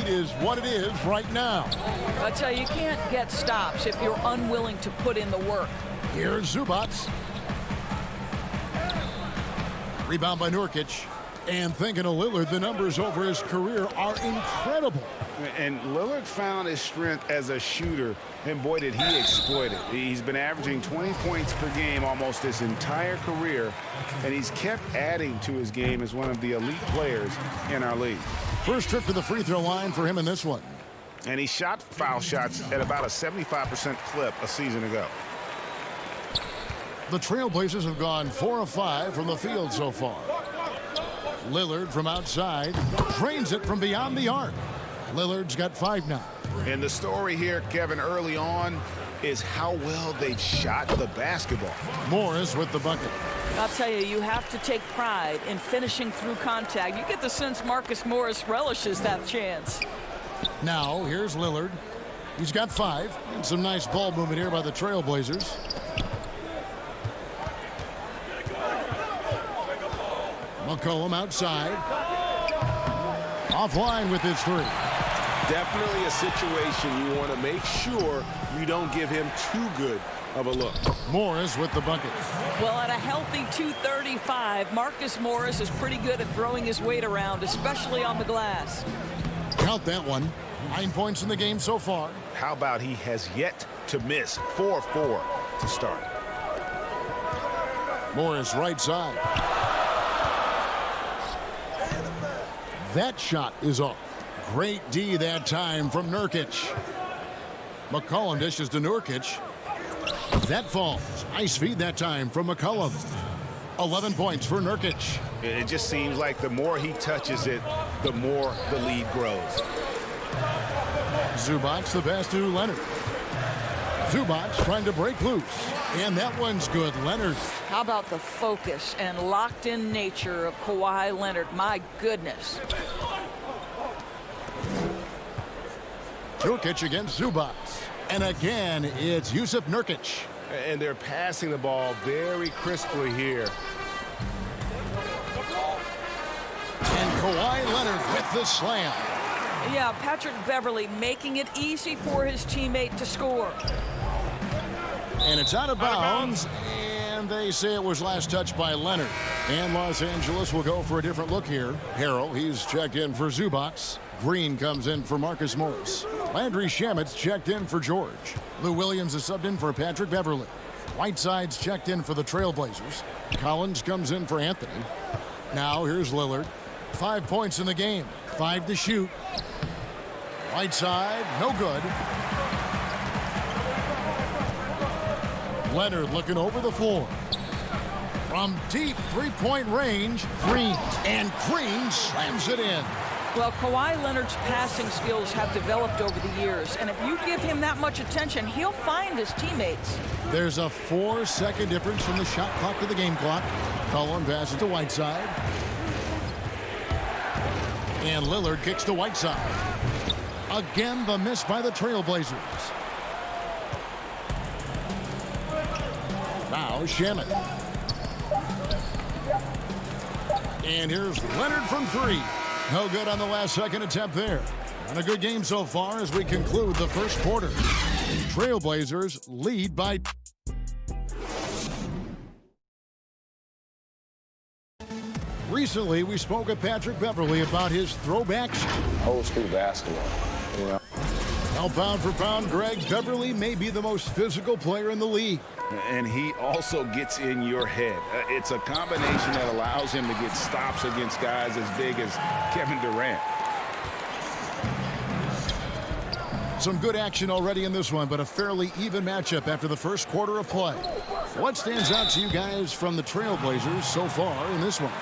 lead is what it is right now. I tell you, you can't get stops if you're unwilling to put in the work. Here's Zubac. Rebound by Nurkic. And thinking of Lillard, the numbers over his career are incredible. And Lillard found his strength as a shooter, and boy, did he exploit it. He's been averaging 20 points per game almost his entire career, and he's kept adding to his game as one of the elite players in our league. First trip to the free throw line for him in this one. And he shot foul shots at about a 75% clip a season ago. The Trailblazers have gone 4 of 5 from the field so far. Lillard from outside drains it from beyond the arc. Lillard's got 5 now. And the story here, Kevin, early on is how well they've shot the basketball. Morris with the bucket. I'll tell you, you have to take pride in finishing through contact. You get the sense Marcus Morris relishes that chance. Now, here's Lillard. He's got 5. And some nice ball movement here by the Trailblazers. McCollum outside. Offline with his 3. Definitely a situation you want to make sure you don't give him too good of a look. Morris with the bucket. Well, at a healthy 235, Marcus Morris is pretty good at throwing his weight around, especially on the glass. Count that one. 9 points in the game so far. How about he has yet to miss 4-4 to start. Morris right side. That shot is off. Great D that time from Nurkic. McCollum dishes to Nurkic. That falls. Nice feed that time from McCollum. 11 points for Nurkic. It just seems like the more he touches it, the more the lead grows. Zubac the pass to Leonard. Zubac trying to break loose. And that one's good. Leonard. How about the focus and locked-in nature of Kawhi Leonard? My goodness. Nurkic against Zubac. And again, it's Jusuf Nurkic. And they're passing the ball very crisply here. And Kawhi Leonard with the slam. Yeah, Patrick Beverley making it easy for his teammate to score. And it's out of bounds. And they say it was last touched by Leonard. And Los Angeles will go for a different look here. Harrell, he's checked in for Zubac. Green comes in for Marcus Morris. Landry Shamet's checked in for George. Lou Williams is subbed in for Patrick Beverley. Whiteside's checked in for the Trailblazers. Collins comes in for Anthony. Now here's Lillard. 5 points in the game. 5 to shoot. Whiteside, no good. Leonard looking over the floor. From deep three-point range, Green. And Green slams it in. Well, Kawhi Leonard's passing skills have developed over the years, and if you give him that much attention, he'll find his teammates. There's a 4-second difference from the shot clock to the game clock. Cullen passes to Whiteside. And Lillard kicks to Whiteside. Again, the miss by the Trailblazers. Now, Shamet. And here's Leonard from 3. No good on the last second attempt there. And a good game so far as we conclude the first quarter. Trailblazers lead by... Recently, we spoke with Patrick Beverley about his throwbacks. Old school basketball, you know. Now, pound for pound, Greg, Beverley may be the most physical player in the league. And he also gets in your head. It's a combination that allows him to get stops against guys as big as Kevin Durant. Some good action already in this one, but a fairly even matchup after the first quarter of play. What stands out to you guys from the Trailblazers so far in this one?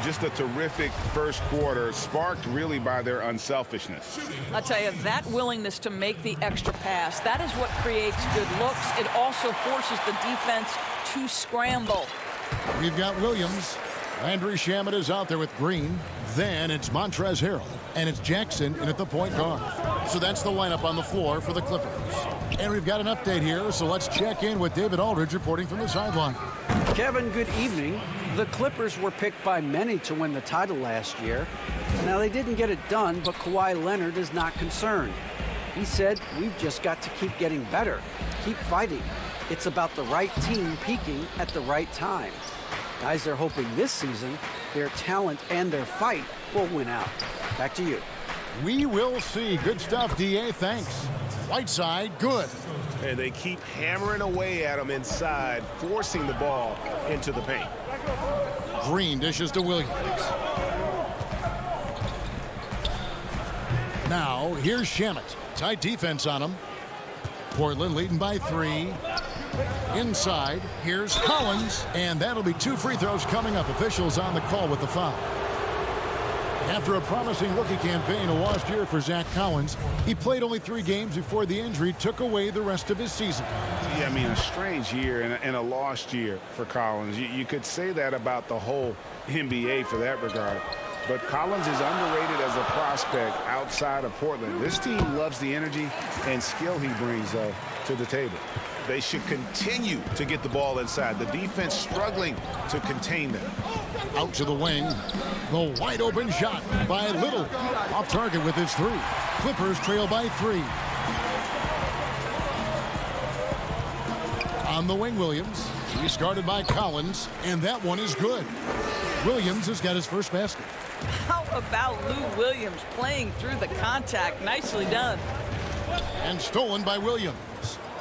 Just a terrific first quarter, sparked really by their unselfishness. I tell you, that willingness to make the extra pass, that is what creates good looks. It also forces the defense to scramble. We've got Williams. Landry Shamet is out there with Green. Then it's Montrezl Harrell. And it's Jackson in at the point guard. So that's the lineup on the floor for the Clippers. And we've got an update here, so let's check in with David Aldridge reporting from the sideline. Kevin, good evening. The Clippers were picked by many to win the title last year. Now, they didn't get it done, but Kawhi Leonard is not concerned. He said, "We've just got to keep getting better, keep fighting. It's about the right team peaking at the right time." Guys are hoping this season their talent and their fight will win out. Back to you. We will see. Good stuff, D.A. Thanks. Whiteside, good. And they keep hammering away at him inside, forcing the ball into the paint. Green dishes to Williams. Now, here's Shamet. Tight defense on him. Portland leading by 3. Inside, here's Collins. And that'll be 2 free throws coming up. Officials on the call with the foul. After a promising rookie campaign a lost year for Zach Collins, he played only 3 games before the injury took away the rest of his season. Yeah, I mean, a strange year and a lost year for Collins. You could say that about the whole NBA for that regard. But Collins is underrated as a prospect outside of Portland. This team loves the energy and skill he brings to the table. They should continue to get the ball inside. The defense struggling to contain them. Out to the wing. The wide open shot by Little. Off target with his 3. Clippers trail by 3. On the wing, Williams. He's guarded by Collins, and that one is good. Williams has got his first basket. How about Lou Williams playing through the contact? Nicely done. And stolen by Williams.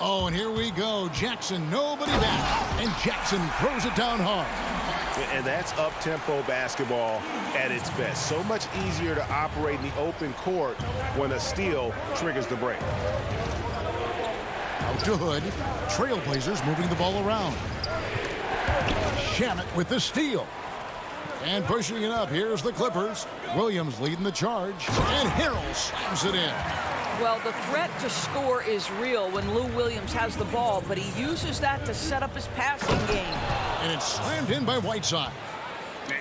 Oh, and here we go. Jackson, nobody back. And Jackson throws it down hard. And that's up-tempo basketball at its best. So much easier to operate in the open court when a steal triggers the break. Out to Hood. Trailblazers moving the ball around. Shamet with the steal. And pushing it up, here's the Clippers. Williams leading the charge. And Harrell slams it in. Well, the threat to score is real when Lou Williams has the ball, but he uses that to set up his passing game. And it's slammed in by Whiteside.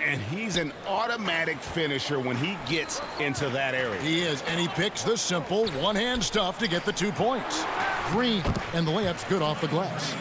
And he's an automatic finisher when he gets into that area. He is, and he picks the simple one-hand stuff to get the 2 points. Green, and the layup's good off the glass.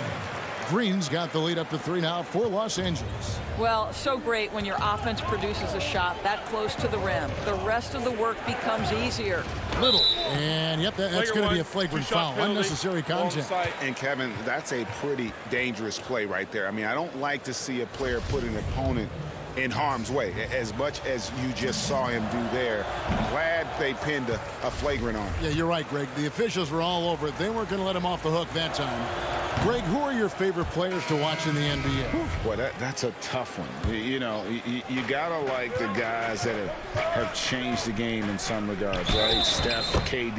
Green's got the lead up to 3 now for Los Angeles. Well, so great when your offense produces a shot that close to the rim. The rest of the work becomes easier. Little, and yep, that's going to be a flagrant foul. Unnecessary contact. And Kevin, that's a pretty dangerous play right there. I mean, I don't like to see a player put an opponent in harm's way as much as you just saw him do there. Glad they pinned a flagrant on him. Yeah, you're right, Greg. The officials were all over it. They weren't going to let him off the hook that time. Greg, who are your favorite players to watch in the NBA? Well, that's a tough one. You know, you got to like the guys that have changed the game in some regards, right? Steph, KD,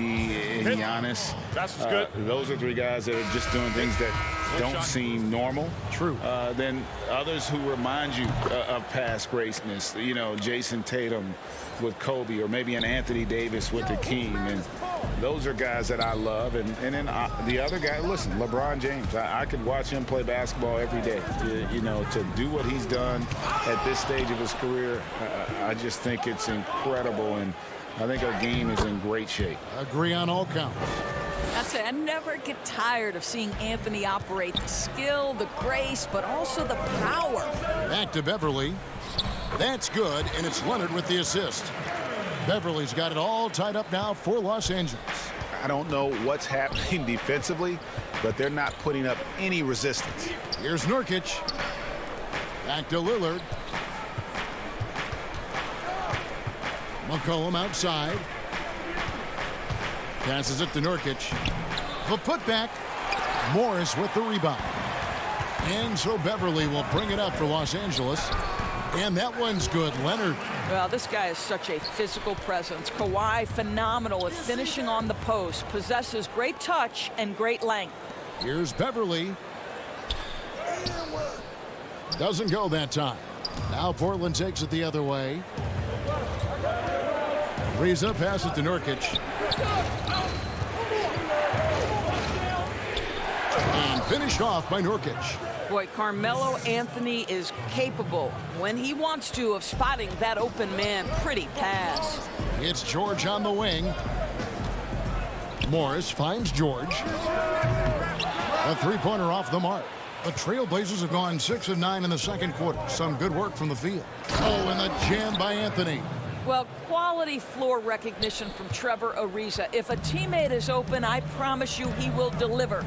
and Giannis. That's good. Those are 3 guys that are just doing things that don't seem normal. True. Then others who remind you of past greatness. You know, Jason Tatum with Kobe, or maybe an Anthony Davis with the King. And those are guys that I love. And then the other guy, listen, LeBron James. I could watch him play basketball every day. You know, to do what he's done at this stage of his career, I just think it's incredible. And I think our game is in great shape. Agree on all counts. That's it. I never get tired of seeing Anthony operate. The skill, the grace, but also the power. Back to Beverly. That's good, and it's Leonard with the assist. Beverly's got it all tied up now for Los Angeles. I don't know what's happening defensively, but they're not putting up any resistance. Here's Nurkic. Back to Lillard. McCollum outside. Passes it to Nurkic. The putback. Morris with the rebound. And so Beverly will bring it up for Los Angeles. And that one's good. Leonard. Well, this guy is such a physical presence. Kawhi, phenomenal at finishing on the post. Possesses great touch and great length. Here's Beverly. Doesn't go that time. Now Portland takes it the other way. Reza passes to Nurkic. And finished off by Nurkic. Boy, Carmelo Anthony is capable, when he wants to, of spotting that open man. Pretty pass. It's George on the wing. Morris finds George. A three-pointer off the mark. The Trailblazers have gone 6 of 9 in the second quarter. Some good work from the field. Oh, and the jam by Anthony. Well, quality floor recognition from Trevor Ariza. If a teammate is open, I promise you he will deliver.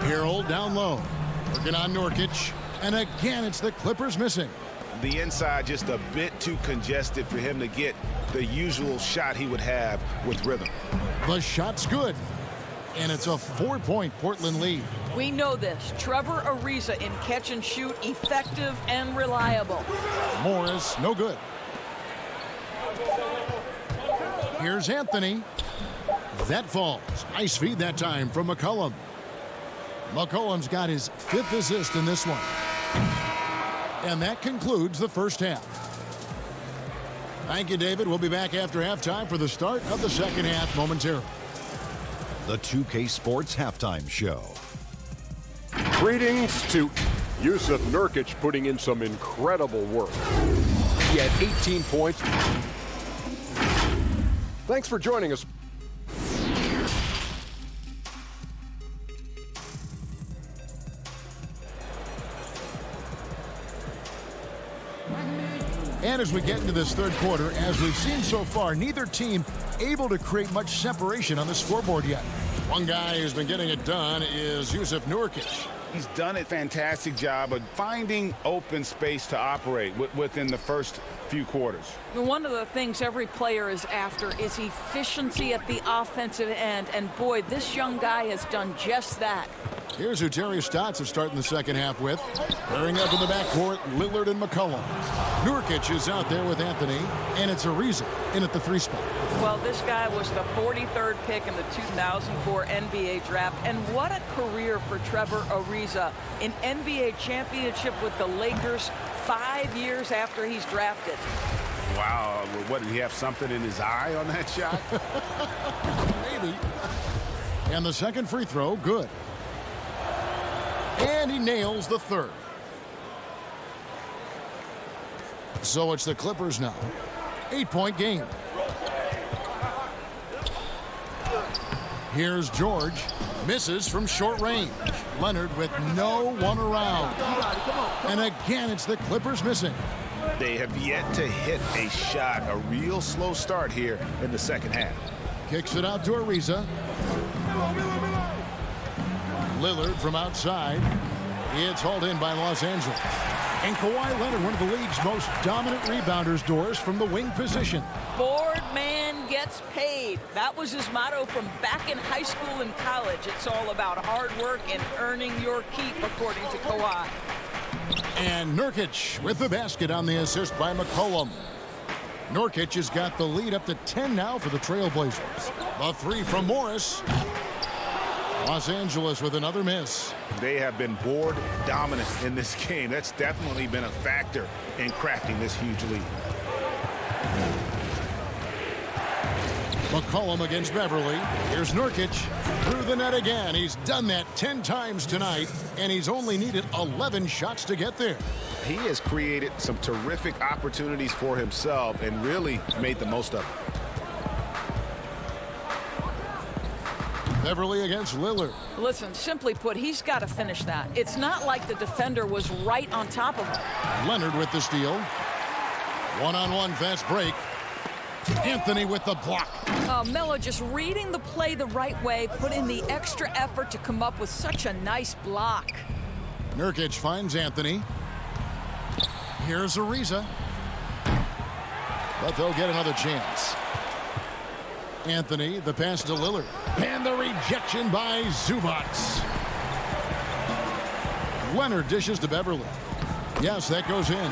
Harrell down low. Working on Nurkic. And again, it's the Clippers missing. The inside just a bit too congested for him to get the usual shot he would have with rhythm. The shot's good. And it's a 4-point Portland lead. We know this. Trevor Ariza in catch and shoot, effective and reliable. Morris, no good. Here's Anthony. That falls. Nice feed that time from McCollum. McCollum's got his 5th assist in this one. And that concludes the first half. Thank you, David. We'll be back after halftime for the start of the second half momentarily. The 2K Sports Halftime Show. Greetings to Yusuf Nurkic, putting in some incredible work. He had 18 points. Thanks for joining us. And as we get into this third quarter, as we've seen so far, neither team able to create much separation on the scoreboard yet. One guy who's been getting it done is Yusuf Nurkic. He's done a fantastic job of finding open space to operate within the first few quarters. One of the things every player is after is efficiency at the offensive end. And boy, this young guy has done just that. Here's who Terry Stotts is starting the second half with. Pairing up in the backcourt, Lillard and McCollum. Nurkic is out there with Anthony, and it's Ariza in at the 3 spot. Well, this guy was the 43rd pick in the 2004 NBA draft. And what a career for Trevor Ariza. An NBA championship with the Lakers 5 years after he's drafted. Wow, what, did he have something in his eye on that shot? Maybe. And the second free throw, good. And he nails the third. So it's the Clippers now. 8-point game. Here's George. Misses from short range. Leonard with no one around. And again, it's the Clippers missing. They have yet to hit a shot. A real slow start here in the second half. Kicks it out to Ariza. Lillard from outside. It's hauled in by Los Angeles. And Kawhi Leonard, one of the league's most dominant rebounders, Doris, from the wing position. Board man gets paid. That was his motto from back in high school and college. It's all about hard work and earning your keep, according to Kawhi. And Nurkic with the basket on the assist by McCollum. Nurkic has got the lead up to 10 now for the Trailblazers. The 3 from Morris. Los Angeles with another miss. They have been board dominant in this game. That's definitely been a factor in crafting this huge lead. McCollum against Beverly. Here's Nurkic through the net again. He's done that 10 times tonight, and he's only needed 11 shots to get there. He has created some terrific opportunities for himself and really made the most of it. Beverly against Lillard. Listen, simply put, he's got to finish that. It's not like the defender was right on top of him. Leonard with the steal. One-on-one fast break. Anthony with the block. Melo just reading the play the right way, put in the extra effort to come up with such a nice block. Nurkic finds Anthony. Here's Ariza. But they'll get another chance. Anthony, the pass to Lillard. And the rejection by Zubac. Leonard dishes to Beverly. Yes, that goes in.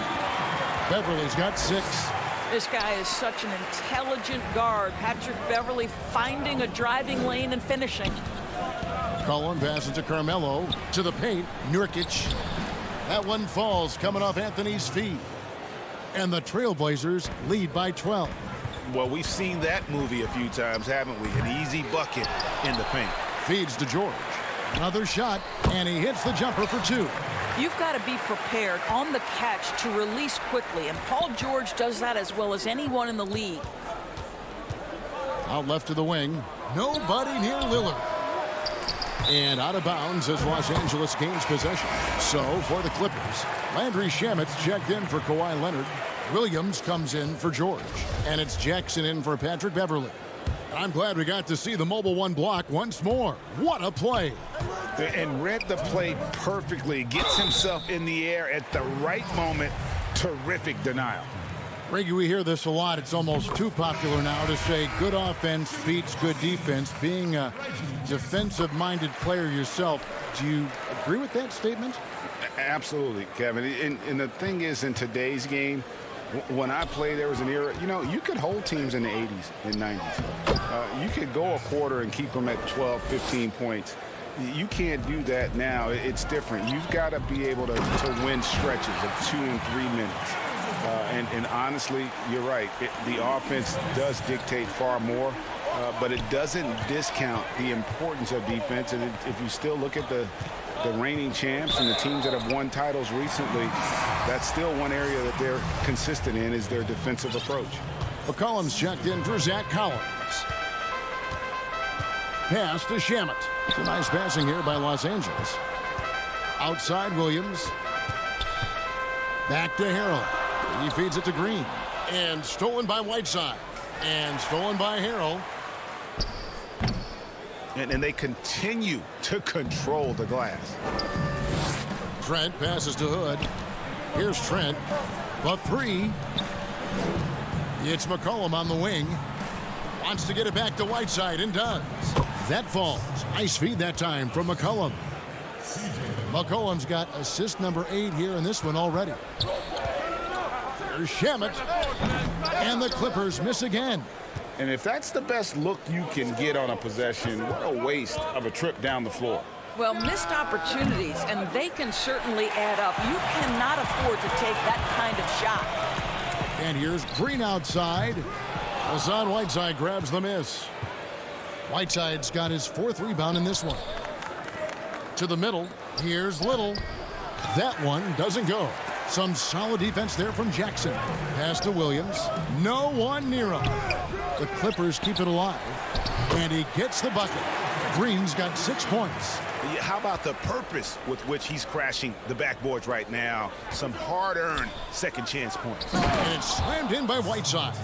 Beverly's got 6. This guy is such an intelligent guard. Patrick Beverly finding a driving lane and finishing. Cullen passes to Carmelo. To the paint, Nurkic. That one falls coming off Anthony's feet. And the Trailblazers lead by 12. Well, we've seen that movie a few times, haven't we? An easy bucket in the paint. Feeds to George. Another shot, and he hits the jumper for 2. You've got to be prepared on the catch to release quickly, and Paul George does that as well as anyone in the league. Out left to the wing. Nobody near Lillard. And out of bounds as Los Angeles gains possession. So for the Clippers, Landry Shamet's checked in for Kawhi Leonard. Williams comes in for George. And it's Jackson in for Patrick Beverley. I'm glad we got to see the mobile one block once more. What a play. And read the play perfectly. Gets himself in the air at the right moment. Terrific denial. Reggie, we hear this a lot. It's almost too popular now to say good offense beats good defense. Being a defensive-minded player yourself, do you agree with that statement? Absolutely, Kevin. And the thing is, in today's game, when I played, there was an era, you could hold teams in the 80s and 90s. You could go a quarter and keep them at 12, 15 points. You can't do that now. It's different. You've got to be able to win stretches of 2 and 3 minutes. And honestly, you're right. The offense does dictate far more, but it doesn't discount the importance of defense. And if you still look at the reigning champs and the teams that have won titles recently, that's still one area that they're consistent in is their defensive approach. McCollum's checked in for Zach Collins. Pass to Shamet. It's a nice passing here by Los Angeles. Outside Williams. Back to Harrell. He feeds it to Green. And stolen by Whiteside. And stolen by Harrell. And they continue to control the glass. Trent passes to Hood. Here's Trent. The three. It's McCollum on the wing. Wants to get it back to Whiteside and does. That falls. Nice feed that time from McCollum. McCollum's got assist number 8 here in this one already. There's Shamet. And the Clippers miss again. And if that's the best look you can get on a possession, what a waste of a trip down the floor. Well, missed opportunities, and they can certainly add up. You cannot afford to take that kind of shot. And here's Green outside. Hassan Whiteside grabs the miss. Whiteside's got his 4th rebound in this one. To the middle. Here's Little. That one doesn't go. Some solid defense there from Jackson. Pass to Williams. No one near him. The Clippers keep it alive. And he gets the bucket. Green's got 6 points. How about the purpose with which he's crashing the backboards right now? Some hard-earned second chance points. And it's slammed in by Whiteside.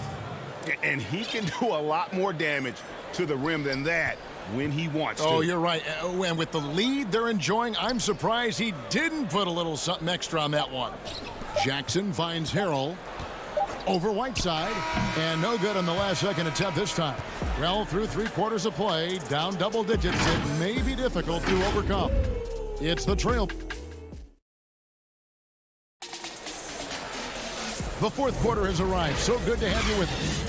And he can do a lot more damage to the rim than that when he wants to. Oh, you're right. And with the lead they're enjoying, I'm surprised he didn't put a little something extra on that one. Jackson finds Harrell over Whiteside. And no good on the last second attempt this time. Well, through 3 quarters of play, down double digits, it may be difficult to overcome. It's the trail. The 4th quarter has arrived. So good to have you with us.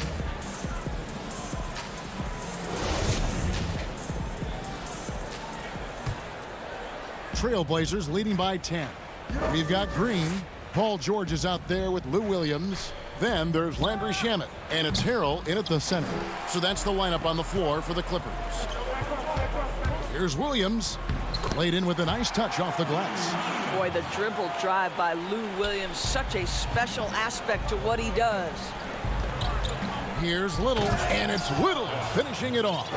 Trailblazers leading by 10. We've got Green. Paul George is out there with Lou Williams. Then there's Landry Shamet. And it's Harrell in at the center. So that's the lineup on the floor for the Clippers. Here's Williams. Laid in with a nice touch off the glass. Boy, the dribble drive by Lou Williams, such a special aspect to what he does. Here's Little, and it's Little finishing it off.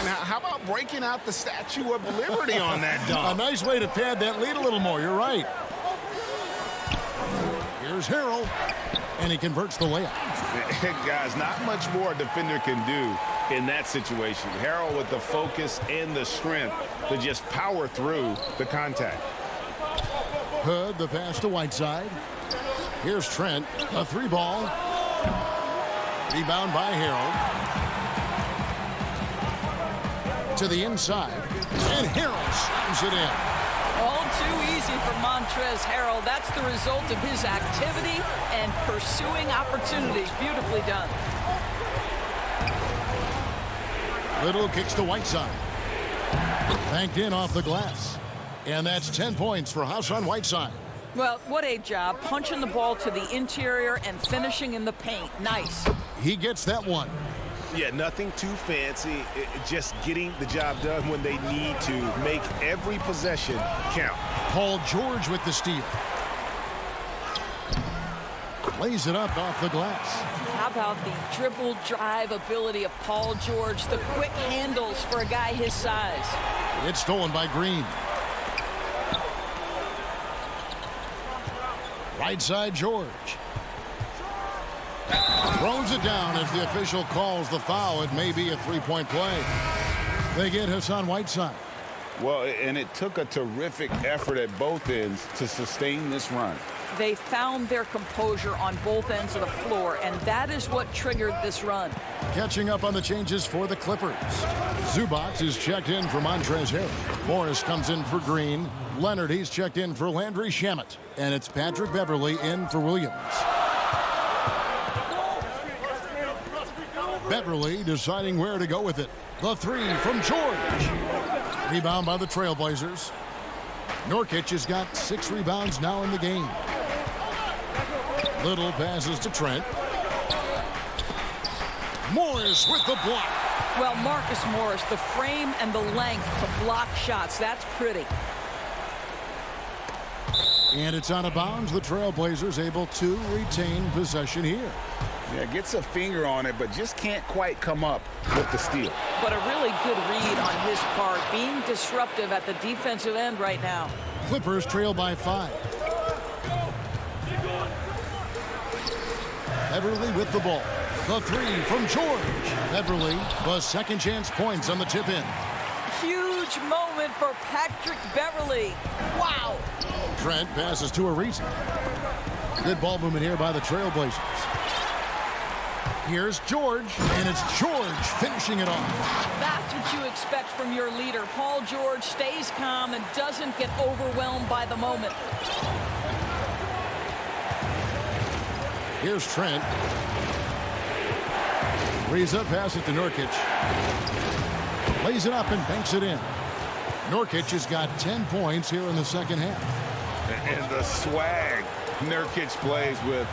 Now, how about breaking out the Statue of Liberty on that dunk? A nice way to pad that lead a little more. You're right. Here's Harrell, and he converts the layup. Guys, not much more a defender can do in that situation. Harrell with the focus and the strength to just power through the contact. Hood, the pass to Whiteside. Here's Trent, a 3-ball. Rebound by Harrell. To the inside, and Harrell slams it in. All too easy for Montrezl Harrell. That's the result of his activity and pursuing opportunities. Beautifully done. Little kicks to Whiteside. Banked in off the glass. And that's 10 points for Hassan Whiteside. Well, what a job. Punching the ball to the interior and finishing in the paint. Nice. He gets that one. Yeah, nothing too fancy. Just getting the job done when they need to. Make every possession count. Paul George with the steal. Lays it up off the glass. How about the dribble drive ability of Paul George? The quick handles for a guy his size. It's stolen by Green. Right side, George. Throws it down as the official calls the foul. It may be a three-point play. They get Hassan Whiteside. Well, and it took a terrific effort at both ends to sustain this run. They found their composure on both ends of the floor, and that is what triggered this run. Catching up on the changes for the Clippers. Zubac is checked in for Montrezl Harrell. Morris comes in for Green. Leonard, he's checked in for Landry Shamet. And it's Patrick Beverley in for Williams. Beverley deciding where to go with it. The three from George. Rebound by the Trailblazers. Nurkic has got 6 rebounds now in the game. Little passes to Trent. Morris with the block. Well, Marcus Morris, the frame and the length to block shots. That's pretty. And it's out of bounds. The Trailblazers able to retain possession here. Yeah, gets a finger on it, but just can't quite come up with the steal. But a really good read on his part, being disruptive at the defensive end right now. Clippers trail by 5. Beverley with the ball. The three from George. Beverley, the second chance points on the tip in. Huge moment for Patrick Beverley. Wow. Trent passes to Ariza. Good ball movement here by the Trailblazers. Here's George, and it's George finishing it off. That's what you expect from your leader. Paul George stays calm and doesn't get overwhelmed by the moment. Here's Trent. Ariza passes it to Nurkic. Lays it up and banks it in. Nurkic has got 10 points here in the second half. And the swag Nurkic plays with,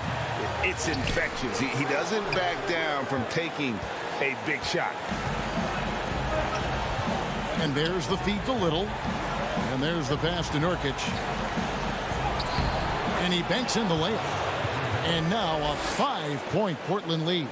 it's infectious. He doesn't back down from taking a big shot. And there's the feed to Little. And there's the pass to Nurkic. And he banks in the layup. And now a 5-point Portland lead.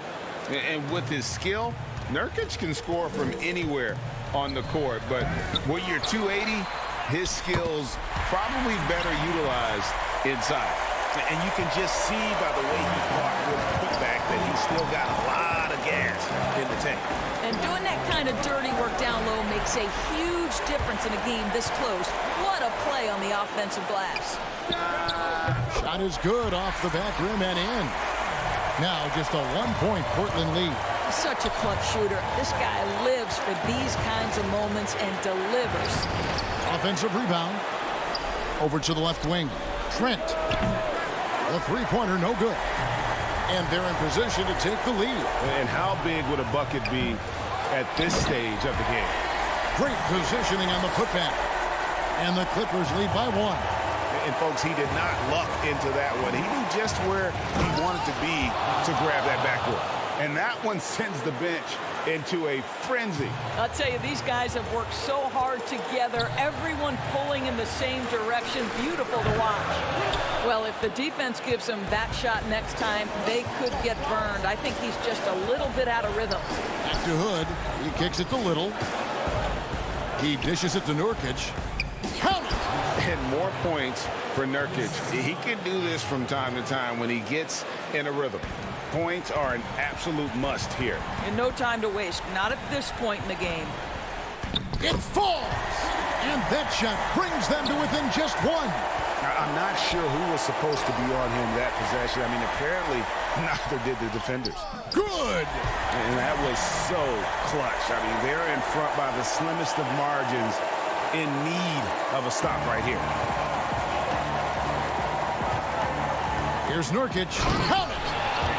And with his skill, Nurkic can score from anywhere on the court. But when you're 280, his skills probably better utilized inside. And you can just see by the way he fought with the putback that he's still got a lot of gas in the tank. And doing that kind of dirty work down low makes a huge difference in a game this close. What a play on the offensive glass. Shot is good off the back rim and in. Now just a 1-point Portland lead. Such a clutch shooter. This guy lives for these kinds of moments and delivers. Offensive rebound. Over to the left wing. Trent. The three-pointer no good. And they're in position to take the lead. And how big would a bucket be at this stage of the game? Great positioning on the putback. And the Clippers lead by 1. And folks, he did not luck into that one. He knew just where he wanted to be to grab that backboard. And that one sends the bench into a frenzy. I'll tell you, these guys have worked so hard together. Everyone pulling in the same direction. Beautiful to watch. Well, if the defense gives him that shot next time, they could get burned. I think he's just a little bit out of rhythm. Back to Hood. He kicks it to Little. He dishes it to Nurkic. Count it! And more points for Nurkic. He can do this from time to time when he gets in a rhythm. Points are an absolute must here. And no time to waste. Not at this point in the game. It falls! And that shot brings them to within just 1. I'm not sure who was supposed to be on him that possession. I mean, apparently neither did the defenders. Good! And that was so clutch. I mean, they're in front by the slimmest of margins, in need of a stop right here. Here's Nurkic. Count it!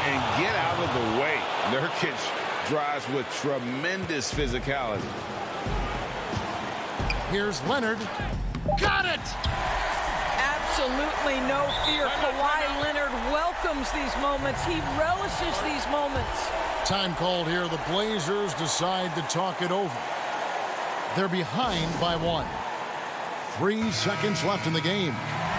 And get out of the way. Nurkic drives with tremendous physicality. Here's Leonard. Got it! Absolutely no fear. Kawhi Leonard welcomes these moments. He relishes these moments. Time called here. The Blazers decide to talk it over. They're behind by 1. 3 seconds left in the game.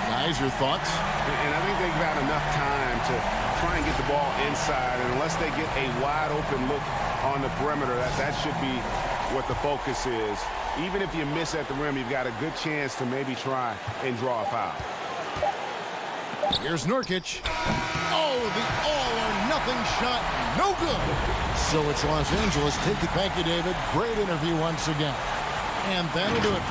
Guys, your thoughts? And I think they've got enough time to try and get the ball inside, and unless they get a wide open look on the perimeter, that should be what the focus is. Even if you miss at the rim, you've got a good chance to maybe try and draw a foul. Here's Nurkic. Oh, the all-or-nothing shot. No good. So it's Los Angeles. Thank you, David. Great interview once again. And that'll do it.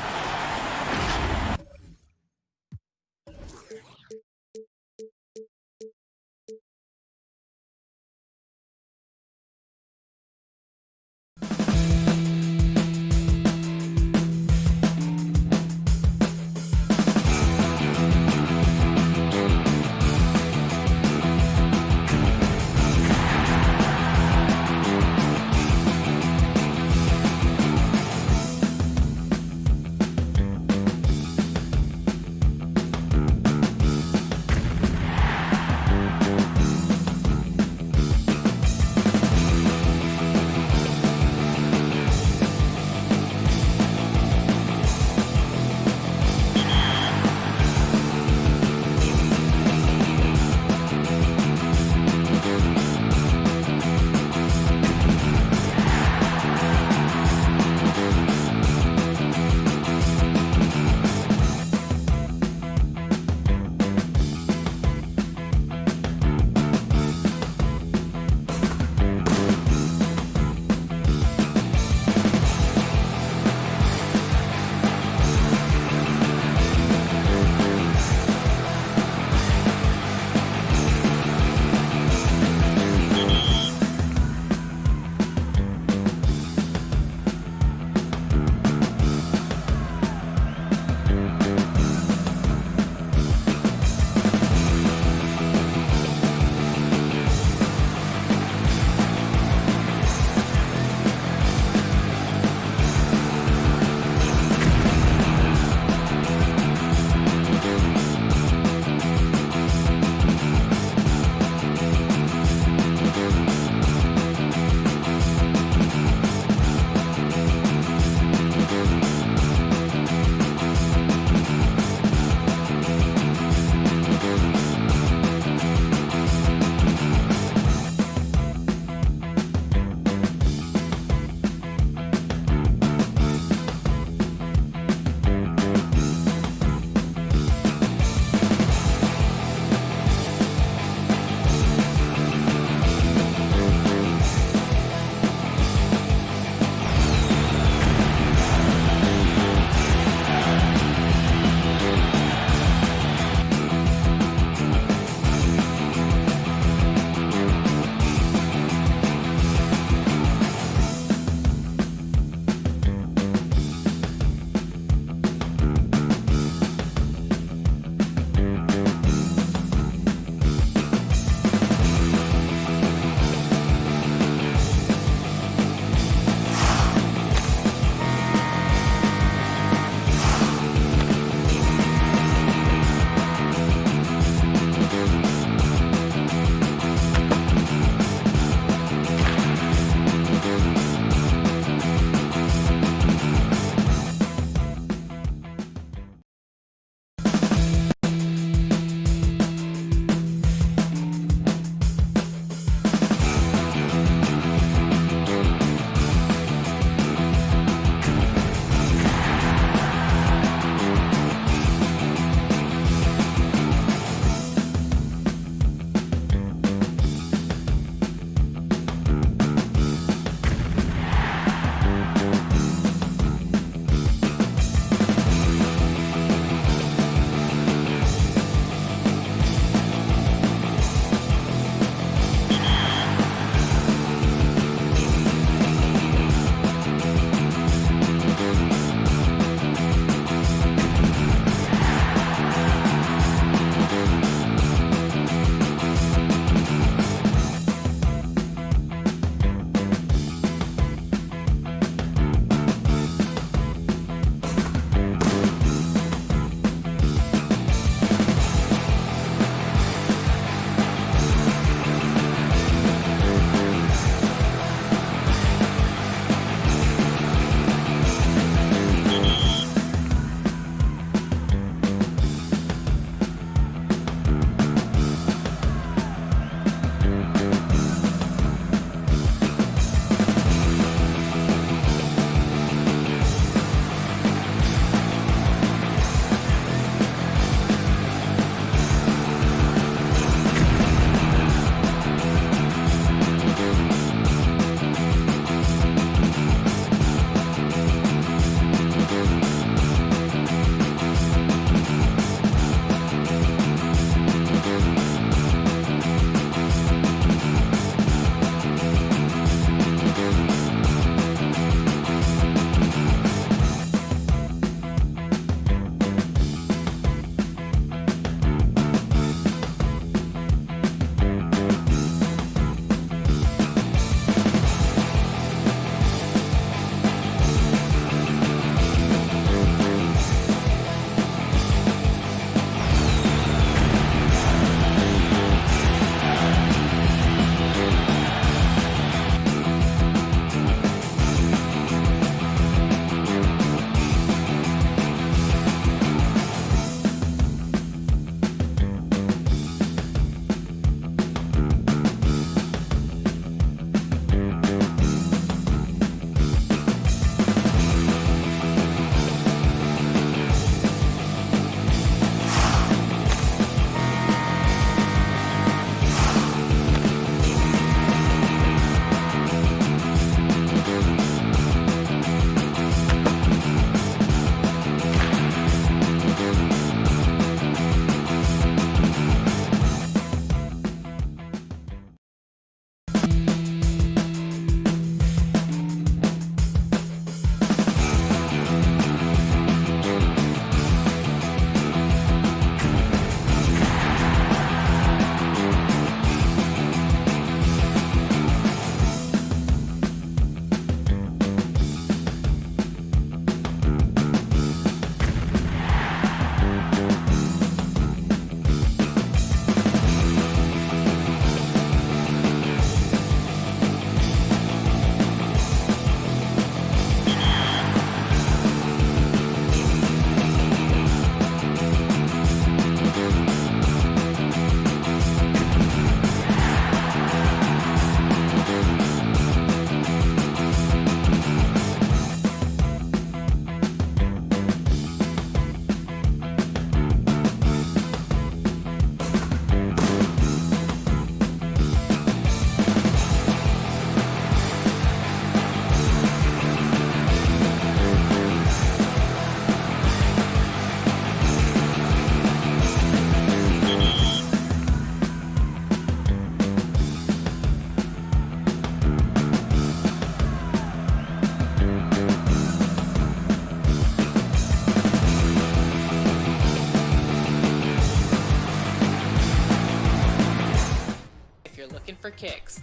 for kicks.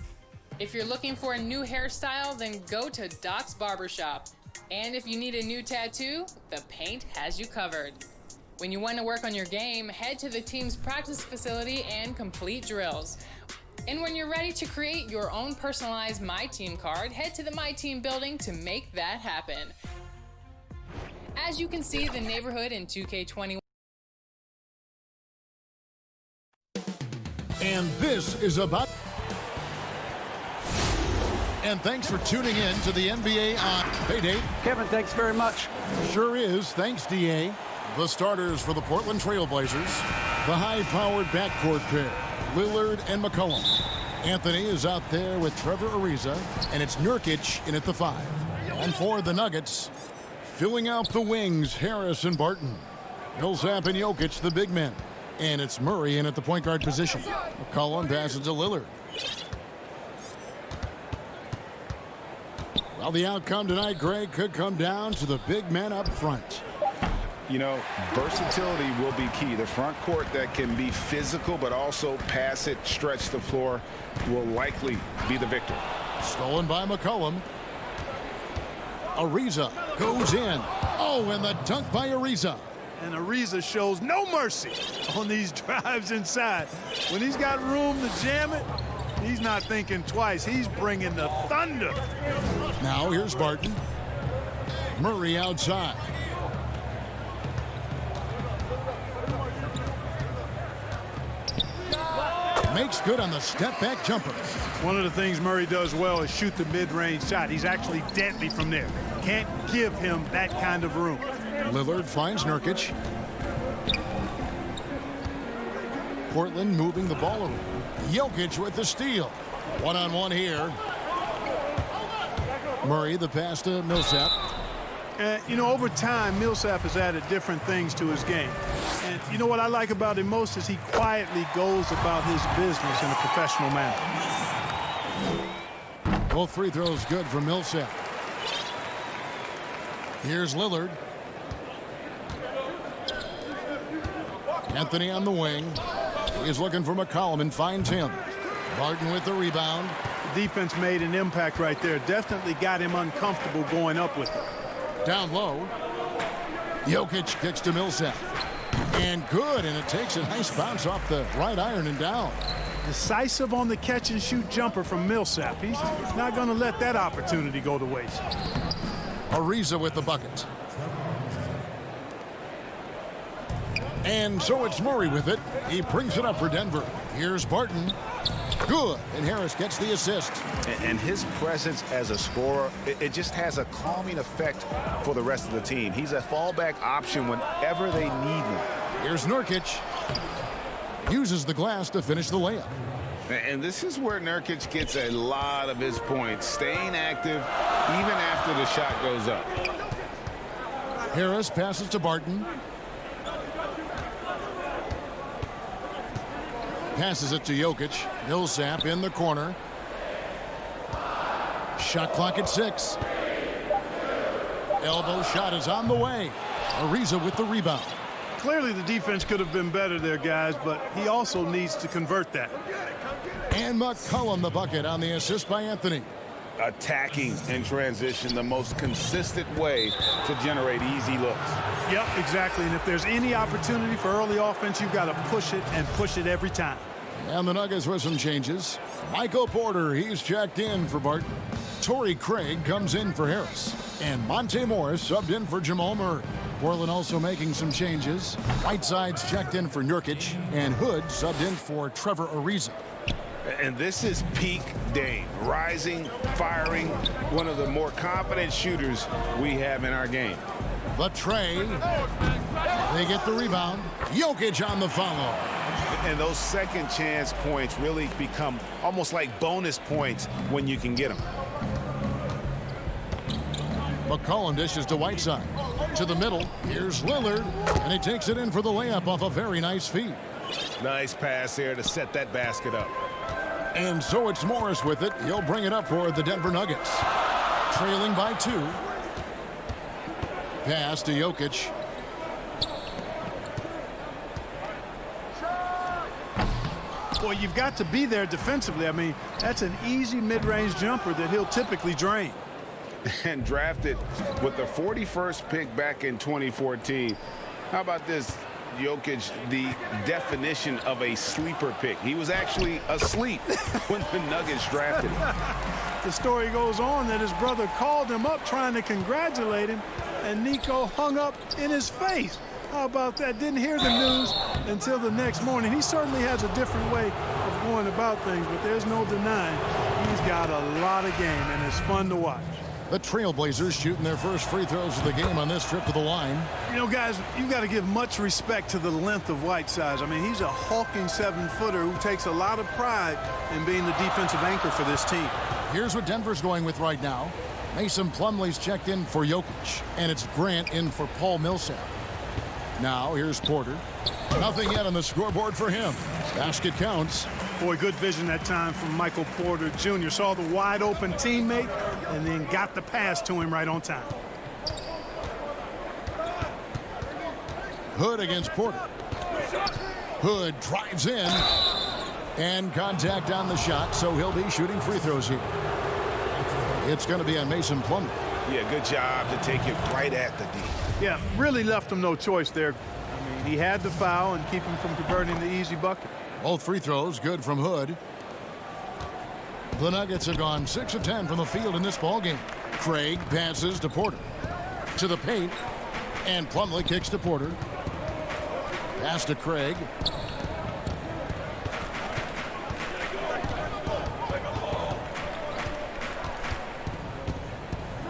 If you're looking for a new hairstyle, then go to Doc's Barbershop. And if you need a new tattoo, the paint has you covered. When you want to work on your game, head to the team's practice facility and complete drills. And when you're ready to create your own personalized My Team card, head to the My Team building to make that happen. As you can see, the neighborhood in 2K21. And this is about... And thanks for tuning in to the NBA on... Hey, Dave. Kevin, thanks very much. Sure is. Thanks, D.A. The starters for the Portland Trailblazers. The high-powered backcourt pair, Lillard and McCollum. Anthony is out there with Trevor Ariza, and it's Nurkic in at the 5. And for the Nuggets, filling out the wings, Harris and Barton. Millsap and Jokic, the big men. And it's Murray in at the point guard position. McCollum passes to Lillard. Well, the outcome tonight, Greg, could come down to the big men up front. You know, versatility will be key. The front court that can be physical but also pass it, stretch the floor, will likely be the victor. Stolen by McCollum. Ariza goes in. Oh, and the dunk by Ariza. And Ariza shows no mercy on these drives inside. When he's got room to jam it, he's not thinking twice. He's bringing the thunder. Now here's Barton. Murray outside. Makes good on the step-back jumper. One of the things Murray does well is shoot the mid-range shot. He's actually deadly from there. Can't give him that kind of room. Lillard finds Nurkic. Portland moving the ball around. Jokic with the steal. One-on-one here. Murray, the pass to Millsap. You know, over time, Millsap has added different things to his game. And you know what I like about him most is he quietly goes about his business in a professional manner. Both free throws good for Millsap. Here's Lillard. Anthony on the wing. He's looking for McCollum and finds him. Barton with the rebound. The defense made an impact right there. Definitely got him uncomfortable going up with it. Down low. Jokic kicks to Millsap. And good, and it takes a nice bounce off the right iron and down. Decisive on the catch-and-shoot jumper from Millsap. He's not going to let that opportunity go to waste. Ariza with the bucket. And so it's Murray with it. He brings it up for Denver. Here's Barton. Good, and Harris gets the assist. And his presence as a scorer, it just has a calming effect for the rest of the team. He's a fallback option whenever they need one. Here's Nurkic. Uses the glass to finish the layup. And this is where Nurkic gets a lot of his points, staying active even after the shot goes up. Harris passes to Barton. Passes it to Jokic. Millsap in the corner. Shot clock at 6. Elbow shot is on the way. Ariza with the rebound. Clearly the defense could have been better there, guys, but he also needs to convert that. And McCollum the bucket on the assist by Anthony. Attacking in transition, the most consistent way to generate easy looks. Yep, exactly. And if there's any opportunity for early offense, you've got to push it and push it every time. And the Nuggets with some changes. Michael Porter, he's checked in for Barton. Torrey Craig comes in for Harris. And Monte Morris subbed in for Jamal Murray. Portland also making some changes. Whiteside's checked in for Nurkic. And Hood subbed in for Trevor Ariza. And this is peak Dame. Rising, firing, one of the more confident shooters we have in our game. The tray. They get the rebound. Jokic on the follow. And those second chance points really become almost like bonus points when you can get them. McCollum dishes to Whiteside. To the middle. Here's Lillard. And he takes it in for the layup off a very nice feed. Nice pass there to set that basket up. And so it's Morris with it. He'll bring it up for the Denver Nuggets. Trailing by 2. Pass to Jokic. Boy, you've got to be there defensively. I mean, that's an easy mid-range jumper that he'll typically drain. And drafted with the 41st pick back in 2014. How about this? Jokic, the definition of a sleeper pick. He was actually asleep when the Nuggets drafted him. The story goes on that his brother called him up trying to congratulate him, and Nico hung up in his face. How about that? Didn't hear the news until the next morning. He certainly has a different way of going about things, but there's no denying he's got a lot of game, and it's fun to watch. The Trailblazers shooting their first free throws of the game on this trip to the line. You know, guys, you've got to give much respect to the length of Whiteside. I mean, he's a hulking 7-footer who takes a lot of pride in being the defensive anchor for this team. Here's what Denver's going with right now. Mason Plumlee's checked in for Jokic, and it's Grant in for Paul Millsap. Now, here's Porter. Nothing yet on the scoreboard for him. Basket counts. Boy, good vision that time from Michael Porter Jr. Saw the wide-open teammate and then got the pass to him right on time. Hood against Porter. Hood drives in. And contact on the shot, so he'll be shooting free throws here. It's going to be on Mason Plumlee. Yeah, good job to take it right at the D. Yeah, really left him no choice there. I mean, he had the foul and keep him from converting the easy bucket. Both free throws good from Hood. The Nuggets have gone 6 of 10 from the field in this ballgame. Craig passes to Porter. To the paint. And Plumlee kicks to Porter. Pass to Craig.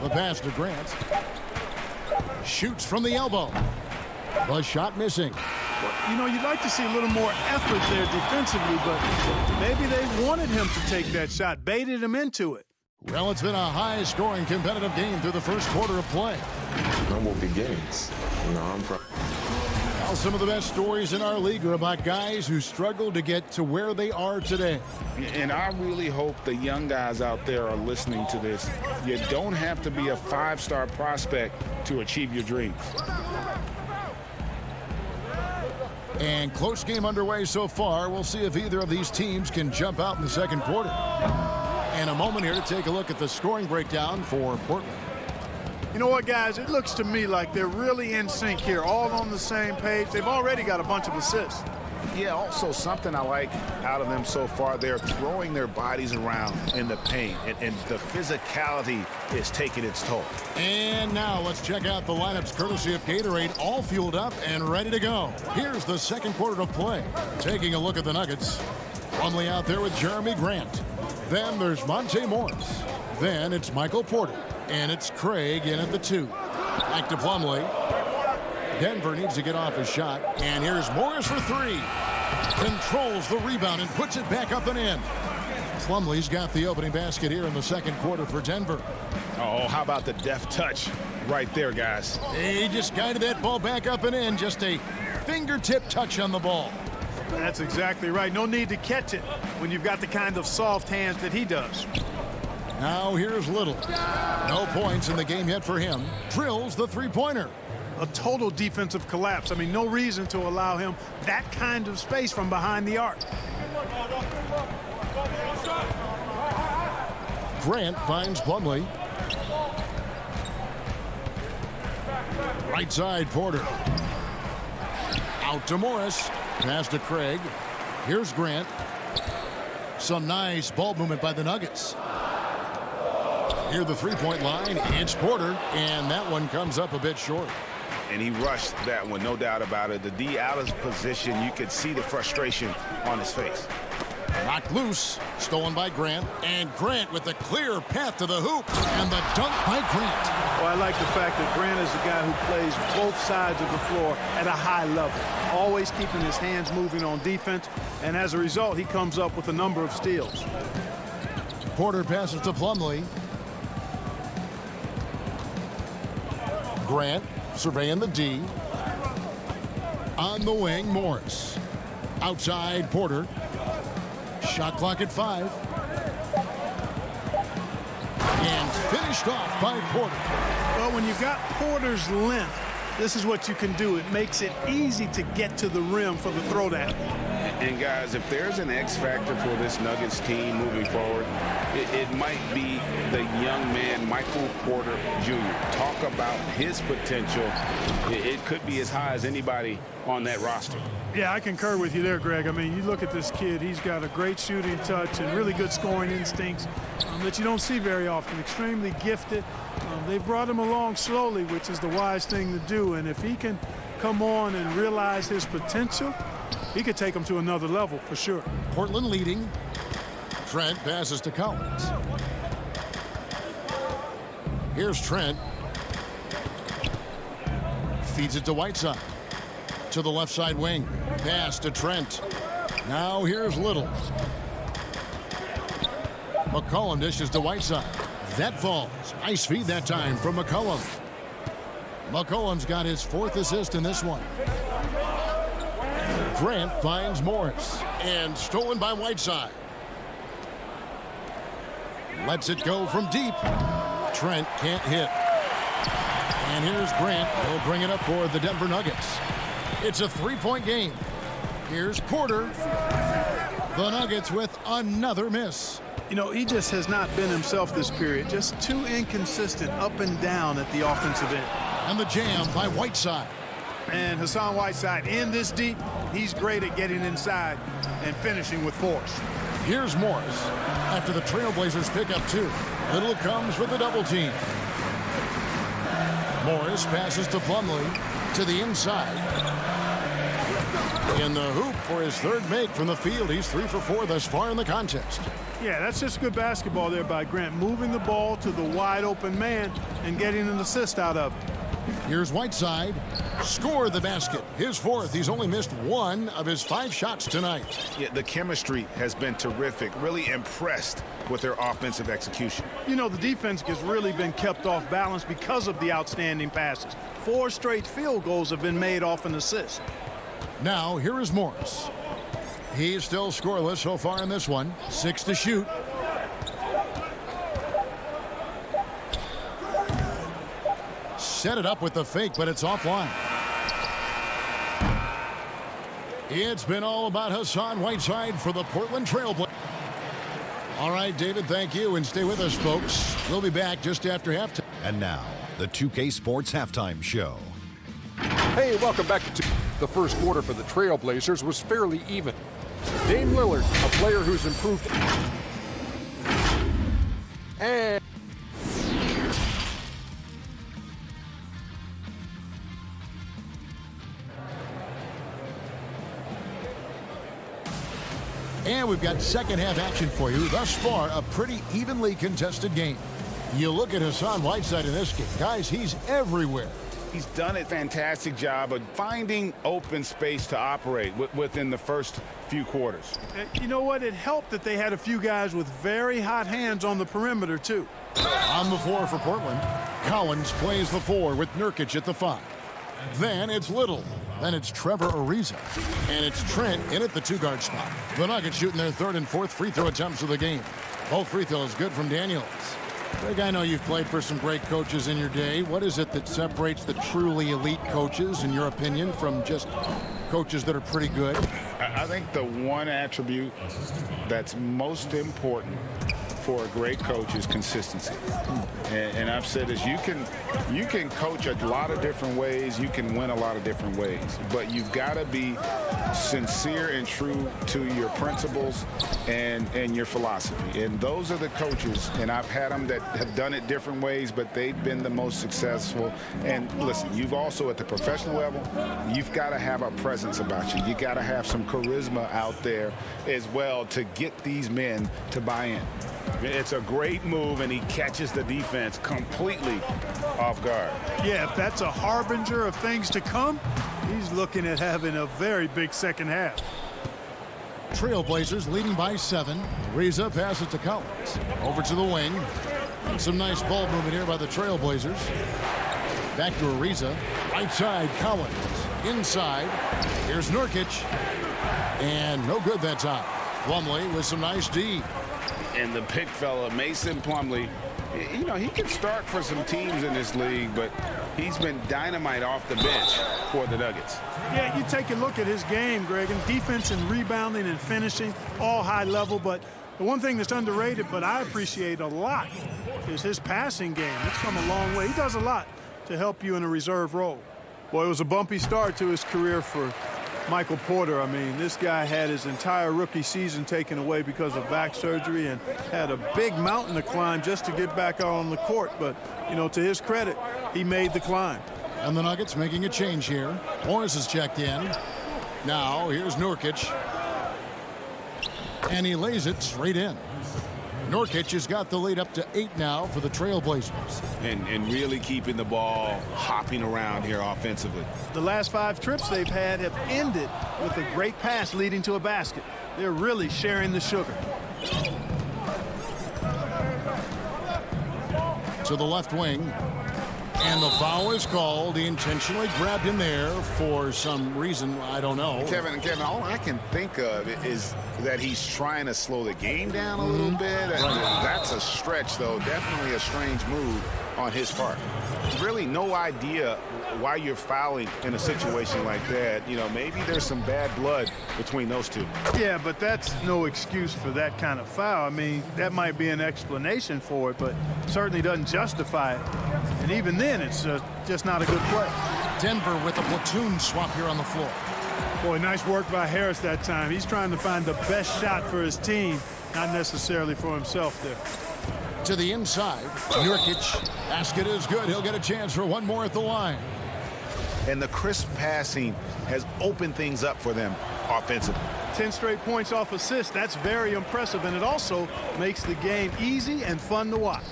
The pass to Grant. Shoots from the elbow. The shot missing. You know, you'd like to see a little more effort there defensively, but maybe they wanted him to take that shot, baited him into it. Well, it's been a high-scoring competitive game through the first quarter of play. Humble beginnings. You know, I'm from... Well, some of the best stories in our league are about guys who struggled to get to where they are today. And I really hope the young guys out there are listening to this. You don't have to be a 5-star prospect to achieve your dreams. And close game underway so far. We'll see if either of these teams can jump out in the second quarter. And a moment here to take a look at the scoring breakdown for Portland. You know what, guys? It looks to me like they're really in sync here, all on the same page. They've already got a bunch of assists. Yeah, also something I like out of them so far, they're throwing their bodies around in the paint, and the physicality is taking its toll. And now let's check out the lineups courtesy of Gatorade, all fueled up and ready to go. Here's the second quarter of play. Taking a look at the Nuggets. Plumlee out there with Jeremy Grant. Then there's Monte Morris. Then it's Michael Porter. And it's Craig in at the 2. Back to Plumlee. Denver needs to get off his shot. And here's Morris for 3. Controls the rebound and puts it back up and in. Plumlee's got the opening basket here in the second quarter for Denver. Oh, how about the deft touch right there, guys? He just guided that ball back up and in. Just a fingertip touch on the ball. That's exactly right. No need to catch it when you've got the kind of soft hands that he does. Now here's Little. No points in the game yet for him. Drills the three-pointer. A total defensive collapse. I mean, no reason to allow him that kind of space from behind the arc. Grant finds Plumlee. Right side, Porter. Out to Morris. Pass to Craig. Here's Grant. Some nice ball movement by the Nuggets. Near the three-point line, it's Porter, and that one comes up a bit short. And he rushed that one, no doubt about it. The D out of position, you could see the frustration on his face. Knocked loose, stolen by Grant, and Grant with the clear path to the hoop, and the dunk by Grant. Well, I like the fact that Grant is a guy who plays both sides of the floor at a high level, always keeping his hands moving on defense, and as a result, he comes up with a number of steals. Porter passes to Plumlee. Grant surveying the D. On the wing, Morris. Outside, Porter. Shot clock at 5. And finished off by Porter. Well, when you've got Porter's length This is what you can do. It makes it easy to get to the rim for the throwdown. And guys, if there's an X factor for this Nuggets team moving forward, it might be the young man, Michael Porter Jr. Talk about his potential. It could be as high as anybody on that roster. Yeah, I concur with you there, Greg. I mean, you look at this kid, he's got a great shooting touch and really good scoring instincts that you don't see very often. Extremely gifted. They've brought him along slowly, which is the wise thing to do. And if he can come on and realize his potential, he could take them to another level for sure. Portland leading. Trent passes to Collins. Here's Trent. Feeds it to Whiteside. To the left side wing. Pass to Trent. Now here's Little. McCollum dishes to Whiteside. That falls. Nice feed that time from McCollum. McCollum's got his 4th assist in this one. Grant finds Morris. And stolen by Whiteside. Lets it go from deep. Trent can't hit. And here's Grant. He'll bring it up for the Denver Nuggets. It's a 3-point game. Here's Porter. The Nuggets with another miss. You know, he just has not been himself this period. Just too inconsistent up and down at the offensive end. And the jam by Whiteside. And Hassan Whiteside in this deep, he's great at getting inside and finishing with force. Here's Morris. After the Trailblazers pick up 2. Little comes with the double team. Morris passes to Plumlee to the inside. In the hoop for his 3rd make from the field. He's 3 for 4 thus far in the contest. Yeah, that's just good basketball there by Grant, moving the ball to the wide open man and getting an assist out of it. Here's Whiteside. Scored the basket. His 4th. He's only missed 1 of his 5 shots tonight. Yeah, the chemistry has been terrific. Really impressed with their offensive execution. You know, the defense has really been kept off balance because of the outstanding passes. 4 straight field goals have been made off an assist. Now, here is Morris. He's still scoreless so far in this one. 6 to shoot. Set it up with the fake, but it's offline. It's been all about Hassan Whiteside for the Portland Trailblazers. All right, David, thank you, and stay with us, folks. We'll be back just after halftime. And now, the 2K Sports Halftime Show. Hey, welcome back to the first quarter for the Trailblazers was fairly even. Dame Lillard, a player who's improved. And we've got second half action for you. Thus far, a pretty evenly contested game. You look at Hassan Whiteside in this game. Guys, he's everywhere. He's done a fantastic job of finding open space to operate within the first few quarters. You know what? It helped that they had a few guys with very hot hands on the perimeter, too. On the floor for Portland, Collins plays the 4 with Nurkic at the 5. Then it's Little. Then it's Trevor Ariza. And it's Trent in at the 2-guard spot. The Nuggets shooting their 3rd and 4th free throw attempts of the game. Both free throws good from Daniels. Greg, I know you've played for some great coaches in your day. What is it that separates the truly elite coaches, in your opinion, from just coaches that are pretty good? I think the one attribute that's most important for a great coach is consistency. And I've said this, you can coach a lot of different ways, you can win a lot of different ways, but you've got to be sincere and true to your principles and your philosophy. And those are the coaches, and I've had them that have done it different ways, but they've been the most successful. And listen, you've also at the professional level, you've got to have a presence about you. You got to have some charisma out there as well to get these men to buy in. It's a great move, and he catches the defense completely off guard. Yeah, if that's a harbinger of things to come, he's looking at having a very big second half. Trailblazers leading by 7. Ariza passes to Collins. Over to the wing. Some nice ball movement here by the Trailblazers. Back to Ariza. Right side, Collins. Inside. Here's Nurkic. And no good that time. Plumlee with some nice D. And the big fella, Mason Plumlee, You know, he can start for some teams in this league, but he's been dynamite off the bench for the Nuggets. Yeah, you take a look at his game, Greg, and defense and rebounding and finishing, all high level. But the one thing that's underrated, but I appreciate a lot, is his passing game. It's come a long way. He does a lot to help you in a reserve role. Boy, it was a bumpy start to his career for Michael Porter. I mean, this guy had his entire rookie season taken away because of back surgery and had a big mountain to climb just to get back out on the court. But, you know, to his credit, he made the climb. And the Nuggets making a change here. Morris is checked in. Now, here's Nurkic. And he lays it straight in. Nurkic has got the lead up to 8 now for the Trailblazers. And really keeping the ball hopping around here offensively. The last 5 trips they've had have ended with a great pass leading to a basket. They're really sharing the sugar. To the left wing. And the foul is called. He intentionally grabbed him there for some reason. I don't know. Kevin, all I can think of is that he's trying to slow the game down a little bit. That's a stretch, though. Definitely a strange move on his part. Really no idea why you're fouling in a situation like that. You know, maybe there's some bad blood between those two. Yeah, but that's no excuse for that kind of foul. I mean, that might be an explanation for it, but certainly doesn't justify it. And even then, it's just not a good play. Denver with a platoon swap here on the floor. Boy, nice work by Harris that time. He's trying to find the best shot for his team, not necessarily for himself there. To the inside, Nurkic. Basket is good. He'll get a chance for one more at the line. And the crisp passing has opened things up for them offensively. 10 straight points off assists. That's very impressive, and it also makes the game easy and fun to watch.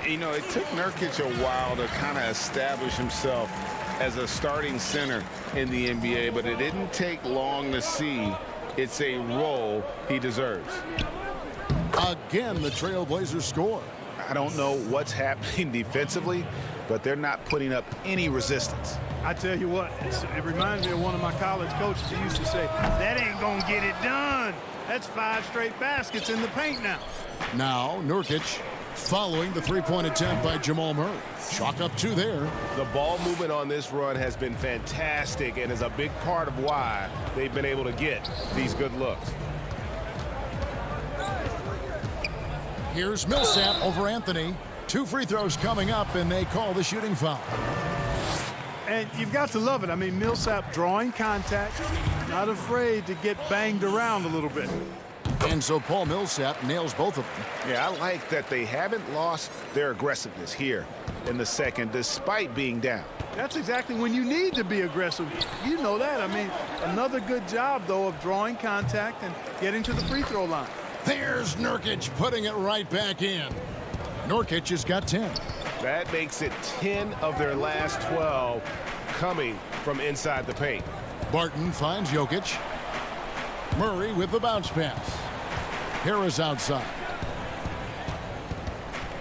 You know, it took Nurkic a while to kind of establish himself as a starting center in the NBA, but it didn't take long to see it's a role he deserves. Again, the Trailblazers score. I don't know what's happening defensively, but they're not putting up any resistance. I tell you what, it reminds me of one of my college coaches. He used to say, that ain't going to get it done. That's 5 straight baskets in the paint now. Now, Nurkic following the three-point attempt by Jamal Murray. Chalk up 2 there. The ball movement on this run has been fantastic and is a big part of why they've been able to get these good looks. Here's Millsap over Anthony. 2 free throws coming up, and they call the shooting foul. And you've got to love it. I mean, Millsap drawing contact, not afraid to get banged around a little bit. And so Paul Millsap nails both of them. Yeah, I like that they haven't lost their aggressiveness here in the second, despite being down. That's exactly when you need to be aggressive. You know that. I mean, another good job, though, of drawing contact and getting to the free throw line. There's Nurkic putting it right back in. Nurkic has got 10. That makes it 10 of their last 12 coming from inside the paint. Barton finds Jokic. Murray with the bounce pass. Harris outside.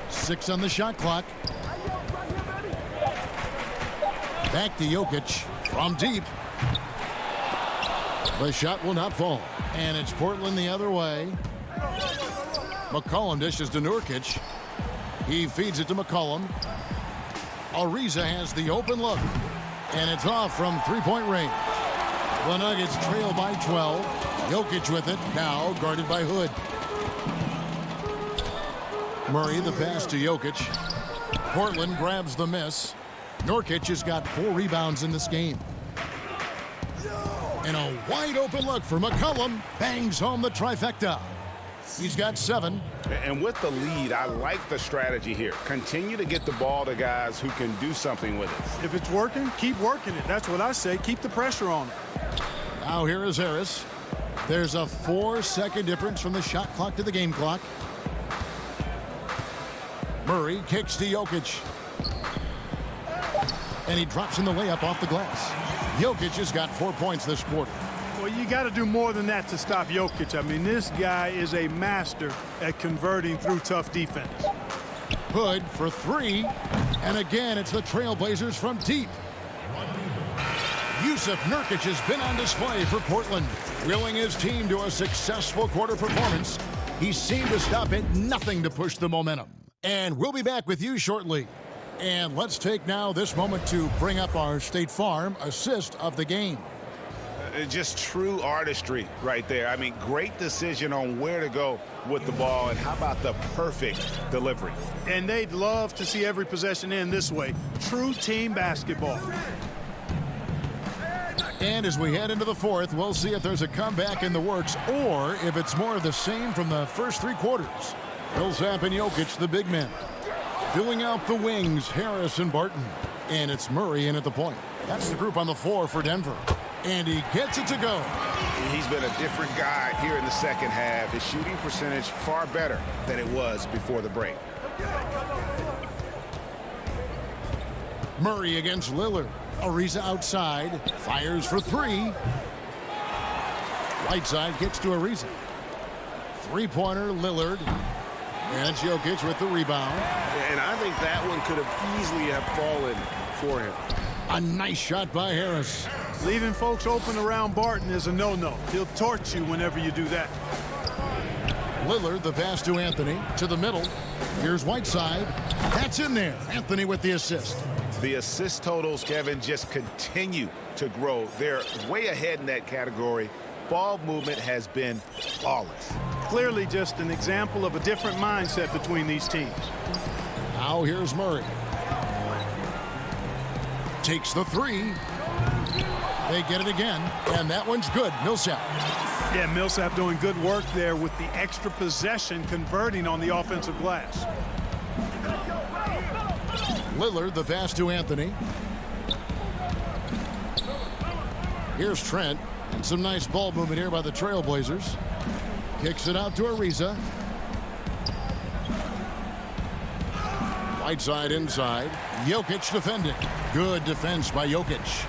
6 on the shot clock. Back to Jokic from deep. The shot will not fall. And it's Portland the other way. McCollum dishes to Nurkic. He feeds it to McCollum. Ariza has the open look. And it's off from three-point range. The Nuggets trail by 12. Jokic with it, now guarded by Hood. Murray the pass to Jokic. Portland grabs the miss. Nurkic has got 4 rebounds in this game. And a wide open look for McCollum. Bangs home the trifecta. He's got 7. And with the lead, I like the strategy here. Continue to get the ball to guys who can do something with it. If it's working, keep working it. That's what I say. Keep the pressure on it. Now here is Harris. There's a 4-second difference from the shot clock to the game clock. Murray kicks to Jokic. And he drops in the layup off the glass. Jokic has got 4 points this quarter. Well, you got to do more than that to stop Jokic. I mean, this guy is a master at converting through tough defense. Hood for 3. And again, it's the Trailblazers from deep. Yusuf Nurkic has been on display for Portland, willing his team to a successful quarter performance. He seemed to stop at nothing to push the momentum. And we'll be back with you shortly. And let's take now this moment to bring up our State Farm assist of the game. Just true artistry right there. I mean, great decision on where to go with the ball, and how about the perfect delivery? And they'd love to see every possession end this way. True team basketball. And as we head into the fourth, we'll see if there's a comeback in the works or if it's more of the same from the first 3 quarters. Millsap and Jokic, the big men. Filling out the wings, Harris and Barton. And it's Murray in at the point. That's the group on the floor for Denver. And he gets it to go. He's been a different guy here in the second half. His shooting percentage far better than it was before the break. Murray against Lillard. Ariza outside. Fires for 3. Whiteside gets to Ariza. 3-pointer, Lillard. And it's Jokic with the rebound. And I think that one could have easily have fallen for him. A nice shot by Harris. Leaving folks open around Barton is a no-no. He'll torch you whenever you do that. Lillard, the pass to Anthony, to the middle. Here's Whiteside. That's in there. Anthony with the assist. The assist totals, Kevin, just continue to grow. They're way ahead in that category. Ball movement has been flawless. Clearly just an example of a different mindset between these teams. Now here's Murray. Takes the 3. They get it again, and that one's good. Millsap. Yeah, Millsap doing good work there with the extra possession, converting on the offensive glass. Lillard, the pass to Anthony. Here's Trent, and some nice ball movement here by the Trailblazers. Kicks it out to Ariza. Whiteside inside. Jokic defending. Good defense by Jokic.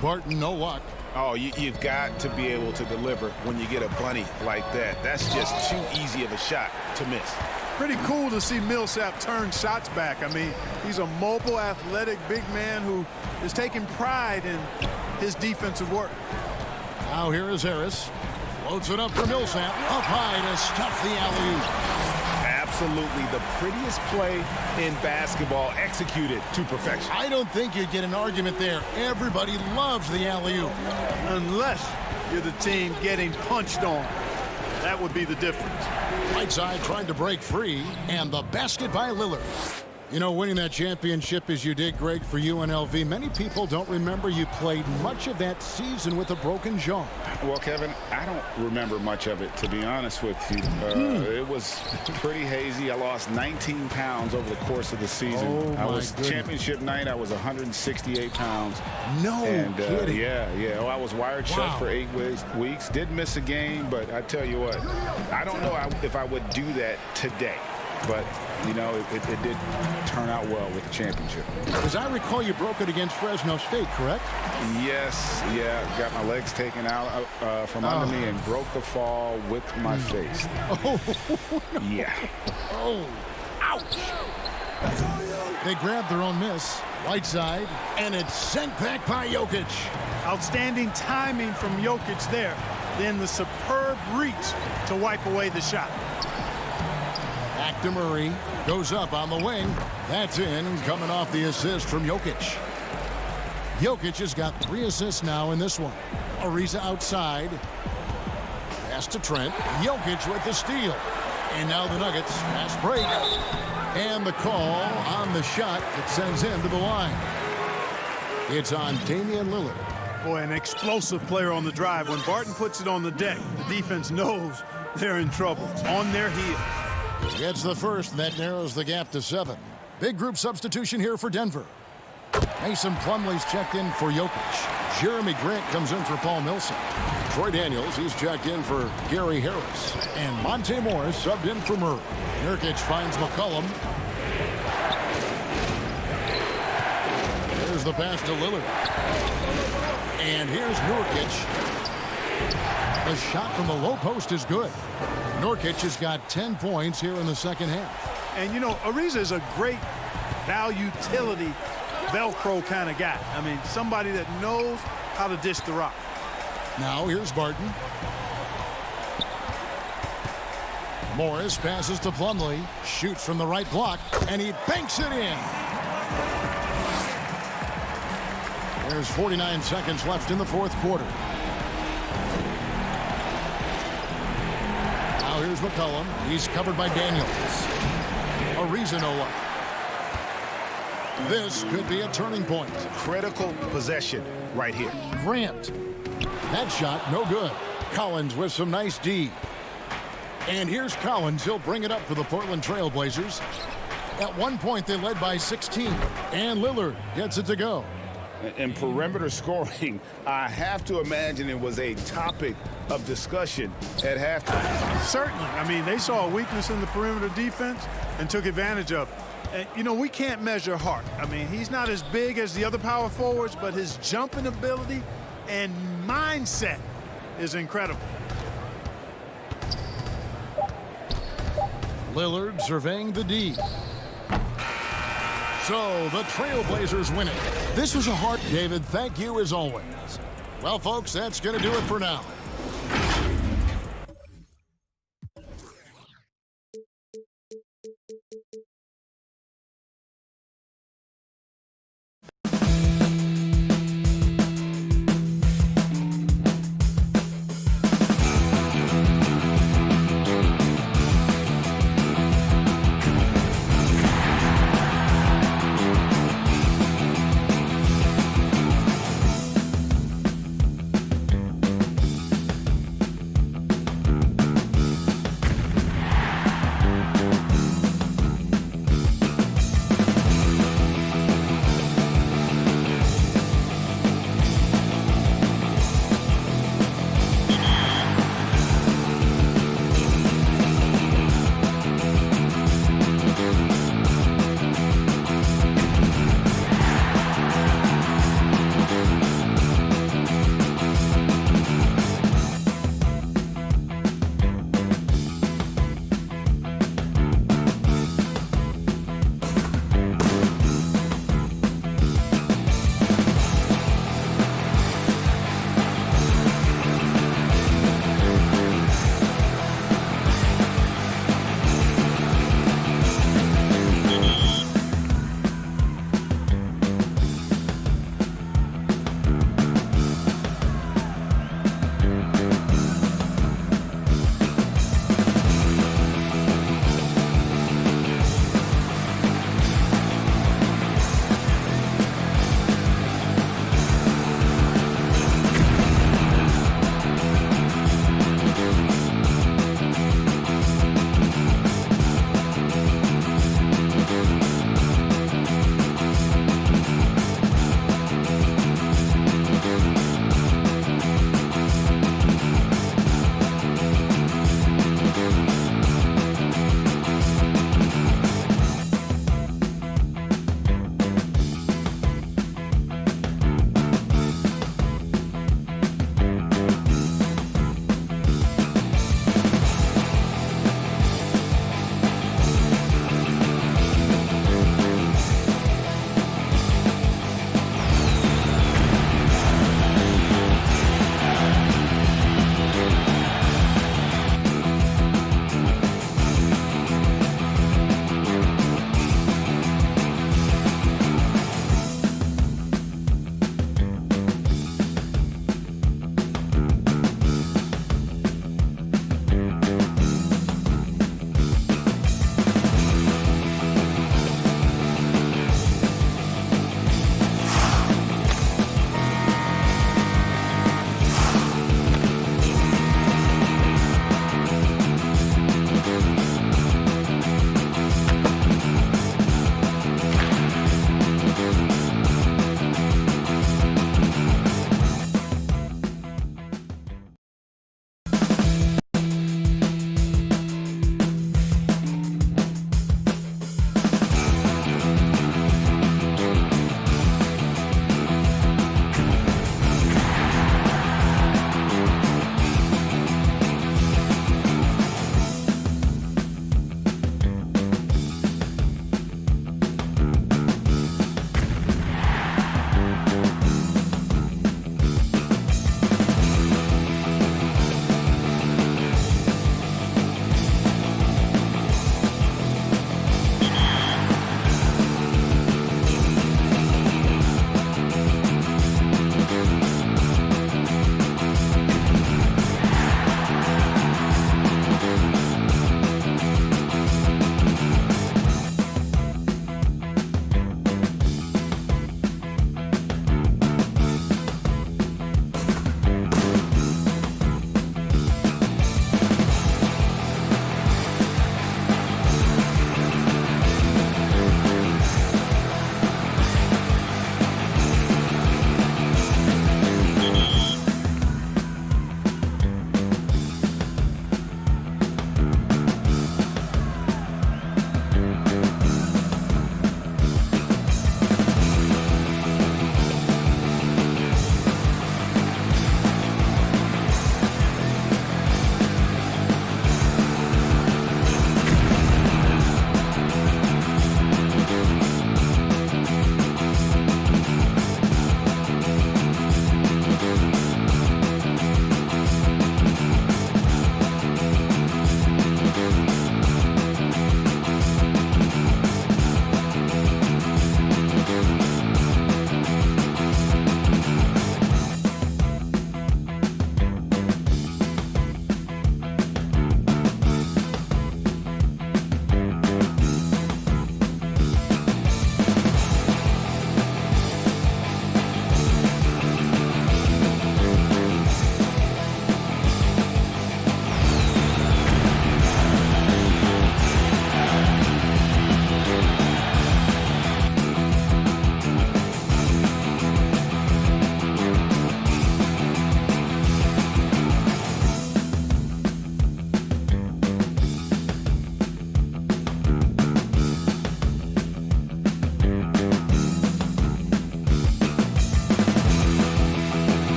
Barton, no luck. Oh, you've got to be able to deliver when you get a bunny like that. That's just too easy of a shot to miss. Pretty cool to see Millsap turn shots back. I mean, he's a mobile, athletic, big man who is taking pride in his defensive work. Now here is Harris. Floats it up for Millsap. Up high to stuff the alley-oop. Absolutely the prettiest play in basketball, executed to perfection. I don't think you'd get an argument there. Everybody loves the alley-oop. Unless you're the team getting punched on. That would be the difference. Whiteside trying to break free, and the basket by Lillard. You know, winning that championship as you did, Greg, for UNLV, many people don't remember you played much of that season with a broken jaw. Well, Kevin, I don't remember much of it, to be honest with you. It was pretty hazy. I lost 19 pounds over the course of the season. I was championship night. I was 168 pounds. No kidding. Yeah. I was wired shut for 8 weeks. Did miss a game, but I tell you what, I don't know if I would do that today. But, you know, it did turn out well with the championship. As I recall, you broke it against Fresno State, correct? Yes, got my legs taken out from under me and broke the fall with my face. Oh, no. Yeah. Oh, ouch. They grabbed their own miss. Whiteside, and it's sent back by Jokic. Outstanding timing from Jokic there. Then the superb reach to wipe away the shot. Back to Murray. Goes up on the wing. That's in, coming off the assist from Jokic. Jokic has got 3 assists now in this one. Ariza outside. Pass to Trent. Jokic with the steal. And now the Nuggets. Fast break. And the call on the shot that sends him to the line. It's on Damian Lillard. Boy, an explosive player on the drive. When Barton puts it on the deck, the defense knows they're in trouble. On their heels. Gets the first, and that narrows the gap to 7. Big group substitution here for Denver. Mason Plumlee's checked in for Jokic. Jeremy Grant comes in for Paul Millsap. Troy Daniels, he's checked in for Gary Harris. And Monte Morris subbed in for Murray. Nurkic finds McCollum. There's the pass to Lillard. And here's Nurkic. The shot from the low post is good. Nurkic has got 10 points here in the second half. And, you know, Ariza is a great value-utility Velcro kind of guy. I mean, somebody that knows how to dish the rock. Now here's Barton. Morris passes to Plumlee, shoots from the right block, and he banks it in. There's 49 seconds left in the fourth quarter. Now here's McCollum. He's covered by Daniels. Ariza no look. This could be a turning point. Critical possession right here. Grant. That shot no good. Collins with some nice D. And here's Collins. He'll bring it up for the Portland Trail Blazers. At one point, they led by 16. And Lillard gets it to go. And perimeter scoring, I have to imagine it was a topic of discussion at halftime. Certainly. I mean, they saw a weakness in the perimeter defense and took advantage of it. And, you know, we can't measure Hart. I mean, he's not as big as the other power forwards, but his jumping ability and mindset is incredible. Lillard surveying the D. So the Trailblazers win it. This was a hard, David. Thank you as always. Well, folks, that's going to do it for now.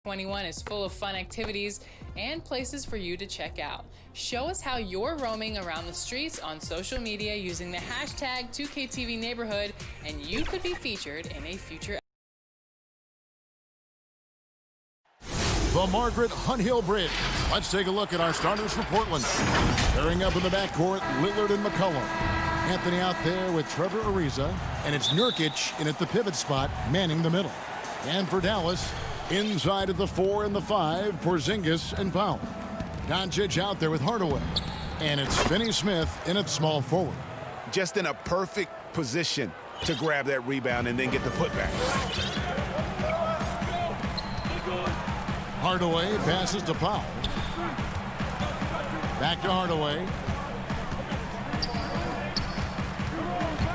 21 is full of fun activities and places for you to check out. Show us how you're roaming around the streets on social media using the hashtag 2KTV Neighborhood, and you could be featured in a future. The Margaret Hunt Hill Bridge. Let's take a look at our starters for Portland. Pairing up in the backcourt, Lillard and McCollum. Anthony out there with Trevor Ariza, and it's Nurkic in at the pivot spot, manning the middle. And for Dallas, inside of the 4 and the 5, Porzingis and Powell. Doncic out there with Hardaway. And it's Finney-Smith in at small forward. Just in a perfect position to grab that rebound and then get the putback. Hardaway passes to Powell. Back to Hardaway.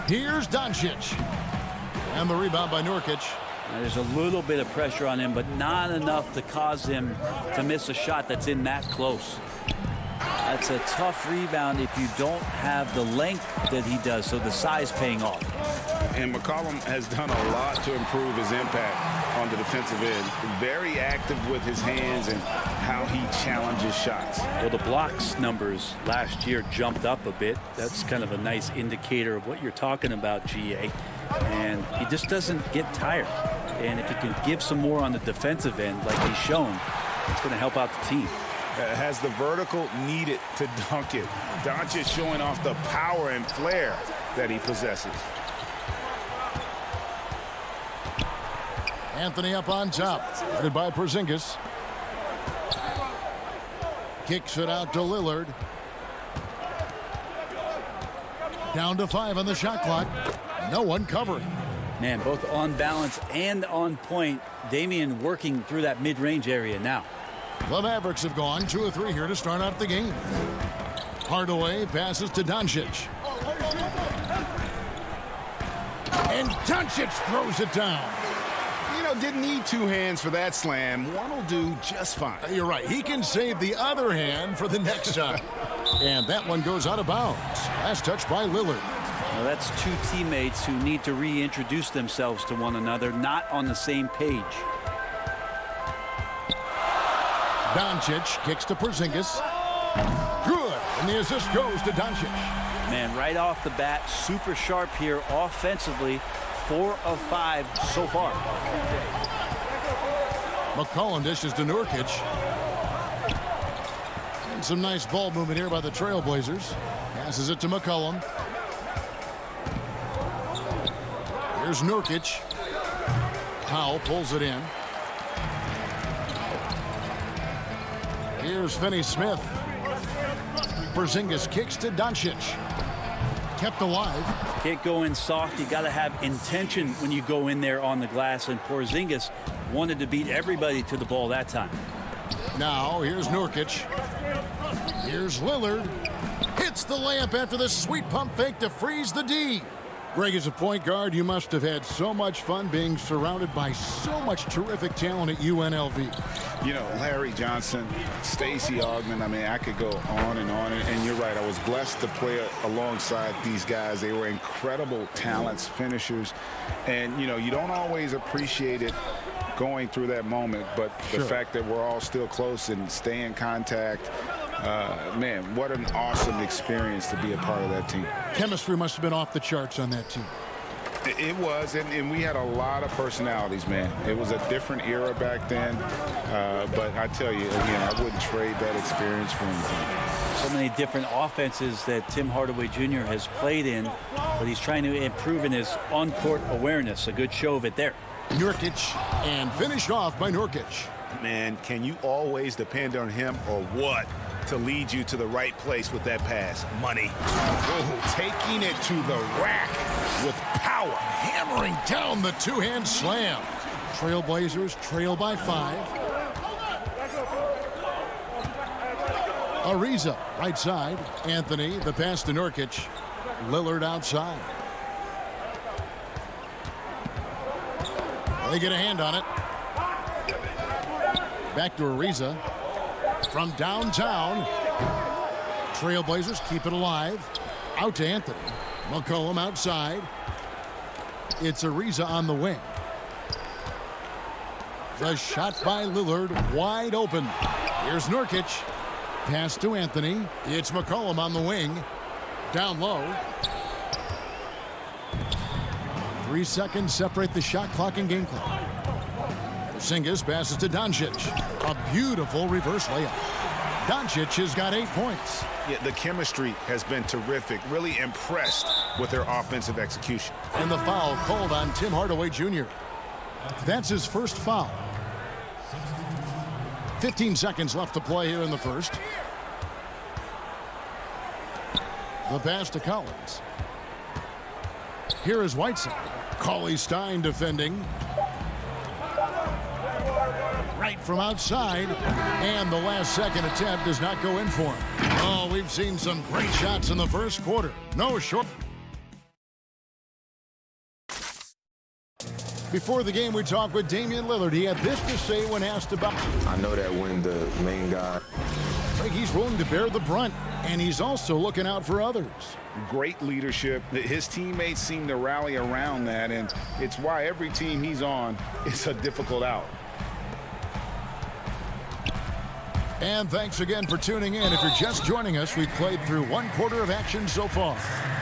Here's Doncic. And the rebound by Nurkic. There's a little bit of pressure on him, but not enough to cause him to miss a shot that's in that close. That's a tough rebound if you don't have the length that he does, so the size paying off. And McCollum has done a lot to improve his impact on the defensive end. Very active with his hands and how he challenges shots. Well, the blocks numbers last year jumped up a bit. That's kind of a nice indicator of what you're talking about, GA. And he just doesn't get tired. And if he can give some more on the defensive end like he's shown, it's going to help out the team. Has the vertical needed to dunk it. Doncic showing off the power and flair that he possesses. Anthony up on top, headed by Porzingis. Kicks it out to Lillard. Down to 5 on the shot clock. No one covering. Man, both on balance and on point. Damian working through that mid-range area now. The Mavericks have gone 2 of 3 here to start out the game. Hardaway passes to Doncic. And Doncic throws it down. You know, didn't need 2 hands for that slam. One will do just fine. You're right. He can save the other hand for the next time. And that one goes out of bounds. Last touch by Lillard. Now that's 2 teammates who need to reintroduce themselves to one another, not on the same page. Doncic kicks to Porzingis. Good. And the assist goes to Doncic. Man, right off the bat, super sharp here offensively. 4 of 5 so far. McCollum dishes to Nurkic. And some nice ball movement here by the Trailblazers. Passes it to McCollum. Here's Nurkic. Powell pulls it in. Here's Finney-Smith. Porzingis kicks to Doncic. Kept alive. Can't go in soft. You got to have intention when you go in there on the glass, and Porzingis wanted to beat everybody to the ball that time. Now here's Nurkic. Here's Lillard. Hits the layup after the sweet pump fake to freeze the D. Greg, as a point guard, you must have had so much fun being surrounded by so much terrific talent at UNLV. You know, Larry Johnson, Stacey Augmon, I mean, I could go on. And you're right, I was blessed to play alongside these guys. They were incredible talents, finishers. And, you know, you don't always appreciate it going through that moment, but the fact that we're all still close and stay in contact, man, what an awesome experience to be a part of that team. Chemistry must have been off the charts on that team. It was, and we had a lot of personalities, man. It was a different era back then, but I tell you, again, I wouldn't trade that experience for anything. So many different offenses that Tim Hardaway Jr. has played in, but he's trying to improve in his on-court awareness. A good show of it there. Nurkic, and finished off by Nurkic. Man, can you always depend on him or what to lead you to the right place with that pass? Money. Oh, taking it to the rack with power. Hammering down the two-hand slam. Trailblazers trail by 5. Ariza, right side. Anthony, the pass to Nurkic. Lillard outside. They get a hand on it. Back to Ariza. From downtown. Trailblazers keep it alive. Out to Anthony. McCollum outside. It's Ariza on the wing. The shot by Lillard, wide open. Here's Nurkic. Pass to Anthony. It's McCollum on the wing. Down low. 3 seconds separate the shot clock and game clock. Porzingis passes to Doncic. A beautiful reverse layup. Doncic has got 8 points. Yeah, the chemistry has been terrific. Really impressed with their offensive execution. And the foul called on Tim Hardaway Jr. That's his first foul. 15 seconds left to play here in the first. The pass to Collins. Here is Whiteside. Cauley Stein defending. Right from outside. And the last second attempt does not go in for him. Oh, we've seen some great shots in the first quarter. No short. Before the game, we talked with Damian Lillard. He had this to say when asked about. I know that when the main guy. I think he's willing to bear the brunt, and he's also looking out for others. Great leadership. His teammates seem to rally around that, and it's why every team he's on is a difficult out. And thanks again for tuning in. If you're just joining us, we've played through 1 quarter of action so far.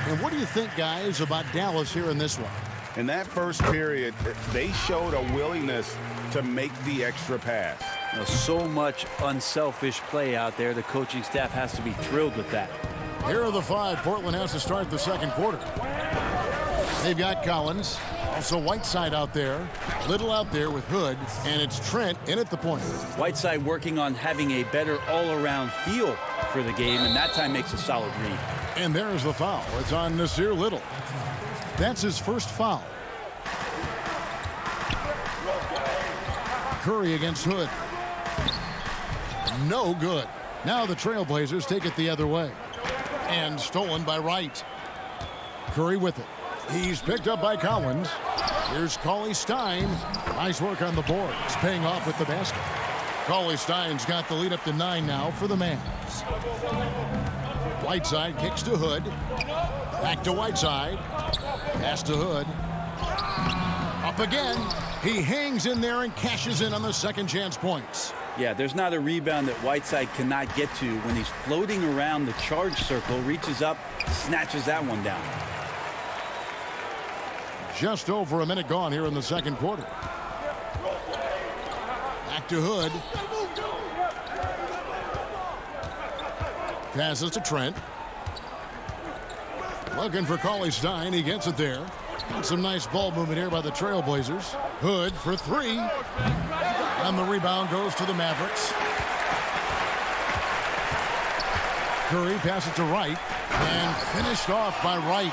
And what do you think, guys, about Dallas here in this one? In that first period, they showed a willingness to make the extra pass. You know, so much unselfish play out there. The coaching staff has to be thrilled with that. Here are the 5 Portland has to start the second quarter. They've got Collins, also Whiteside out there, Little out there with Hood, and it's Trent in at the point. Whiteside working on having a better all-around feel for the game, and that time makes a solid read. And there's the foul. It's on Nasir Little. That's his first foul. Curry against Hood. No good. Now the Trailblazers take it the other way. And stolen by Wright. Curry with it. He's picked up by Collins. Here's Cauley Stein. Nice work on the board. It's paying off with the basket. Cauley Stein's got the lead up to 9 now for the Mavs. Whiteside kicks to Hood. Back to Whiteside. Pass to Hood. Up again. He hangs in there and cashes in on the second chance points. Yeah, there's not a rebound that Whiteside cannot get to when he's floating around the charge circle, reaches up, snatches that one down. Just over a minute gone here in the second quarter. Back to Hood. Passes to Trent. Looking for Cauley Stein. He gets it there. And some nice ball movement here by the Trailblazers. Hood for 3. And the rebound goes to the Mavericks. Curry passes to Wright. And finished off by Wright.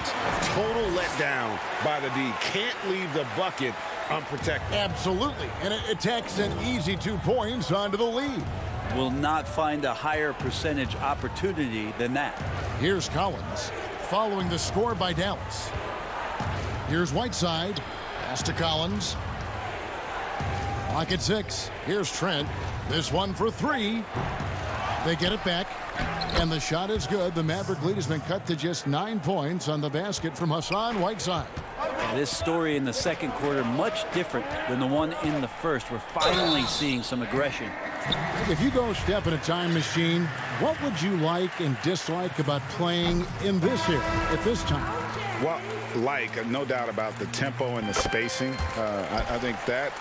Total letdown by the D. Can't leave the bucket unprotected. Absolutely. And it takes an easy 2 points onto the lead. Will not find a higher percentage opportunity than that. Here's Collins following the score by Dallas. Here's Whiteside. Pass to Collins. Clock at 6. Here's Trent. This one for 3. They get it back. And the shot is good. The Maverick lead has been cut to just 9 points on the basket from Hassan Whiteside. This story in the second quarter much different than the one in the first. We're finally seeing some aggression. If you go step in a time machine, what would you like and dislike about playing in this here at this time? Well, no doubt about the tempo and the spacing. I think that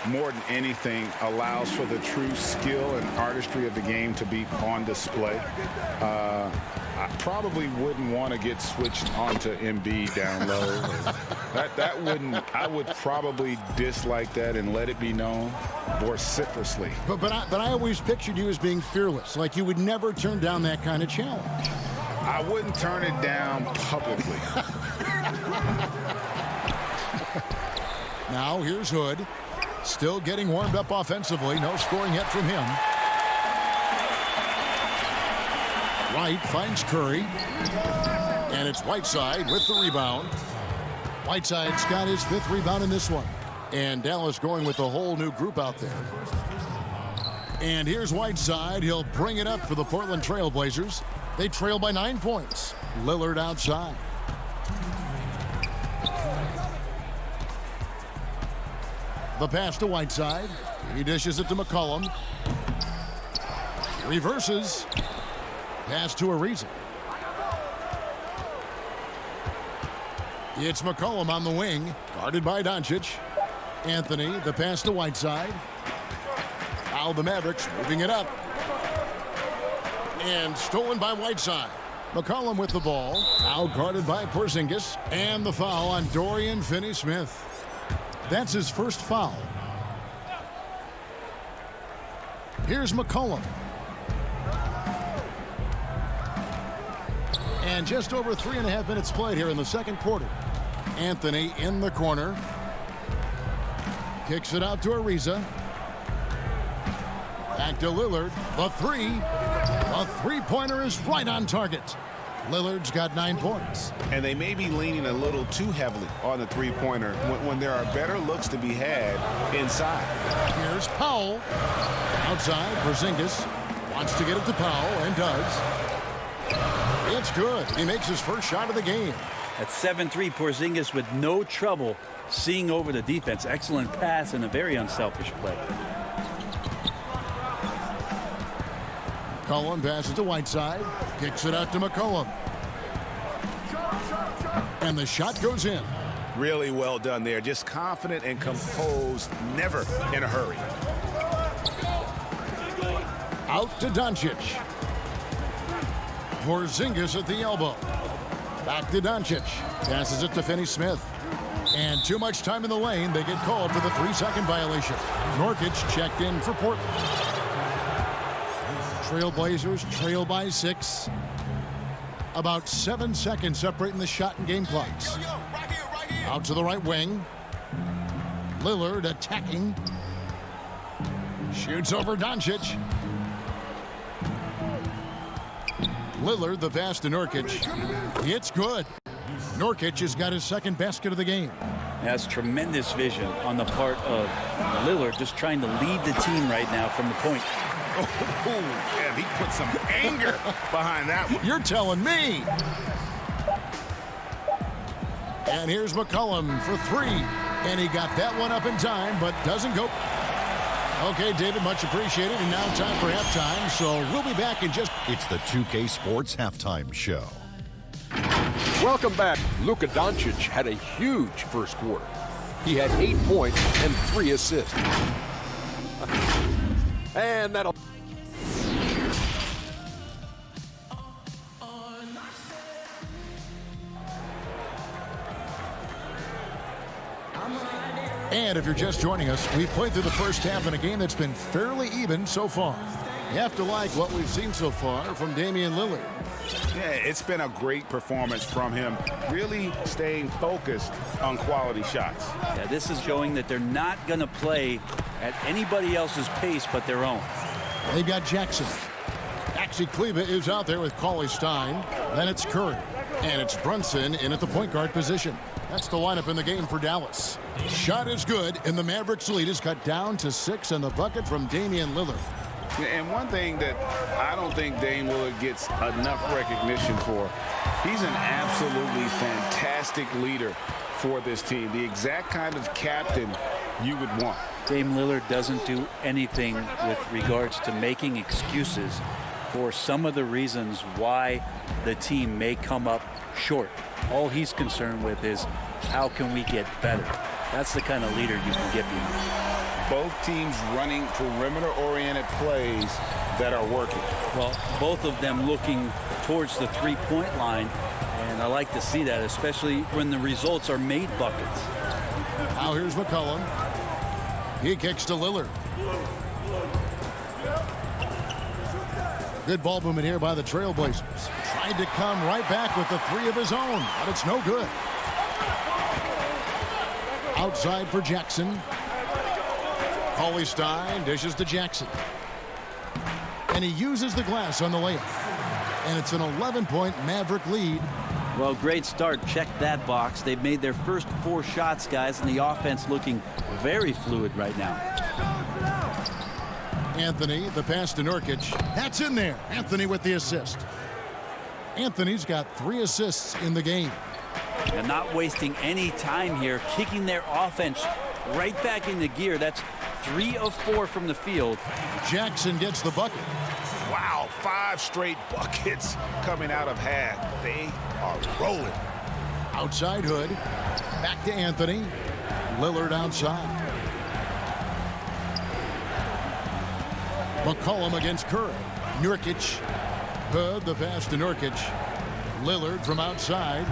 more than anything allows for the true skill and artistry of the game to be on display. I probably wouldn't want to get switched onto Embiid down low. I would probably dislike that and let it be known vociferously. But I always pictured you as being fearless, like you would never turn down that kind of challenge. I wouldn't turn it down publicly. Now here's Hood. Still getting warmed up offensively. No scoring yet from him. Wright finds Curry. And it's Whiteside with the rebound. Whiteside's got his 5th rebound in this one. And Dallas going with a whole new group out there. And here's Whiteside. He'll bring it up for the Portland Trailblazers. They trail by 9 points. Lillard outside. The pass to Whiteside. He dishes it to McCollum. Reverses. Pass to Ariza. It's McCollum on the wing. Guarded by Doncic. Anthony, the pass to Whiteside. Now the Mavericks moving it up. And stolen by Whiteside. McCollum with the ball. Now guarded by Porzingis. And the foul on Dorian Finney-Smith. That's his first foul. Here's McCollum. And just over 3.5 minutes played here in the second quarter. Anthony in the corner. Kicks it out to Ariza. Back to Lillard. The three. The three-pointer is right on target. Lillard's got 9 points. And they may be leaning a little too heavily on the three-pointer when there are better looks to be had inside. Here's Powell. Outside, Porzingis wants to get it to Powell and does. It's good. He makes his first shot of the game. At 7-3, Porzingis with no trouble seeing over the defense. Excellent pass and a very unselfish play. McCollum passes to Whiteside. Kicks it out to McCollum. And the shot goes in. Really well done there. Just confident and composed. Never in a hurry. Out to Doncic. Porzingis at the elbow. Back to Doncic. Passes it to Finney-Smith. And too much time in the lane. They get called for the 3-second violation. Nurkic checked in for Portland. Trailblazers trail by 6. About 7 seconds separating the shot and game clocks. Out to the right wing. Lillard attacking. Shoots over Doncic. Lillard, the pass to Nurkic. It's good. Nurkic has got his second basket of the game. That's tremendous vision on the part of Lillard, just trying to lead the team right now from the point. Oh, yeah, he put some anger behind that one. You're telling me. And here's McCollum for 3. And he got that one up in time, but doesn't go. Okay, David, much appreciated. And now time for halftime, so we'll be back in just... It's the 2K Sports Halftime Show. Welcome back. Luka Doncic had a huge first quarter. He had 8 points and 3 assists. And that'll... And if you're just joining us, we've played through the first half in a game that's been fairly even so far. You have to like what we've seen so far from Damian Lillard. Yeah, it's been a great performance from him, really staying focused on quality shots. Yeah, this is showing that they're not going to play at anybody else's pace but their own. They've got Jackson. Maxi Kleba is out there with Cauley Stein. Then it's Curry. And it's Brunson in at the point guard position. That's the lineup in the game for Dallas. Shot is good, and the Mavericks lead is cut down to 6 in the bucket from Damian Lillard. And one thing that I don't think Dame Lillard gets enough recognition for, he's an absolutely fantastic leader for this team. The exact kind of captain you would want. Dame Lillard doesn't do anything with regards to making excuses for some of the reasons why the team may come up short. All he's concerned with is how can we get better. That's the kind of leader you can get behind. Both teams running perimeter-oriented plays that are working. Well, both of them looking towards the three-point line, and I like to see that, especially when the results are made buckets. Now here's McCollum. He kicks to Lillard. Good ball movement here by the Trailblazers. Tried to come right back with the 3 of his own, but it's no good. Outside for Jackson. Cauley Stein dishes to Jackson. And he uses the glass on the layup. And it's an 11-point Maverick lead. Well, great start. Check that box. They've made their first 4 shots, guys, and the offense looking very fluid right now. Anthony, the pass to Nurkic. That's in there. Anthony with the assist. Anthony's got 3 assists in the game. And not wasting any time here, kicking their offense right back into gear. That's 3 of 4 from the field. Jackson gets the bucket. Wow, 5 straight buckets coming out of half. They are rolling. Outside Hood. Back to Anthony. Lillard outside. McCollum against Curry. Nurkic. Hood, the pass to Nurkic. Lillard from outside.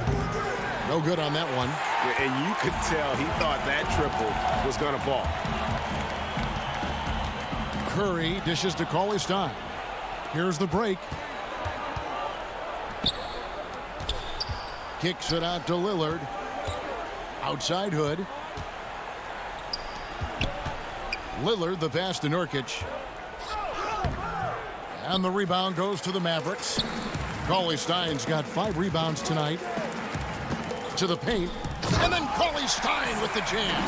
No good on that one. Yeah, and you could tell he thought that triple was going to fall. Curry dishes to Cauley Stein. Here's the break. Kicks it out to Lillard. Outside Hood. Lillard, the pass to Nurkic. And the rebound goes to the Mavericks. Cauley Stein's got 5 rebounds tonight. To the paint. And then Cauley Stein with the jam.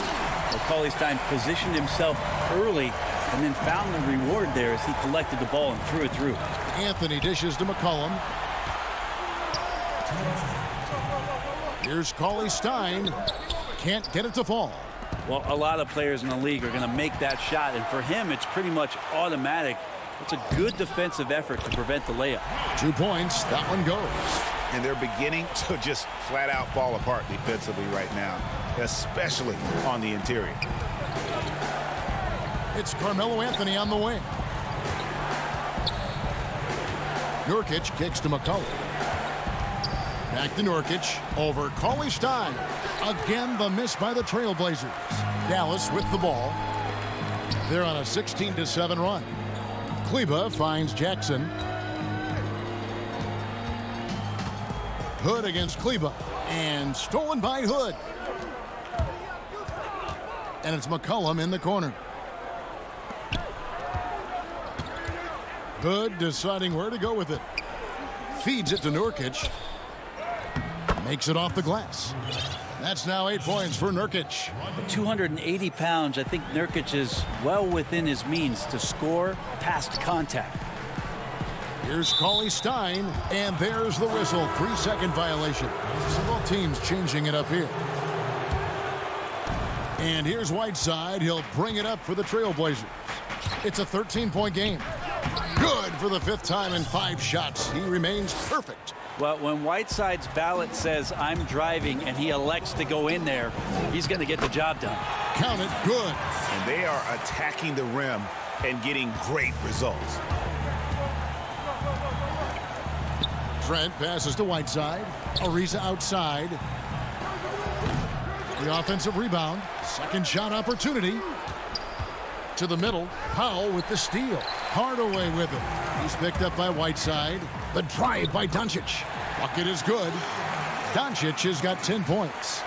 Well, Cauley Stein positioned himself early and then found the reward there as he collected the ball and threw it through. Anthony dishes to McCollum. Here's Cauley Stein. Can't get it to fall. Well, a lot of players in the league are going to make that shot, and for him, it's pretty much automatic. It's a good defensive effort to prevent the layup. 2 points. That one goes. And they're beginning to just flat out fall apart defensively right now, especially on the interior. It's Carmelo Anthony on the wing. Nurkic kicks to McCollum. Back to Nurkic. Over Cauley Stein. Again, the miss by the Trailblazers. Dallas with the ball. They're on a 16-7 run. Kleba finds Jackson. Hood against Kleba. And stolen by Hood. And it's McCollum in the corner. Hood deciding where to go with it. Feeds it to Nurkic. Makes it off the glass. That's now 8 points for Nurkic. At 280 pounds, I think Nurkic is well within his means to score past contact. Here's Cauley Stein, and there's the whistle. 3-second violation. So both teams changing it up here. And here's Whiteside. He'll bring it up for the Trailblazers. It's a 13-point game. Good for the 5th time in 5 shots. He remains perfect. Well, when Whiteside's ballot says I'm driving and he elects to go in there, he's going to get the job done. Count it. Good. And they are attacking the rim and getting great results. Trent passes to Whiteside. Ariza outside. The offensive rebound. Second shot opportunity. To the middle. Powell with the steal. Hardaway with him. He's picked up by Whiteside. The drive by Doncic. Bucket is good. Doncic has got 10 points.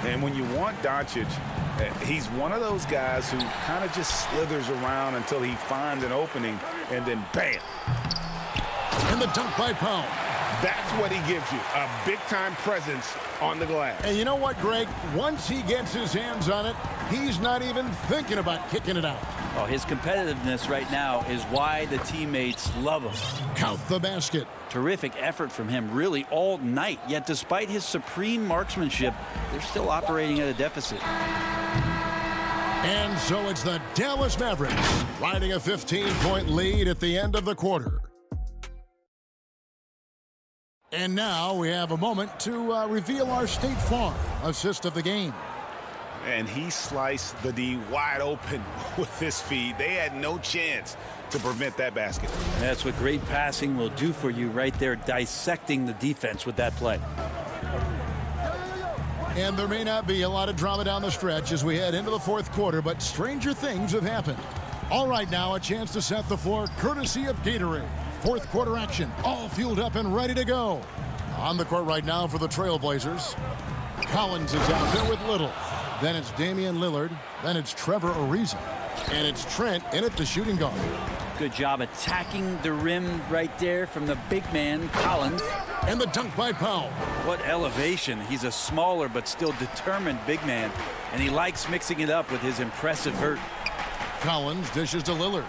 And when you want Doncic, he's one of those guys who kind of just slithers around until he finds an opening, and then bam. And the dunk by Powell. That's what he gives you, a big-time presence on the glass. And you know what, Greg? Once he gets his hands on it, he's not even thinking about kicking it out. Oh, his competitiveness right now is why the teammates love him. Count the basket. Terrific effort from him really all night. Yet despite his supreme marksmanship, they're still operating at a deficit. And so it's the Dallas Mavericks riding a 15-point lead at the end of the quarter. And now we have a moment to reveal our State Farm assist of the game. And he sliced the D wide open with his feed. They had no chance to prevent that basket. That's what great passing will do for you right there, dissecting the defense with that play. And there may not be a lot of drama down the stretch as we head into the 4th quarter, but stranger things have happened. All right, now a chance to set the floor courtesy of Gatorade. 4th quarter action, all fueled up and ready to go. On the court right now for the Trailblazers. Collins is out there with Little. Then it's Damian Lillard. Then it's Trevor Ariza. And it's Trent in at the shooting guard. Good job attacking the rim right there from the big man, Collins. And the dunk by Powell. What elevation. He's a smaller but still determined big man. And he likes mixing it up with his impressive vert. Collins dishes to Lillard.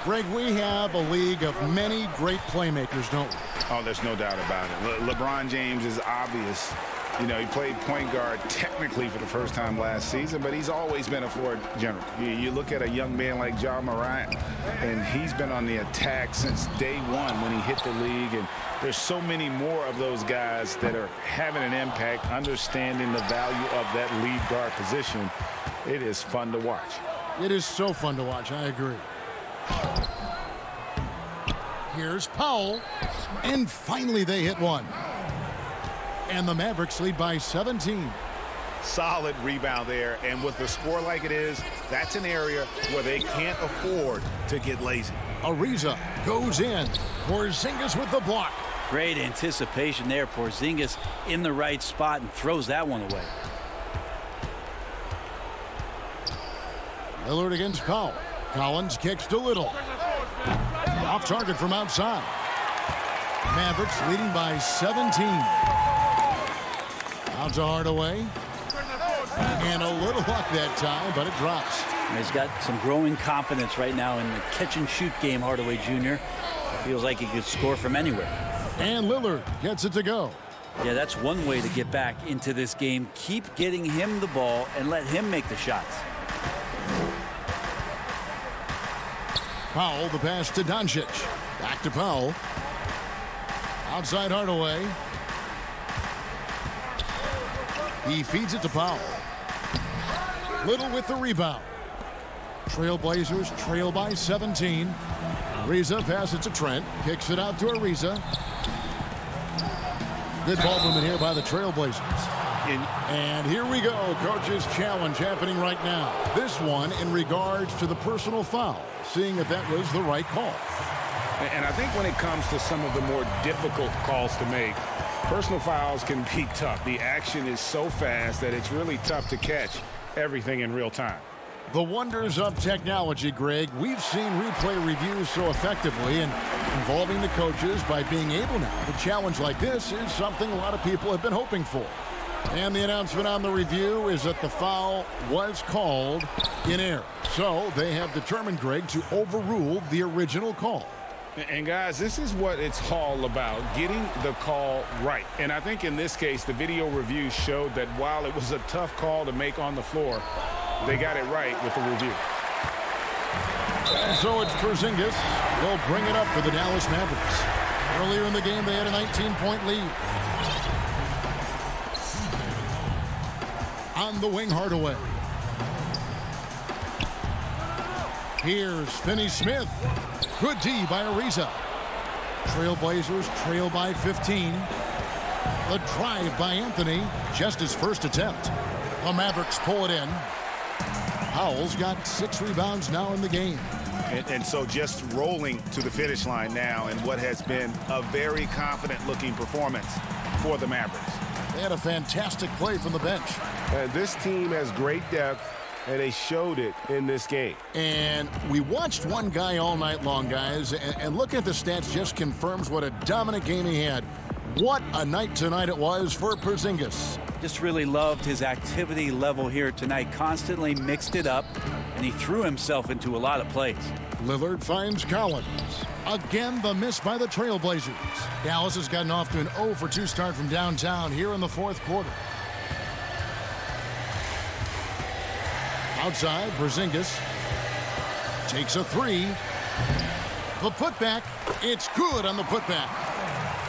Greg, we have a league of many great playmakers, don't we? Oh, there's no doubt about it. LeBron James is obvious You know, he played point guard technically for the first time last season, but he's always been a floor general. You look at a young man like Ja Morant, and he's been on the attack since day one when he hit the league. And there's so many more of those guys that are having an impact, understanding the value of that lead guard position. It is fun to watch. It is so fun to watch. I agree. Here's Powell. And finally they hit one. And the Mavericks lead by 17. Solid rebound there. And with the score like it is, that's an area where they can't afford to get lazy. Ariza goes in. Porzingis with the block. Great anticipation there. Porzingis in the right spot and throws that one away. Lillard against Powell. Collins kicks to Little. Off target from outside. Mavericks leading by 17. Out to Hardaway. And a little luck that time, but it drops. And he's got some growing confidence right now in the catch-and-shoot game, Hardaway Jr. Feels like he could score from anywhere. And Lillard gets it to go. Yeah, that's one way to get back into this game. Keep getting him the ball and let him make the shots. Powell, the pass to Doncic. Back to Powell. Outside Hardaway. He feeds it to Powell. Little with the rebound. Trailblazers trail by 17. Ariza passes to Trent. Kicks it out to Ariza. Good ball movement here by the Trailblazers. And here we go. Coach's challenge happening right now. This one in regards to the personal foul. Seeing if that was the right call. And I think when it comes to some of the more difficult calls to make, personal fouls can be tough. The action is so fast that it's really tough to catch everything in real time. The wonders of technology, Greg. We've seen replay reviews so effectively, and involving the coaches by being able now to challenge like this is something a lot of people have been hoping for. And the announcement on the review is that the foul was called in error. So they have determined, Greg, to overrule the original call. And guys, this is what it's all about, getting the call right. And I think in this case, the video review showed that while it was a tough call to make on the floor, they got it right with the review. And so it's Porzingis. They'll bring it up for the Dallas Mavericks. Earlier in the game, they had a 19-point lead. On the wing, Hardaway. Here's Finney-Smith. Good D by Ariza. Trailblazers trail by 15. The drive by Anthony. Just his first attempt. The Mavericks pull it in. Powell's got 6 rebounds now in the game. And so just rolling to the finish line now in what has been a very confident-looking performance for the Mavericks. They had a fantastic play from the bench. This team has great depth, and they showed it in this game. And we watched one guy all night long, guys, and looking at the stats just confirms what a dominant game he had. What a night tonight it was for Porzingis. Just really loved his activity level here tonight. Constantly mixed it up, and he threw himself into a lot of plays. Lillard finds Collins. Again, the miss by the Trailblazers. Dallas has gotten off to an 0-for-2 start from downtown here in the fourth quarter. Outside, Porzingis takes a 3. The putback, it's good on the putback.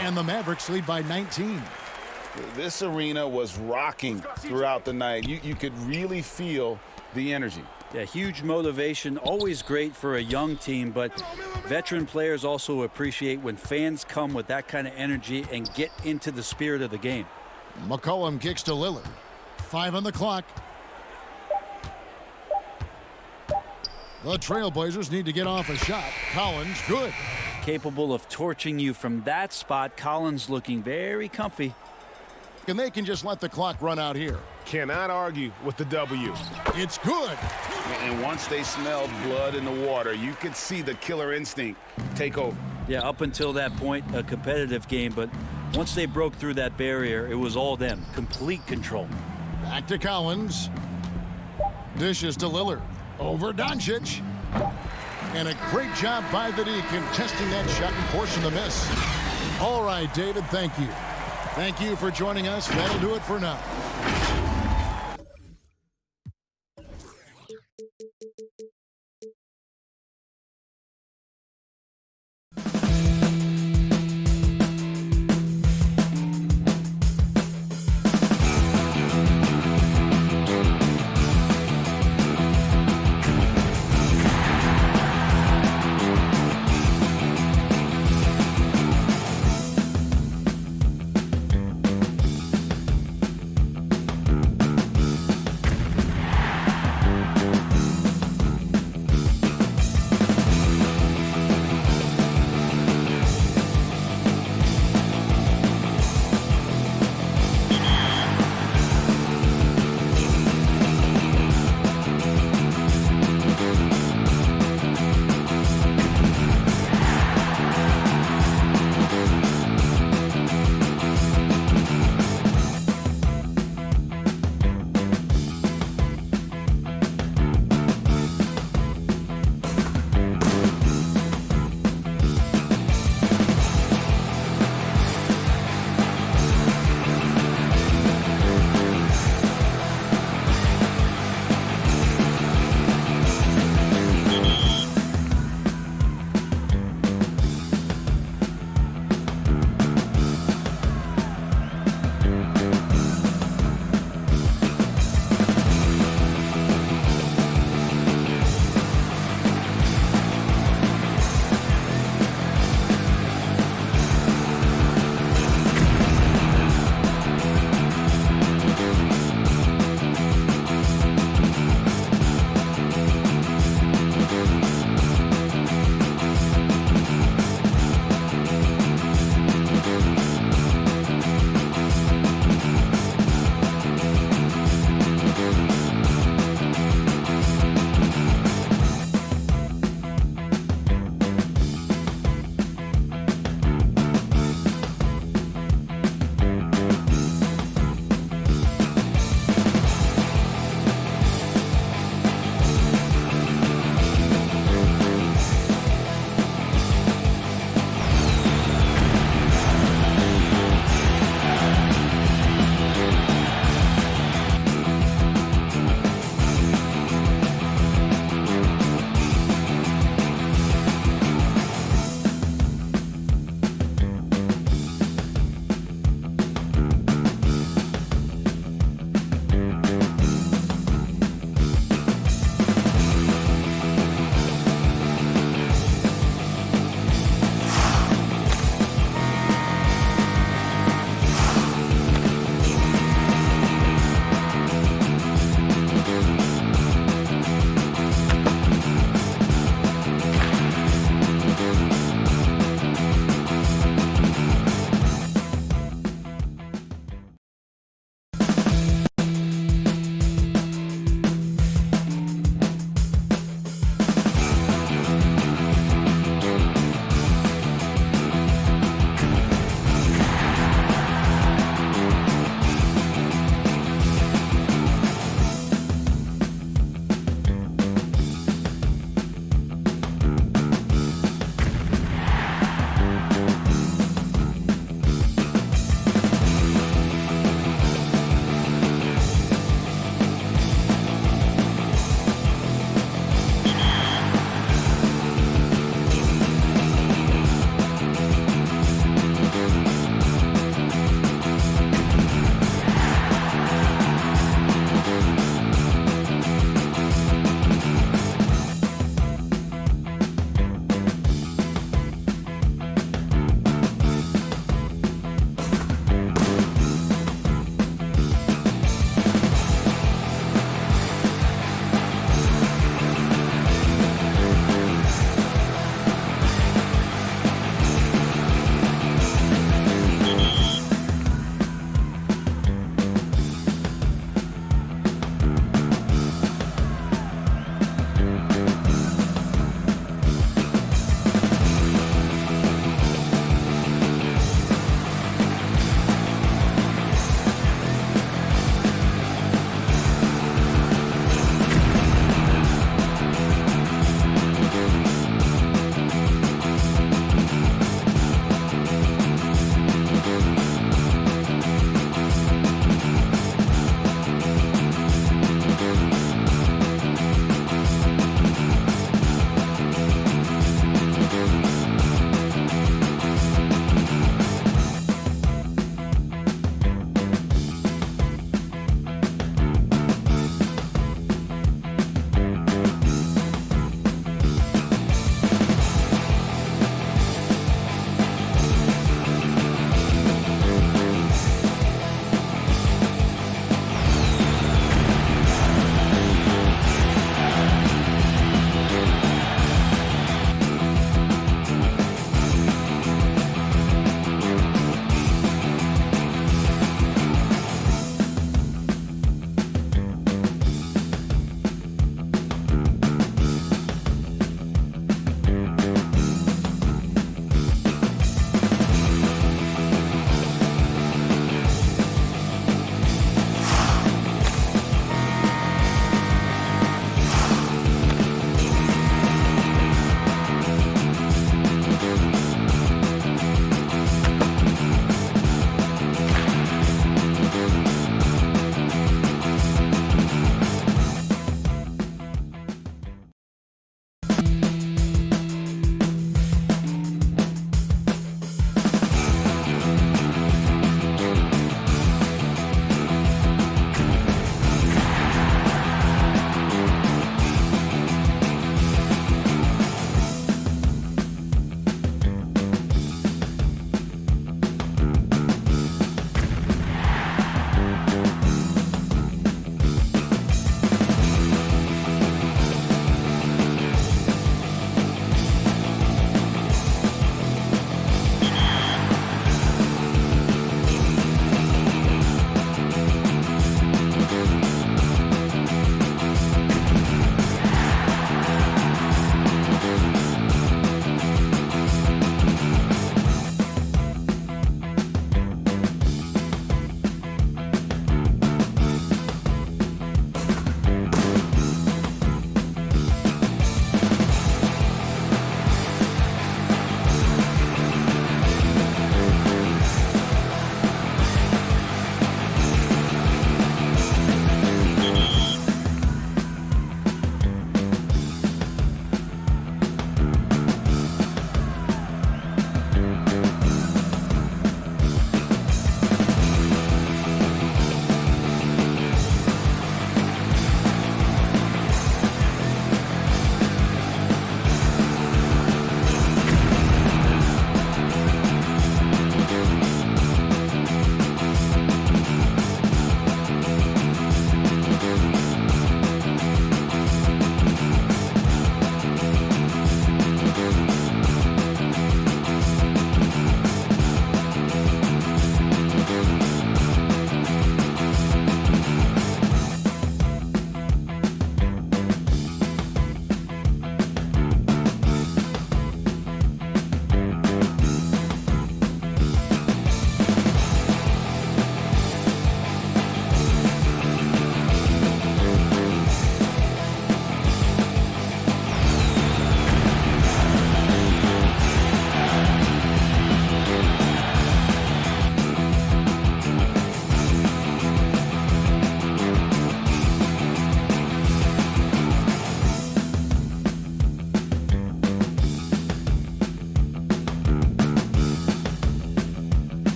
And the Mavericks lead by 19. This arena was rocking throughout the night. You could really feel the energy. Yeah, huge motivation, always great for a young team, but veteran players also appreciate when fans come with that kind of energy and get into the spirit of the game. McCollum kicks to Lillard. 5 on the clock. The Trailblazers need to get off a shot. Collins, good. Capable of torching you from that spot. Collins looking very comfy. And they can just let the clock run out here. Cannot argue with the W. It's good. And once they smelled blood in the water, you could see the killer instinct take over. Yeah, up until that point, a competitive game, but once they broke through that barrier, it was all them. Complete control. Back to Collins. Dishes to Lillard. Over Doncic. And a great job by the D contesting that shot and forcing the miss. All right, David, thank you. Thank you for joining us. That'll do it for now.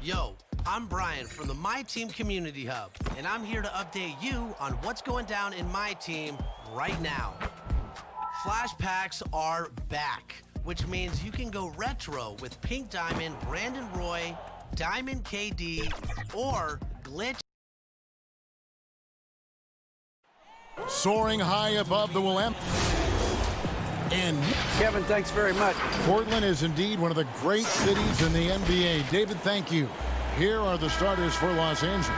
Yo, I'm Brian from the My Team Community Hub, and I'm here to update you on what's going down in my team right now. Flash packs are back, which means you can go retro with Pink Diamond, Brandon Roy, Diamond KD, or Glitch. Soaring high above the Willamette. And Kevin, thanks very much. Portland is indeed one of the great cities in the NBA. David, thank you. Here are the starters for Los Angeles.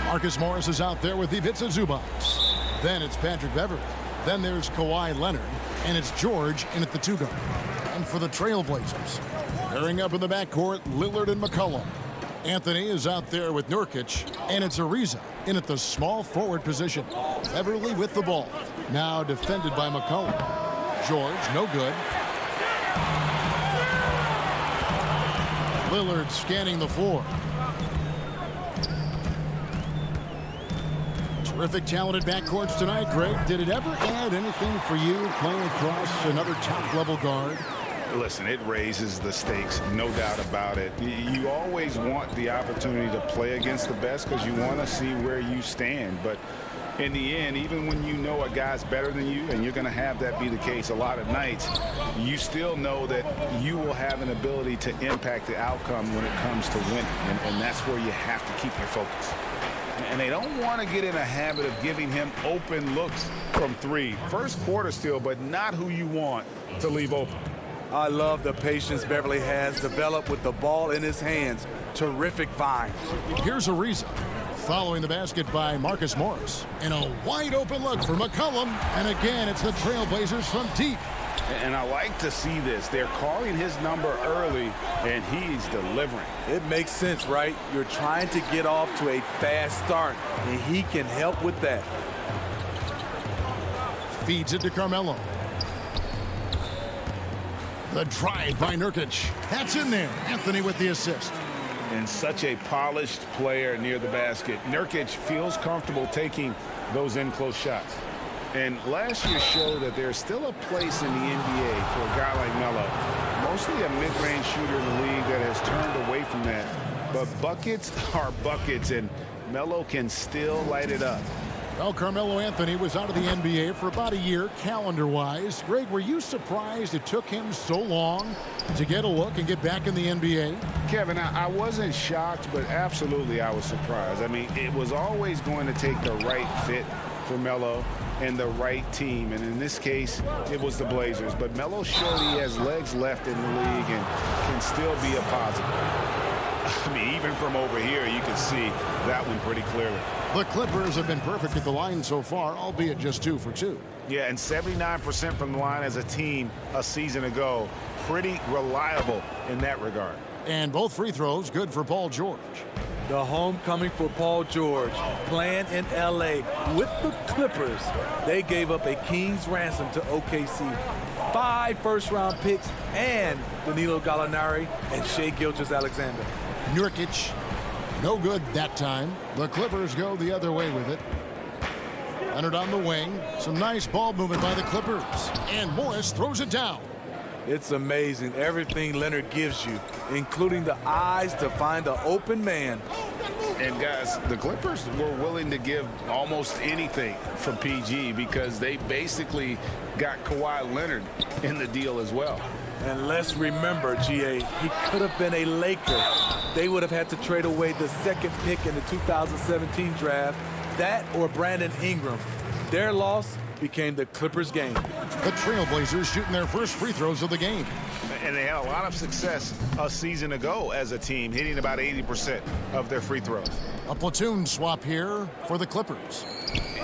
Marcus Morris is out there with Ivica Zubac. Then it's Patrick Beverley. Then there's Kawhi Leonard. And it's George in at the 2 guard. And for the Trailblazers, pairing up in the backcourt, Lillard and McCollum. Anthony is out there with Nurkic. And it's Ariza in at the small forward position. Beverley with the ball. Now defended by McCollum. George, no good. Lillard scanning the floor. Terrific, talented backcourts tonight. Greg, did it ever add anything for you playing across another top-level guard? Listen, it raises the stakes, no doubt about it. You always want the opportunity to play against the best because you want to see where you stand. But in the end, even when you know a guy's better than you, and you're going to have that be the case a lot of nights, you still know that you will have an ability to impact the outcome when it comes to winning. And that's where you have to keep your focus. And they don't want to get in a habit of giving him open looks from 3. First quarter still, but not who you want to leave open. I love the patience Beverley has developed with the ball in his hands. Terrific find. Here's Ariza. Following the basket by Marcus Morris. And a wide open look for McCollum. And again, it's the Trailblazers from deep. And I like to see this. They're calling his number early, and he's delivering. It makes sense, right? You're trying to get off to a fast start, and he can help with that. Feeds it to Carmelo. The drive by Nurkic. That's in there. Anthony with the assist. And such a polished player near the basket. Nurkic feels comfortable taking those in-close shots. And last year showed that there's still a place in the NBA for a guy like Melo. Mostly a mid-range shooter in the league that has turned away from that. But buckets are buckets, and Melo can still light it up. Well, Carmelo Anthony was out of the NBA for about a year, calendar-wise. Greg, were you surprised it took him so long to get a look and get back in the NBA? Kevin, I wasn't shocked, but absolutely I was surprised. I mean, it was always going to take the right fit for Melo and the right team. And in this case, it was the Blazers. But Melo showed he has legs left in the league and can still be a positive. I mean, even from over here, you can see that one pretty clearly. The Clippers have been perfect at the line so far, albeit just 2 for 2. Yeah, and 79% from the line as a team a season ago. Pretty reliable in that regard. And both free throws good for Paul George. The homecoming for Paul George, playing in L.A. with the Clippers. They gave up a king's ransom to OKC. 5 first-round picks and Danilo Gallinari and Shai Gilgeous-Alexander. Nurkic, no good that time. The Clippers go the other way with it. Leonard on the wing. Some nice ball movement by the Clippers. And Morris throws it down. It's amazing everything Leonard gives you, including the eyes to find the open man. And guys, the Clippers were willing to give almost anything for PG because they basically got Kawhi Leonard in the deal as well. And let's remember, GA, he could have been a Laker. They would have had to trade away the 2nd pick in the 2017 draft, that or Brandon Ingram. Their loss became the Clippers' game. The Trailblazers shooting their first free throws of the game. And they had a lot of success a season ago as a team, hitting about 80% of their free throws. A platoon swap here for the Clippers.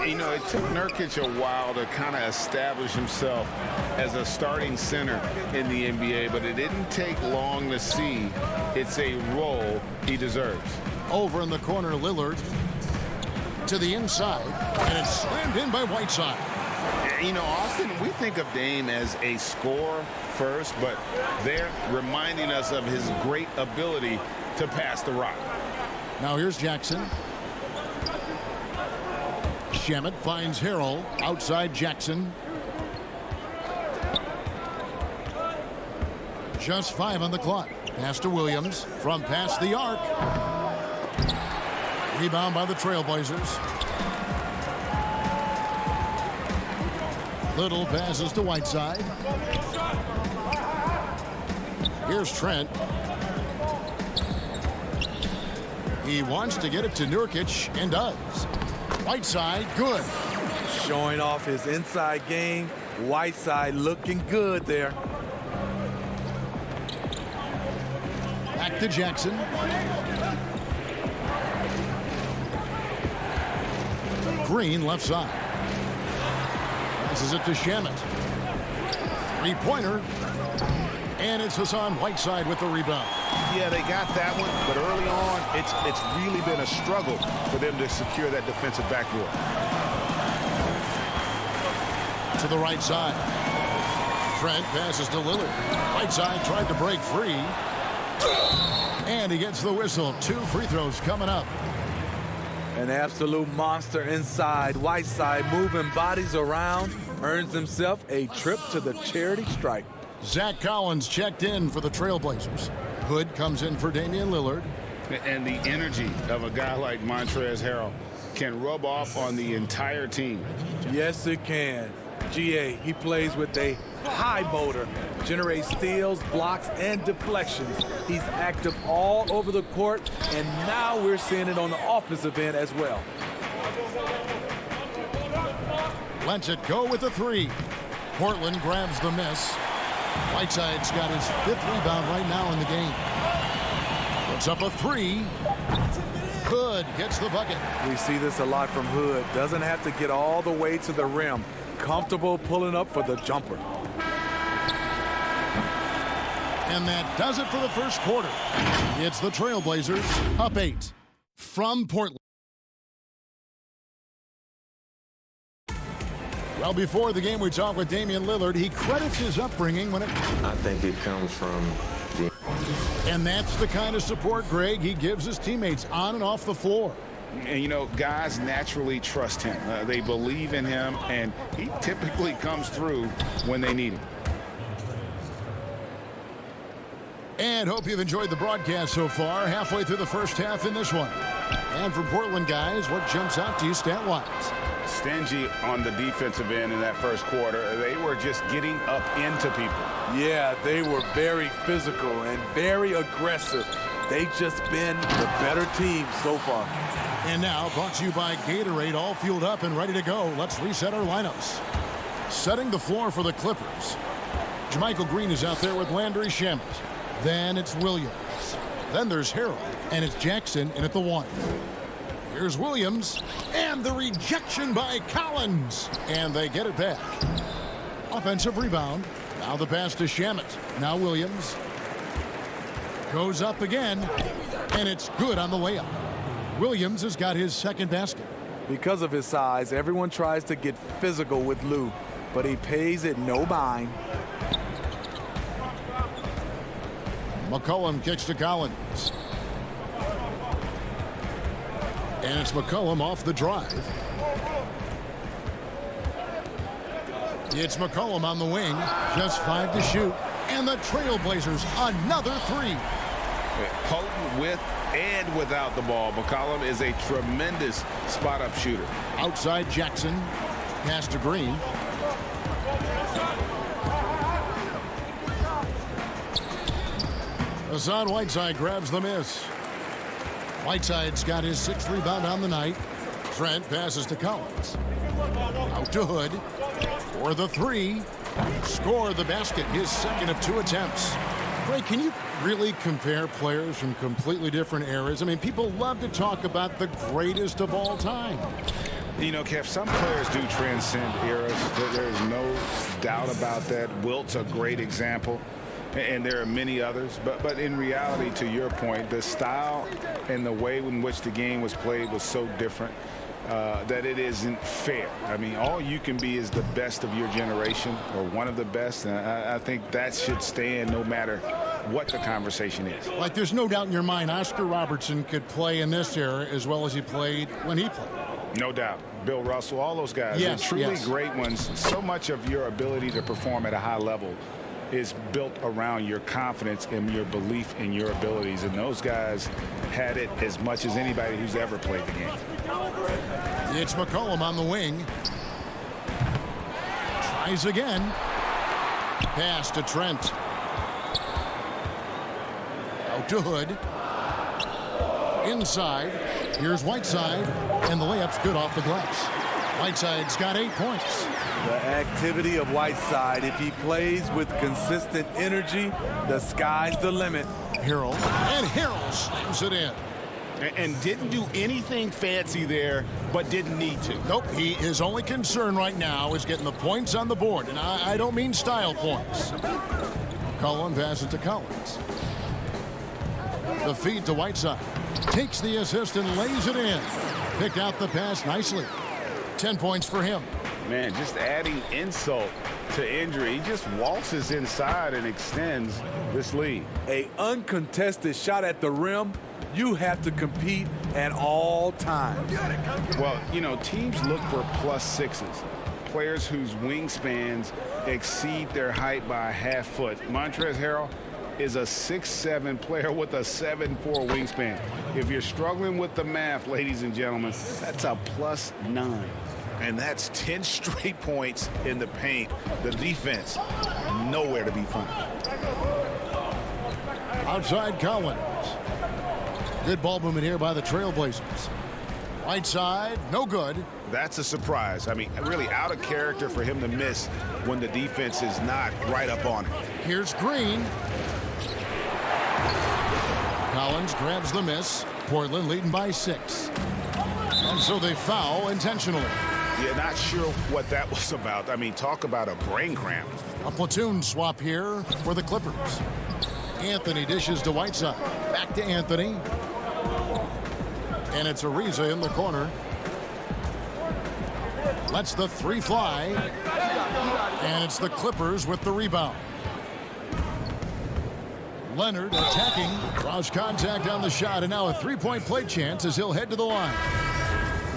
You know, it took Nurkic a while to kind of establish himself as a starting center in the NBA, but it didn't take long to see it's a role he deserves. Over in the corner, Lillard to the inside, and it's slammed in by Whiteside. You know, Austin, we think of Dame as a scorer first, but they're reminding us of his great ability to pass the rock. Now here's Jackson. Shamet finds Harrell outside Jackson. Just 5 on the clock. Pass to Williams from past the arc. Rebound by the Trailblazers. Little passes to Whiteside. Here's Trent. He wants to get it to Nurkic and does. Whiteside, good. Showing off his inside game. Whiteside looking good there. Back to Jackson. Green left side. Passes it to Shamet. Three-pointer. And it's Hassan Whiteside with the rebound. Yeah, they got that one, but early on, it's really been a struggle for them to secure that defensive backboard. To the right side. Trent passes to Lillard. Whiteside tried to break free. And he gets the whistle. 2 free throws coming up. An absolute monster inside. Whiteside moving bodies around. Earns himself a trip to the charity stripe. Zach Collins checked in for the Trailblazers. Hood comes in for Damian Lillard. And the energy of a guy like Montrezl Harrell can rub off on the entire team. Yes, it can. GA, he plays with a high motor, generates steals, blocks, and deflections. He's active all over the court, and now we're seeing it on the offensive end as well. Lets it go with the 3. Portland grabs the miss. Whiteside's got his 5th rebound right now in the game. Puts up a 3. Hood gets the bucket. We see this a lot from Hood. Doesn't have to get all the way to the rim. Comfortable pulling up for the jumper. And that does it for the first quarter. It's the Trailblazers up 8 from Portland. Well, before the game, we talked with Damian Lillard. He credits his upbringing when it... I think it comes from the... And that's the kind of support, Greg, he gives his teammates on and off the floor. And, you know, guys naturally trust him. They believe in him, and he typically comes through when they need him. And hope you've enjoyed the broadcast so far. Halfway through the first half in this one. And for Portland guys, what jumps out to you stat-wise? Stingy on the defensive end in that first quarter. They were just getting up into people. Yeah, they were very physical and very aggressive. They've just been the better team so far. And now, brought to you by Gatorade, all fueled up and ready to go. Let's reset our lineups. Setting the floor for the Clippers. Jermichael Green is out there with Landry Shamet. Then it's Williams. Then there's Harrell, and it's Jackson in at the 1. Here's Williams, and the rejection by Collins. And they get it back. Offensive rebound. Now the pass to Shamet. Now Williams. Goes up again, and it's good on the layup. Williams has got his 2nd basket. Because of his size, everyone tries to get physical with Lou, but he pays it no mind. McCollum kicks to Collins. And it's McCollum off the drive. It's McCollum on the wing. Just 5 to shoot. And the Trailblazers, another 3. Potent with and without the ball. McCollum is a tremendous spot-up shooter. Outside Jackson. Pass to Green. Hassan Whiteside grabs the miss. Whiteside's got his 6th rebound on the night. Trent passes to Collins. Out to Hood. For the 3. Score the basket, his 2nd of 2 attempts. Greg, can you really compare players from completely different eras? I mean, people love to talk about the greatest of all time. You know, Kev, some players do transcend eras. There's no doubt about that. Wilt's a great example. And there are many others, but in reality, to your point, the style and the way in which the game was played was so different that it isn't fair. I mean, all you can be is the best of your generation or one of the best, and I think that should stand no matter what the conversation is. Like, there's no doubt in your mind Oscar Robertson could play in this era as well as he played when he played. No doubt. Bill Russell, all those guys, yes, they're truly yes. great ones. So much of your ability to perform at a high level is built around your confidence and your belief in your abilities. And those guys had it as much as anybody who's ever played the game. It's McCollum on the wing. Tries again. Pass to Trent. Out to Hood. Inside. Here's Whiteside. And the layup's good off the glass. Whiteside's got 8 points. The activity of Whiteside, if he plays with consistent energy, the sky's the limit. Harrell. And Harrell slams it in. And didn't do anything fancy there, but didn't need to. Nope, his only concern right now is getting the points on the board, and I don't mean style points. Cullen passes to Collins. The feed to Whiteside. Takes the assist and lays it in. Picked out the pass nicely. 10 points for him. Man, just adding insult to injury. He just waltzes inside and extends this lead. An uncontested shot at the rim, you have to compete at all times. Well, you know, teams look for +6s, players whose wingspans exceed their height by a half foot. Montrezl Harrell is a 6'7" player with a 7'4" wingspan. If you're struggling with the math, ladies and gentlemen, that's a +9. And that's 10 straight points in the paint. The defense, nowhere to be found. Outside Collins. Good ball movement here by the Trailblazers. Whiteside, no good. That's a surprise. I mean, really out of character for him to miss when the defense is not right up on him. Here's Green. Collins grabs the miss. Portland leading by 6. And so they foul intentionally. Yeah, not sure what that was about. I mean, talk about a brain cramp. A platoon swap here for the Clippers. Anthony dishes to Whiteside. Back to Anthony. And it's Ariza in the corner. Lets the 3 fly. And it's the Clippers with the rebound. Leonard attacking. Draws contact on the shot. And now a 3-point play chance as he'll head to the line.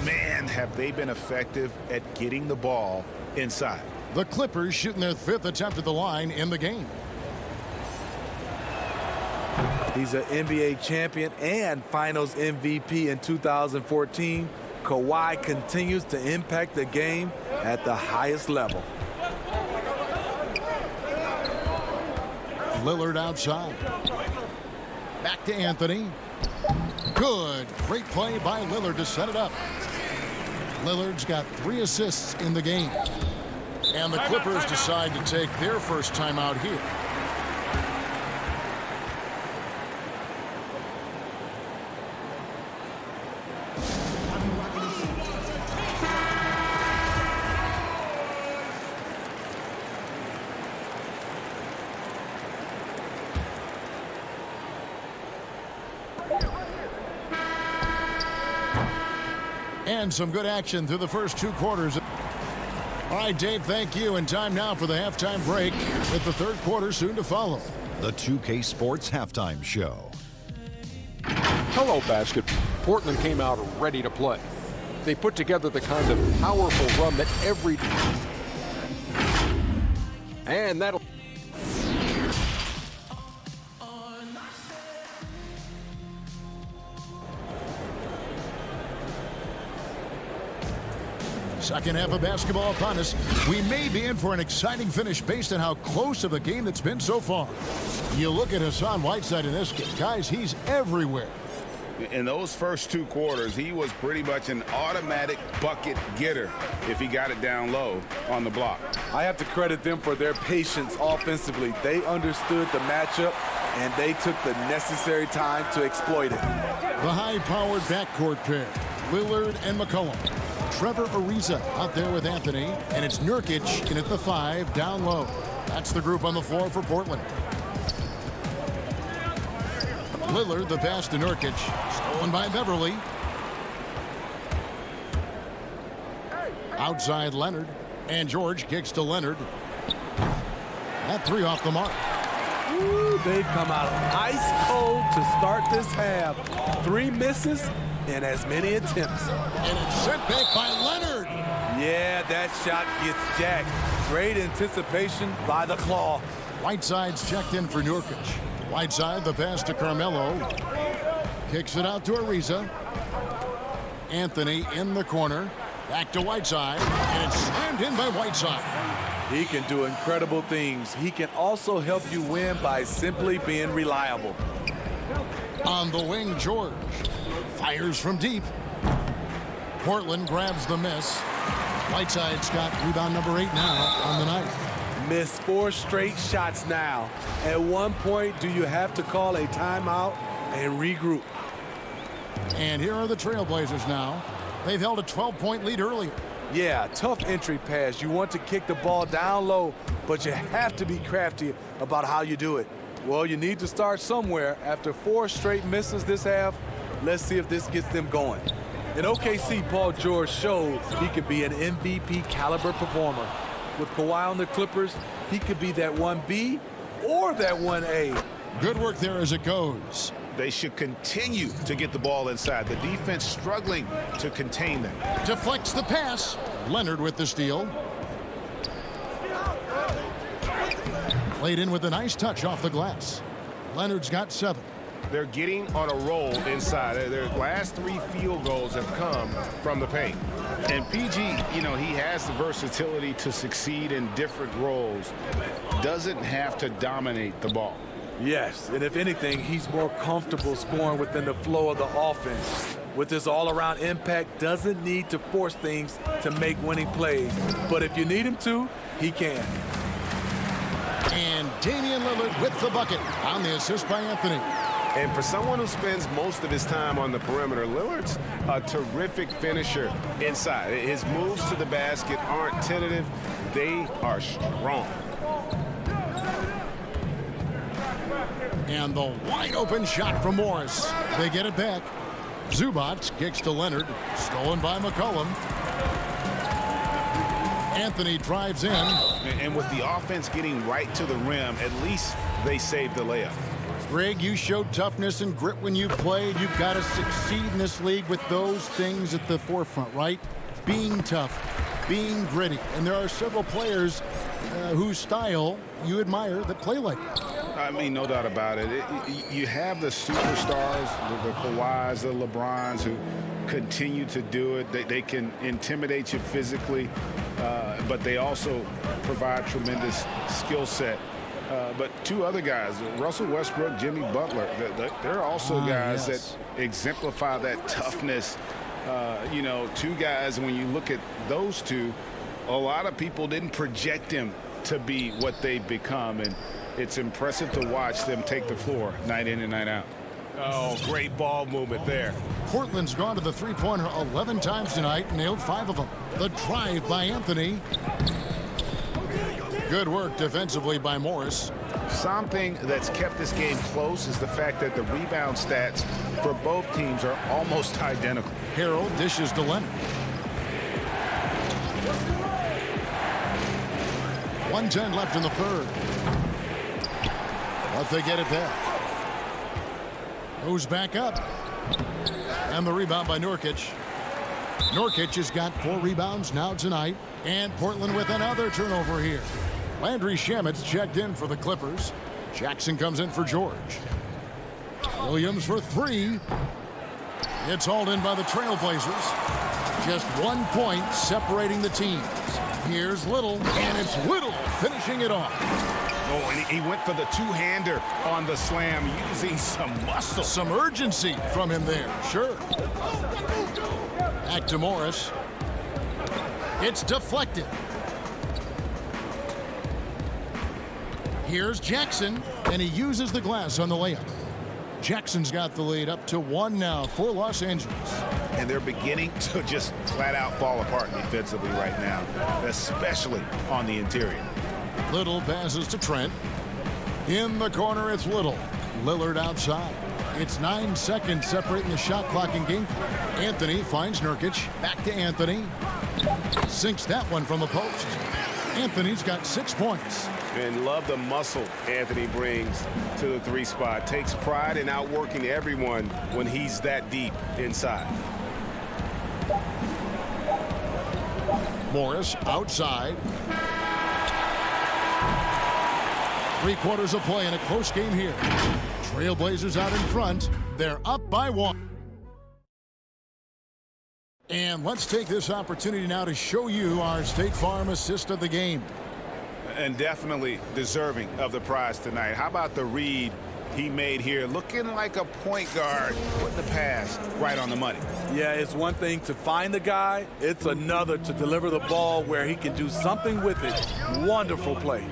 Man, have they been effective at getting the ball inside. The Clippers shooting their 5th attempt at the line in the game. He's an NBA champion and Finals MVP in 2014. Kawhi continues to impact the game at the highest level. Lillard outside. Back to Anthony. Good. Great play by Lillard to set it up. Lillard's got 3 assists in the game. And the Clippers decide to take their first timeout here. And some good action through the first 2 quarters. All right, Dave, thank you. And time now for the halftime break with the 3rd quarter soon to follow. The 2K Sports Halftime Show. Hello, basketball. Portland came out ready to play. They put together the kind of powerful run that every... And that'll... Second half of basketball upon us. We may be in for an exciting finish based on how close of a game that's been so far. You look at Hassan Whiteside in this game. Guys, he's everywhere. In those first 2 quarters, he was pretty much an automatic bucket getter if he got it down low on the block. I have to credit them for their patience offensively. They understood the matchup, and they took the necessary time to exploit it. The high-powered backcourt pair, Lillard and McCollum. Trevor Ariza out there with Anthony, and it's Nurkic in at the 5 down low. That's the group on the floor for Portland. Lillard, the pass to Nurkic, stolen by Beverly. Outside Leonard, and George kicks to Leonard. That 3 off the mark. Ooh, they come out ice cold to start this half. 3 misses and as many attempts. And it's sent back by Leonard. Yeah, that shot gets jacked. Great anticipation by the claw. Whiteside's checked in for Nurkic. Whiteside, the pass to Carmelo. Kicks it out to Ariza. Anthony in the corner. Back to Whiteside. And it's slammed in by Whiteside. He can do incredible things. He can also help you win by simply being reliable. On the wing, George. Fires from deep. Portland grabs the miss. Whiteside's got rebound number 8 now on the night. Missed 4 straight shots now. At one point, do you have to call a timeout and regroup? And here are the Trailblazers now. They've held a 12-point lead earlier. Yeah, tough entry pass. You want to kick the ball down low, but you have to be crafty about how you do it. Well, you need to start somewhere. After 4 straight misses this half, let's see if this gets them going. In OKC, Paul George showed he could be an MVP caliber performer. With Kawhi on the Clippers, he could be that 1B or that 1A. Good work there as it goes. They should continue to get the ball inside. The defense struggling to contain them. Deflects the pass. Leonard with the steal. Played in with a nice touch off the glass. Leonard's got 7. They're getting on a roll inside. Their last 3 field goals have come from the paint. And PG, you know, he has the versatility to succeed in different roles. Doesn't have to dominate the ball. Yes, and if anything, he's more comfortable scoring within the flow of the offense. With his all-around impact, doesn't need to force things to make winning plays. But if you need him to, he can. And Damian Lillard with the bucket on the assist by Anthony. And for someone who spends most of his time on the perimeter, Lillard's a terrific finisher inside. His moves to the basket aren't tentative. They are strong. And the wide open shot from Morris. They get it back. Zubac kicks to Leonard. Stolen by McCollum. Anthony drives in. And with the offense getting right to the rim, at least they saved the layup. Greg, you showed toughness and grit when you played. You've got to succeed in this league with those things at the forefront, right? Being tough, being gritty. And there are several players whose style you admire that play like that. I mean, no doubt about it. You have the superstars, the Kawhis, the LeBrons, who continue to do it. They can intimidate you physically, but they also provide tremendous skill set. But 2 other guys, Russell Westbrook, Jimmy Butler, they're also guys that exemplify that toughness. You know, 2 guys, when you look at those 2, a lot of people didn't project them to be what they've become. And it's impressive to watch them take the floor night in and night out. Oh, great ball movement there. Portland's gone to the three-pointer 11 times tonight, nailed 5 of them. The drive by Anthony. Good work defensively by Morris. Something that's kept this game close is the fact that the rebound stats for both teams are almost identical. Harrell dishes to Leonard. 1:10 left in the third. But they get it back. Goes back up. And the rebound by Nurkic. Nurkic has got 4 rebounds now tonight. And Portland with another turnover here. Landry Shamet's checked in for the Clippers. Jackson comes in for George. Williams for 3. It's hauled in by the Trailblazers. Just 1 point separating the teams. Here's Little, and it's Little finishing it off. Oh, and he went for the 2-hander on the slam, using some muscle. Some urgency from him there, sure. Back to Morris. It's deflected. Here's Jackson, and he uses the glass on the layup. Jackson's got the lead up to 1 now for Los Angeles. And they're beginning to just flat out fall apart defensively right now, especially on the interior. Little passes to Trent. In the corner, it's Little. Lillard outside. It's 9 seconds separating the shot clock and game clock. Anthony finds Nurkic. Back to Anthony. Sinks that one from the post. Anthony's got 6 points. And love the muscle Anthony brings to the 3 spot. Takes pride in outworking everyone when he's that deep inside. Morris outside. 3 quarters of play in a close game here. Trailblazers out in front. They're up by 1. And let's take this opportunity now to show you our State Farm assist of the game. And definitely deserving of the prize tonight. How about the read he made here? Looking like a point guard, putting the pass right on the money. Yeah, it's one thing to find the guy. It's another to deliver the ball where he can do something with it. Wonderful play.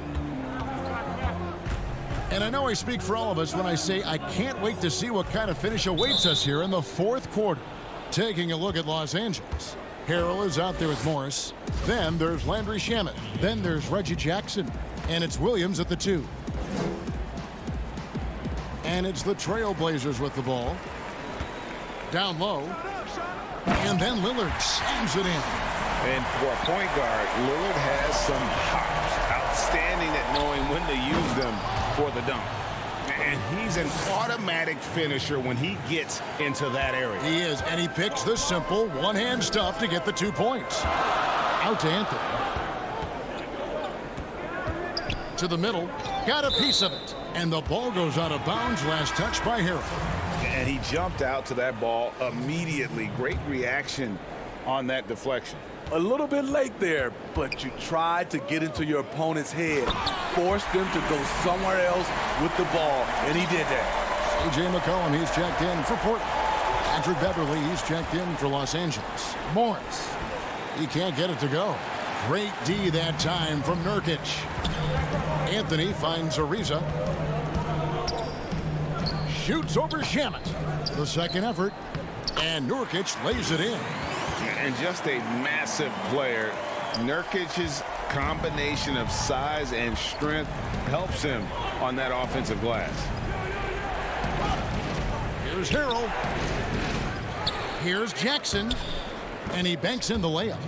And I know I speak for all of us when I say I can't wait to see what kind of finish awaits us here in the 4th quarter. Taking a look at Los Angeles. Harrell is out there with Morris. Then there's Landry Shamet. Then there's Reggie Jackson. And it's Williams at the 2. And it's the Trailblazers with the ball. Down low. And then Lillard slams it in. And for a point guard, Lillard has some hops. Outstanding at knowing when to use them for the dunk. And he's an automatic finisher when he gets into that area. He is, and he picks the simple one-hand stuff to get the 2 points. Out to Anthony. To the middle. Got a piece of it. And the ball goes out of bounds. Last touch by Harrell. And he jumped out to that ball immediately. Great reaction on that deflection. A little bit late there, but you tried to get into your opponent's head. Forced them to go somewhere else with the ball, and he did that. A.J. McCollum, he's checked in for Portland. Patrick Beverly, he's checked in for Los Angeles. Morris, he can't get it to go. Great D that time from Nurkic. Anthony finds Ariza. Shoots over Shamet. The second effort, and Nurkic lays it in. And just a massive player. Nurkic's combination of size and strength helps him on that offensive glass. Here's Harrell. Here's Jackson. And he banks in the layup.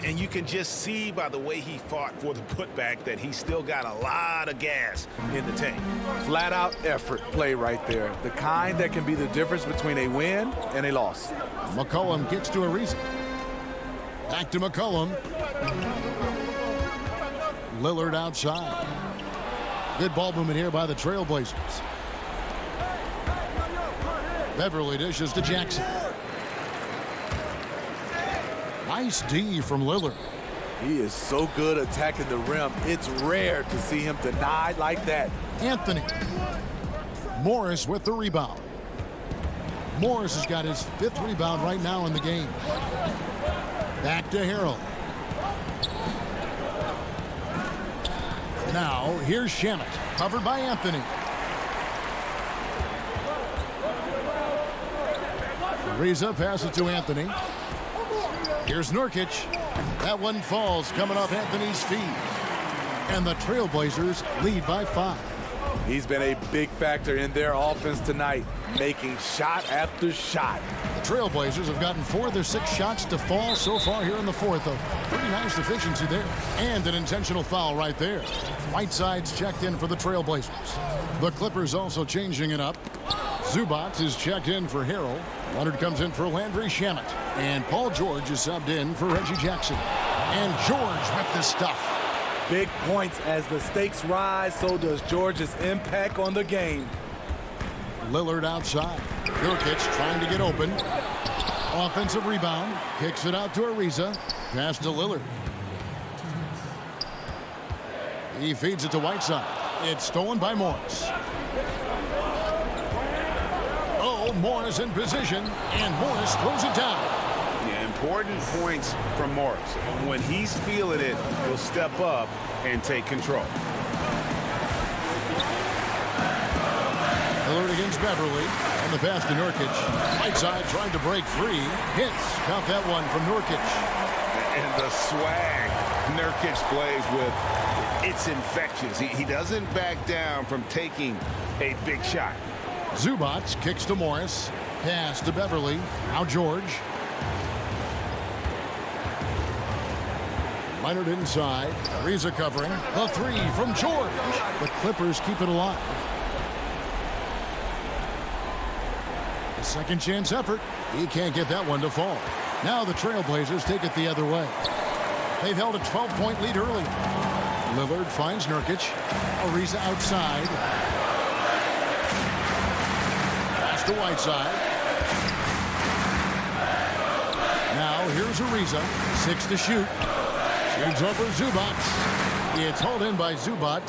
And you can just see by the way he fought for the putback that he still got a lot of gas in the tank. Flat out effort play right there. The kind that can be the difference between a win and a loss. McCollum gets to Ariza. Back to McCollum. Lillard outside. Good ball movement here by the Trailblazers. Beverly dishes to Jackson. Nice D from Lillard. He is so good attacking the rim. It's rare to see him denied like that. Anthony. Morris with the rebound. Morris has got his 5th rebound right now in the game. Back to Harrell. Now, here's Shamet, covered by Anthony. Ariza passes to Anthony. Here's Nurkic. That one falls coming off Anthony's feet. And the Trailblazers lead by 5. He's been a big factor in their offense tonight, making shot after shot. The Trailblazers have gotten 4 of their 6 shots to fall so far here in the 4th. A pretty nice efficiency there. And an intentional foul right there. Whiteside's checked in for the Trailblazers. The Clippers also changing it up. Zubac is checked in for Harrell. Leonard comes in for Landry Shamet. And Paul George is subbed in for Reggie Jackson. And George with the stuff. Big points as the stakes rise, so does George's impact on the game. Lillard outside. Nurkic trying to get open. Offensive rebound. Kicks it out to Ariza. Pass to Lillard. He feeds it to Whiteside. It's stolen by Morris. Oh, Morris in position, and Morris throws it down. Yeah, important points from Morris. When he's feeling it, he'll step up and take control. Lillard against Beverly, and the pass to Nurkic. Whiteside trying to break free. Hits. Count that one from Nurkic. And the swag Nurkic plays with, it's infectious. He doesn't back down from taking a big shot. Zubac kicks to Morris. Pass to Beverly. Now George. Leonard inside. Ariza covering. The 3 from George. The Clippers keep it alive. A second chance effort. He can't get that one to fall. Now the Trailblazers take it the other way. They've held a 12-point lead early. Lillard finds Nurkic. Ariza outside. Pass to Whiteside. Now here's Ariza. 6 to shoot. Shoots over Zubac. It's hauled in by Zubac.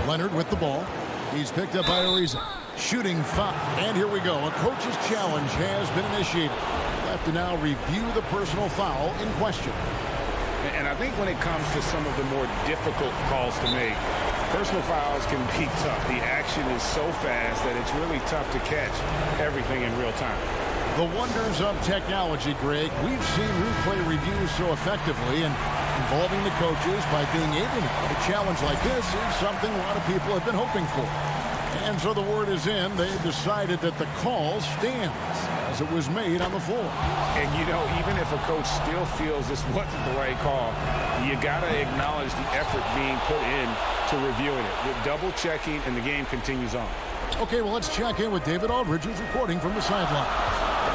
Leonard with the ball. He's picked up by Ariza. Shooting foul. And here we go. A coach's challenge has been initiated. Left to now review the personal foul in question. And I think when it comes to some of the more difficult calls to make, personal fouls can be tough. The action is so fast that it's really tough to catch everything in real time. The wonders of technology, Greg. We've seen replay reviews so effectively, and involving the coaches by being able to a challenge like this is something a lot of people have been hoping for. And so the word is in. They've decided that the call stands as it was made on the floor. And, you know, even if a coach still feels this wasn't the right call, you got to acknowledge the effort being put in to reviewing it. With double checking, and the game continues on. Okay, well, let's check in with David Aldridge, who's reporting from the sideline.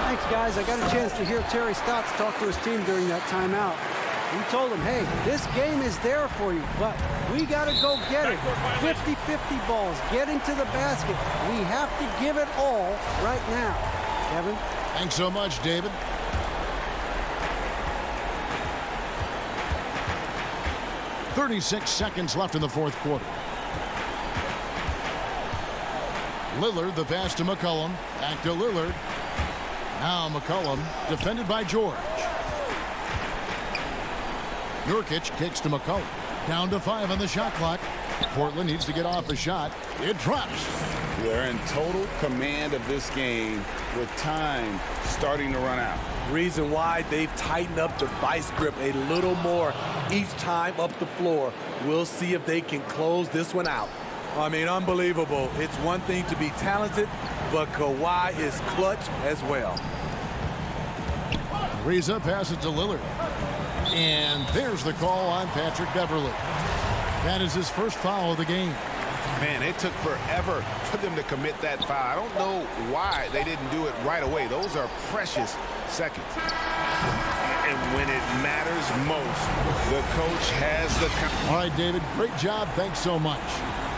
Thanks, guys. I got a chance to hear Terry Stotts talk to his team during that timeout. He told them, hey, this game is there for you, but we got to go get it. 50-50 balls, get into the basket. We have to give it all right now. Kevin? Thanks so much, David. .36 seconds left in the fourth quarter. Lillard, the pass to McCollum. Back to Lillard. Now McCollum, defended by George. Nurkic kicks to McCollum. Down to 5 on the shot clock. Portland needs to get off a shot. It drops. They're in total command of this game with time starting to run out. Reason why they've tightened up the vice grip a little more each time up the floor. We'll see if they can close this one out. I mean, unbelievable. It's one thing to be talented, but Kawhi is clutch as well. Ariza passes to Lillard. And there's the call on Patrick Beverley. That is his first foul of the game. Man, it took forever for them to commit that foul. I don't know why they didn't do it right away. Those are precious seconds. And when it matters most, the coach has the... All right, David, great job. Thanks so much.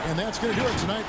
And that's going to do it tonight.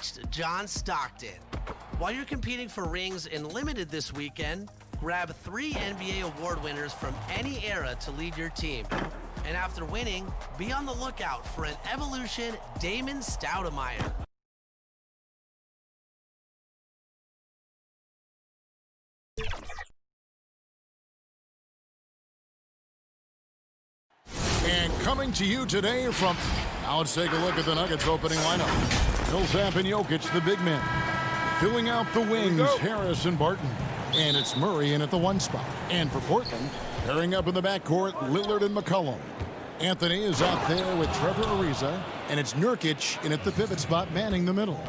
pitched John Stockton. While you're competing for rings in Limited this weekend, grab 3 NBA award winners from any era to lead your team. And after winning, be on the lookout for an Evolution Damon Stoudemire. And coming to you today from... Now let's take a look at the Nuggets opening lineup. Millsap and Jokic, the big men. Filling out the wings, Harris and Barton. And it's Murray in at the 1 spot. And for Portland, pairing up in the backcourt, Lillard and McCollum. Anthony is out there with Trevor Ariza. And it's Nurkic in at the pivot spot, manning the middle.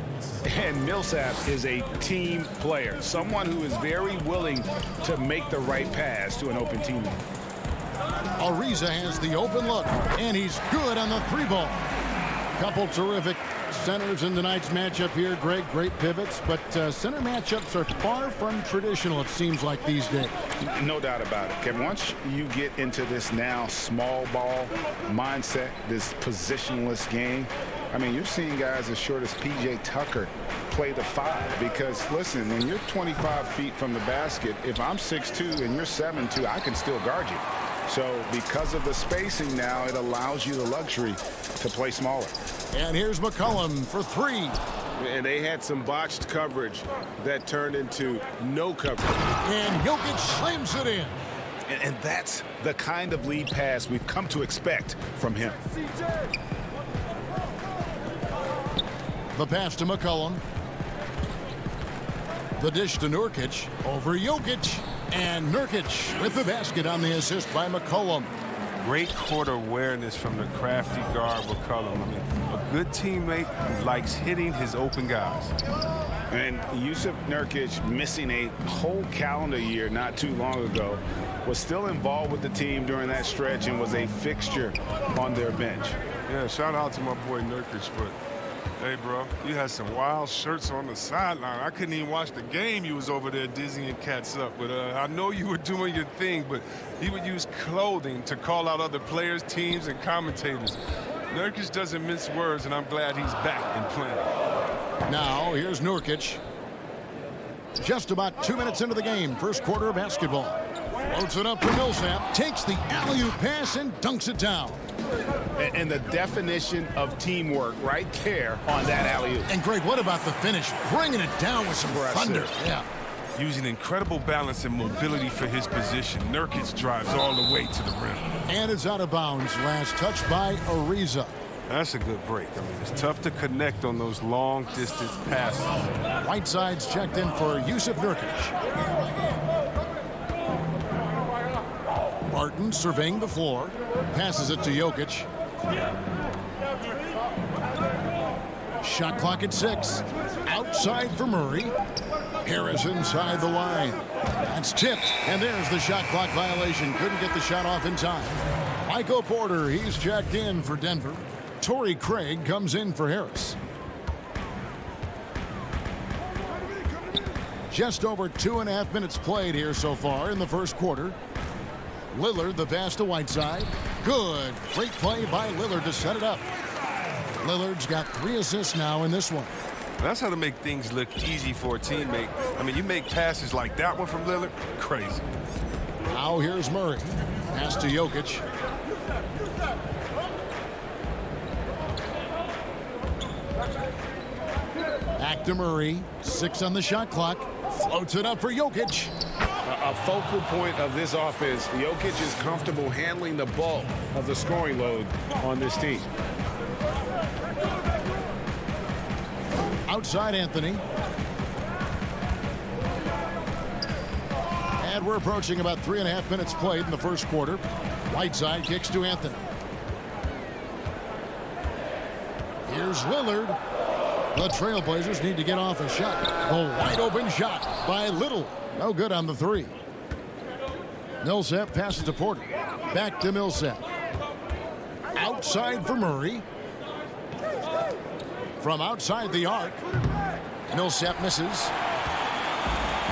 And Millsap is a team player. Someone who is very willing to make the right pass to an open teammate. Ariza has the open look, and he's good on the 3-ball. Couple terrific centers in tonight's matchup here, Greg. Great pivots, but center matchups are far from traditional, it seems like, these days. No doubt about it, Kevin. Once you get into this now small ball mindset, this positionless game, I mean, you're seeing guys as short as P.J. Tucker play the 5 because, listen, when you're 25 feet from the basket, if I'm 6'2" and you're 7'2", I can still guard you. So because of the spacing now, it allows you the luxury to play smaller. And here's McCollum for 3. And they had some botched coverage that turned into no coverage. And Jokic slams it in. And that's the kind of lead pass we've come to expect from him. The pass to McCollum. The dish to Nurkic. Over Jokic. And Nurkic with the basket on the assist by McCollum. Great court awareness from the crafty guard McCollum. I mean, a good teammate who likes hitting his open guys. And Yusuf Nurkic, missing a whole calendar year not too long ago, was still involved with the team during that stretch and was a fixture on their bench. Yeah, shout out to my boy Nurkic, but hey, bro, you had some wild shirts on the sideline. I couldn't even watch the game. You was over there dizzying cats up. But I know you were doing your thing, but he would use clothing to call out other players, teams, and commentators. Nurkic doesn't mince words, and I'm glad he's back and playing. Now, here's Nurkic. Just about 2 minutes into the game, first quarter of basketball. Loads it up for Millsap, takes the alley-oop pass and dunks it down. And the definition of teamwork right there on that alley-oop. And Greg, what about the finish? Bringing it down with some thunder. Yeah. Using incredible balance and mobility for his position, Nurkic drives all the way to the rim. And it's out of bounds. Last touch by Ariza. That's a good break. I mean, it's tough to connect on those long-distance passes. Whiteside's checked in for Yusuf Nurkic. Barton surveying the floor. Passes it to Jokic. Shot clock at 6. Outside for Murray. Harris inside the line. That's tipped. And there's the shot clock violation. Couldn't get the shot off in time. Michael Porter, he's checked in for Denver. Torrey Craig comes in for Harris. Just over 2.5 minutes played here so far in the first quarter. Lillard, the pass to Whiteside. Good. Great play by Lillard to set it up. Lillard's got 3 assists now in this one. That's how to make things look easy for a teammate. I mean, you make passes like that one from Lillard, crazy. Now here's Murray. Pass to Jokic. Back to Murray. 6 on the shot clock. Floats it up for Jokic. A focal point of this offense. Jokic is comfortable handling the bulk of the scoring load on this team. Outside Anthony. And we're approaching about 3.5 minutes played in the first quarter. Whiteside kicks to Anthony. Here's Lillard. The Trailblazers need to get off a shot. A wide open shot by Little. No good on the 3. Millsap passes to Porter. Back to Millsap. Outside for Murray. From outside the arc. Millsap misses.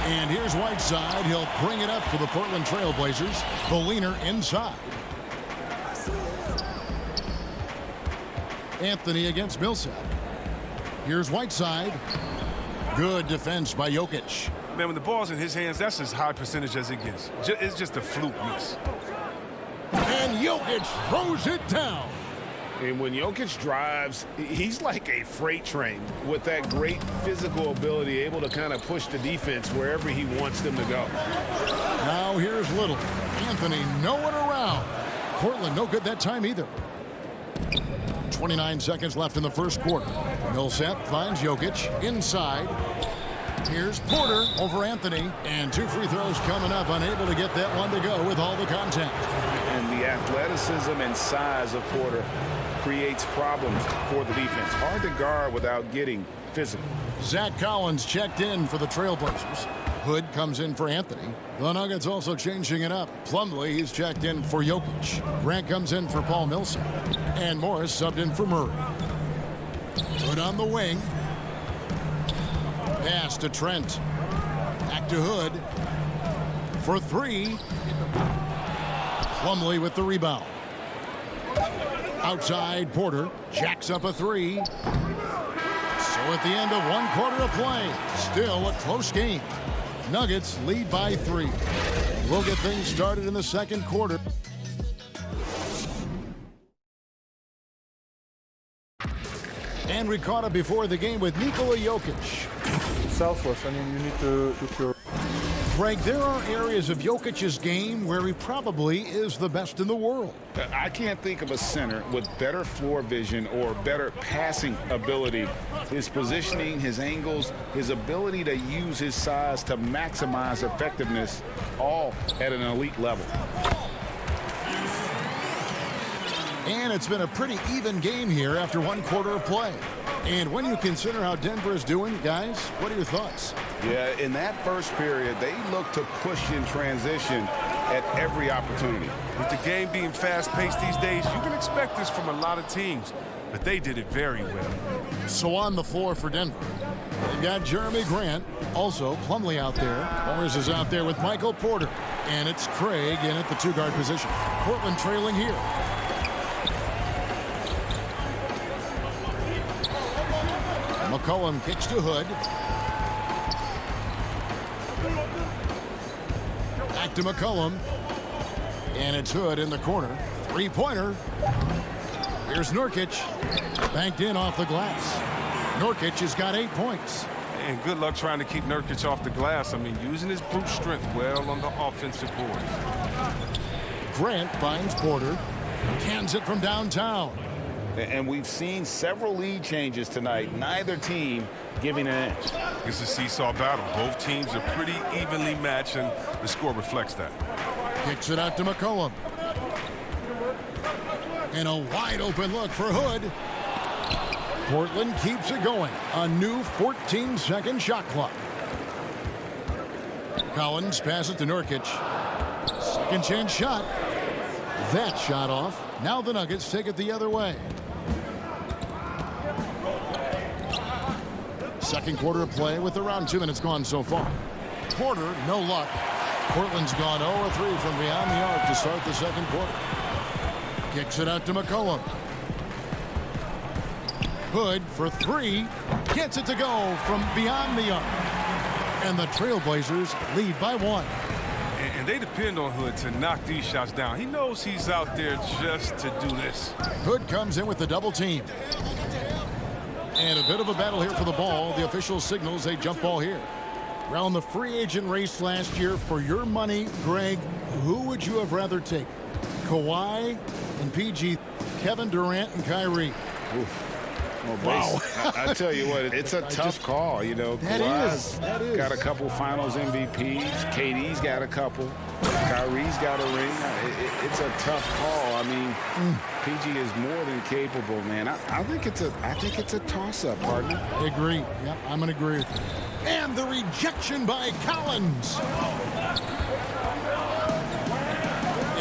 And here's Whiteside. He'll bring it up for the Portland Trailblazers. The leaner inside. Anthony against Millsap. Here's Whiteside. Good defense by Jokic. Man, when the ball's in his hands, that's as high percentage as it gets. It's just a fluke miss. And Jokic throws it down. And when Jokic drives, he's like a freight train with that great physical ability, able to kind of push the defense wherever he wants them to go. Now here's Little. Anthony nowhere around. Portland no good that time either. 29 seconds left in the first quarter. Millsap finds Jokic inside. Here's Porter over Anthony. And 2 free throws coming up. Unable to get that one to go with all the contact. And the athleticism and size of Porter creates problems for the defense. Hard to guard without getting physical. Zach Collins checked in for the Trailblazers. Hood comes in for Anthony. The Nuggets also changing it up. Plumlee, he's checked in for Jokic. Grant comes in for Paul Millsap. And Morris subbed in for Murray. Hood on the wing. Pass to Trent. Back to Hood. For 3. Plumlee with the rebound. Outside, Porter jacks up a 3. So at the end of 1 quarter of play, still a close game. Nuggets lead by 3. We'll get things started in the second quarter. And we caught up before the game with Nikola Jokic. Selfless. I mean, you need to cure. Greg, there are areas of Jokic's game where he probably is the best in the world. I can't think of a center with better floor vision or better passing ability. His positioning, his angles, his ability to use his size to maximize effectiveness, all at an elite level. And it's been a pretty even game here after 1 quarter of play. And when you consider how Denver is doing, guys, what are your thoughts? Yeah, in that first period, they look to push in transition at every opportunity. With the game being fast-paced these days, you can expect this from a lot of teams, but they did it very well. So on the floor for Denver, they've got Jeremy Grant, also Plumlee out there. Morris is out there with Michael Porter, and it's Craig in at the 2-guard position. Portland trailing here. McCollum kicks to Hood. Back to McCollum. And it's Hood in the corner. 3-pointer. Here's Nurkic. Banked in off the glass. Nurkic has got 8 points. And good luck trying to keep Nurkic off the glass. I mean, using his brute strength well on the offensive boards. Grant finds Porter. Cans it from downtown. And we've seen several lead changes tonight. Neither team giving an inch. It's a seesaw battle. Both teams are pretty evenly matched, and the score reflects that. Kicks it out to McCollum. And a wide open look for Hood. Portland keeps it going. A new 14-second shot clock. Collins passes to Nurkic. Second chance shot. That shot off. Now the Nuggets take it the other way. Second quarter of play with around 2 minutes gone so far. Porter, no luck. Portland's gone 0-3 from beyond the arc to start the second quarter. Kicks it out to McCollum. Hood for 3. Gets it to go from beyond the arc. And the Trailblazers lead by 1. And they depend on Hood to knock these shots down. He knows he's out there just to do this. Hood comes in with the double team. And a bit of a battle here for the ball. The official signals a jump ball here. Around the free agent race last year, for your money, Greg, who would you have rather take? Kawhi and PG, Kevin Durant and Kyrie. Well, wow. I tell you what, it's a tough call. You know, Kawhi's got a couple finals MVPs. KD's got a couple. Kyrie's got a ring. It's a tough call. I mean, PG is more than capable, man. I think it's a toss-up, partner. I agree. Yep, I'm going to agree with you. And the rejection by Collins.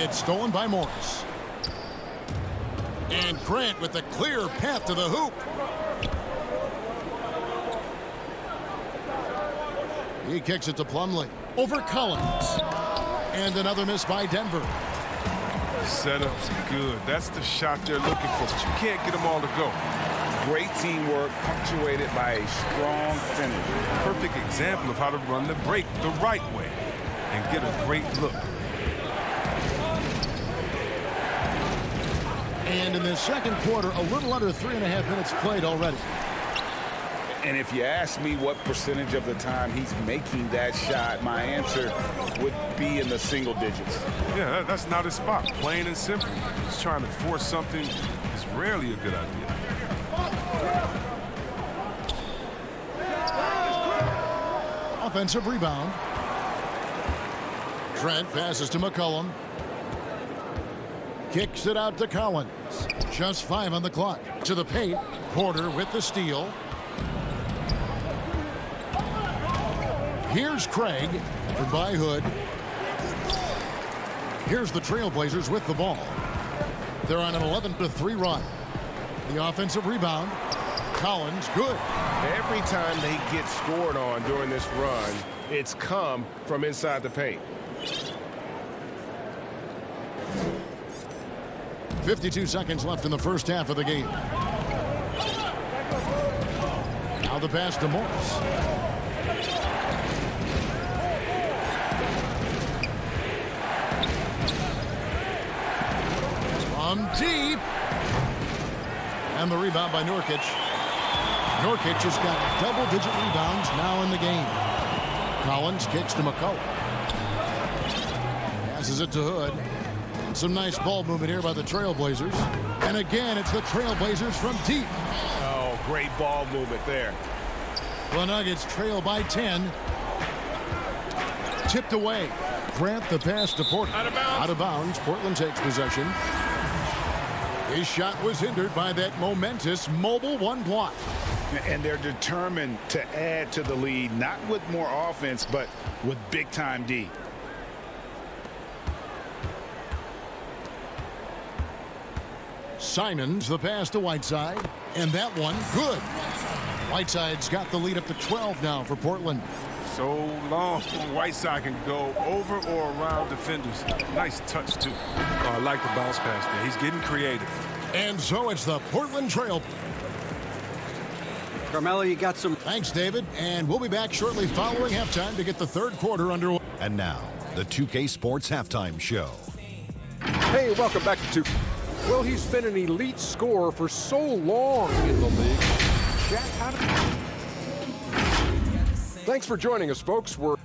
It's stolen by Morris. And Grant with the clear path to the hoop. He kicks it to Plumlee. Over Collins. And another miss by Denver. Setup's good. That's the shot they're looking for, but you can't get them all to go. Great teamwork punctuated by a strong finish. Perfect example of how to run the break the right way and get a great look. And in the second quarter, a little under 3.5 minutes played already. And if you ask me what percentage of the time he's making that shot, my answer would be in the single digits. Yeah, that's not his spot. Plain and simple. Just trying to force something is rarely a good idea. Offensive rebound. Trent passes to McCollum. Kicks it out to Collins. Just 5 on the clock. To the paint. Porter with the steal. Here's Craig. By Hood. Here's the Trailblazers with the ball. They're on an 11-3 run. The offensive rebound. Collins, good. Every time they get scored on during this run, it's come from inside the paint. 52 seconds left in the first half of the game. Now the pass to Morris. From deep. And the rebound by Nurkic. Nurkic has got double-digit rebounds now in the game. Collins kicks to McCollum. Passes it to Hood. Some nice ball movement here by the Trailblazers. And again, it's the Trailblazers from deep. Oh, great ball movement there. The Nuggets trail by 10. Tipped away. Grant the pass to Porter. Out of bounds. Portland takes possession. His shot was hindered by that momentous mobile one block. And they're determined to add to the lead, not with more offense, but with big-time D. Simons, the pass to Whiteside. And that one, good. Whiteside's got the lead up to 12 now for Portland. So long, Whiteside can go over or around defenders. Nice touch, too. Oh, I like the bounce pass there. He's getting creative. And so it's the Portland Trail. Carmelo, you got some. Thanks, David. And we'll be back shortly following halftime to get the third quarter underway. And now, the 2K Sports Halftime Show. Hey, welcome back to 2K. Well, he's been an elite scorer for so long in the league. Jack, how did... Thanks for joining us, folks. We're...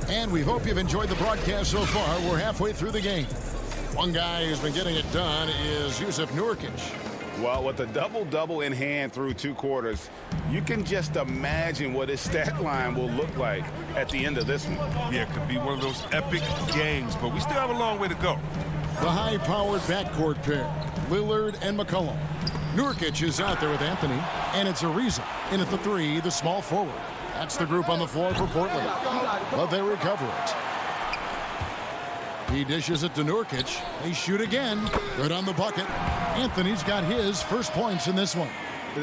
And we hope you've enjoyed the broadcast so far. We're halfway through the game. One guy who's been getting it done is Jusuf Nurkic. Well, with a double-double in hand through 2 quarters, you can just imagine what his stat line will look like at the end of this one. Yeah, it could be one of those epic games, but we still have a long way to go. The high-powered backcourt pair, Lillard and McCollum. Nurkic is out there with Anthony, and it's Ariza in at the 3, the small forward. That's the group on the floor for Portland, but they recover it. He dishes it to Nurkic. They shoot again. Good on the bucket. Anthony's got his first points in this one.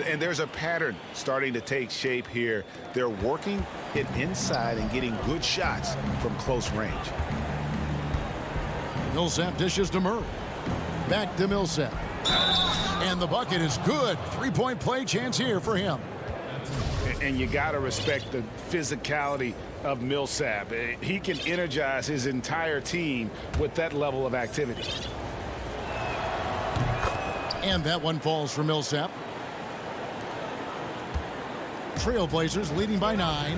And there's a pattern starting to take shape here. They're working it inside and getting good shots from close range. Millsap dishes to Murray. Back to Millsap. And the bucket is good. 3-point play chance here for him. And you got to respect the physicality of Millsap. He can energize his entire team with that level of activity. And that one falls for Millsap. Trailblazers leading by 9.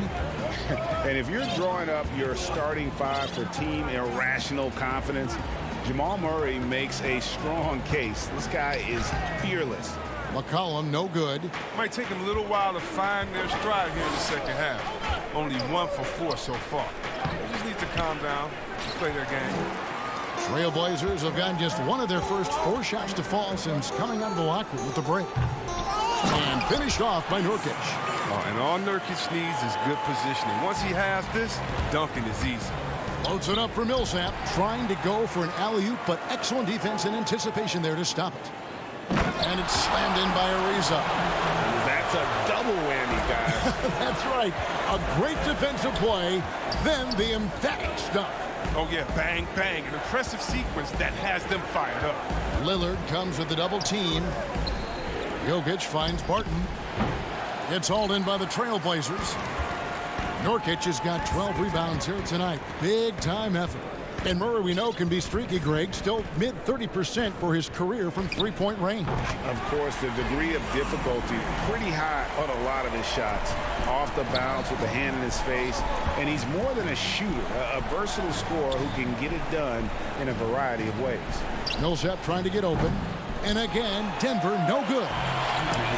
And if you're drawing up your starting 5 for team irrational confidence, Jamal Murray makes a strong case. This guy is fearless. McCollum, no good. Might take them a little while to find their stride here in the second half. Only 1 for 4 so far. They just need to calm down and play their game. Trailblazers have gotten just one of their first 4 shots to fall since coming out of the locker room with the break. And finished off by Nurkic. Oh, and all Nurkic needs is good positioning. Once he has this, dunking is easy. Loads it up for Millsap, trying to go for an alley-oop, but excellent defense and anticipation there to stop it. And it's slammed in by Ariza. That's It's a double whammy, guys. That's right. A great defensive play, then the emphatic stuff. Oh, yeah, bang, bang. An impressive sequence that has them fired up. Lillard comes with the double team. Jokic finds Barton. Gets hauled in by the Trailblazers. Nurkic has got 12 rebounds here tonight. Big time effort. And Murray, we know, can be streaky, Greg. Still mid 30% for his career from three-point range. Of course, the degree of difficulty pretty high on a lot of his shots. Off the bounce with the hand in his face. And he's more than a shooter, a versatile scorer who can get it done in a variety of ways. Millsap trying to get open. And again, Denver no good.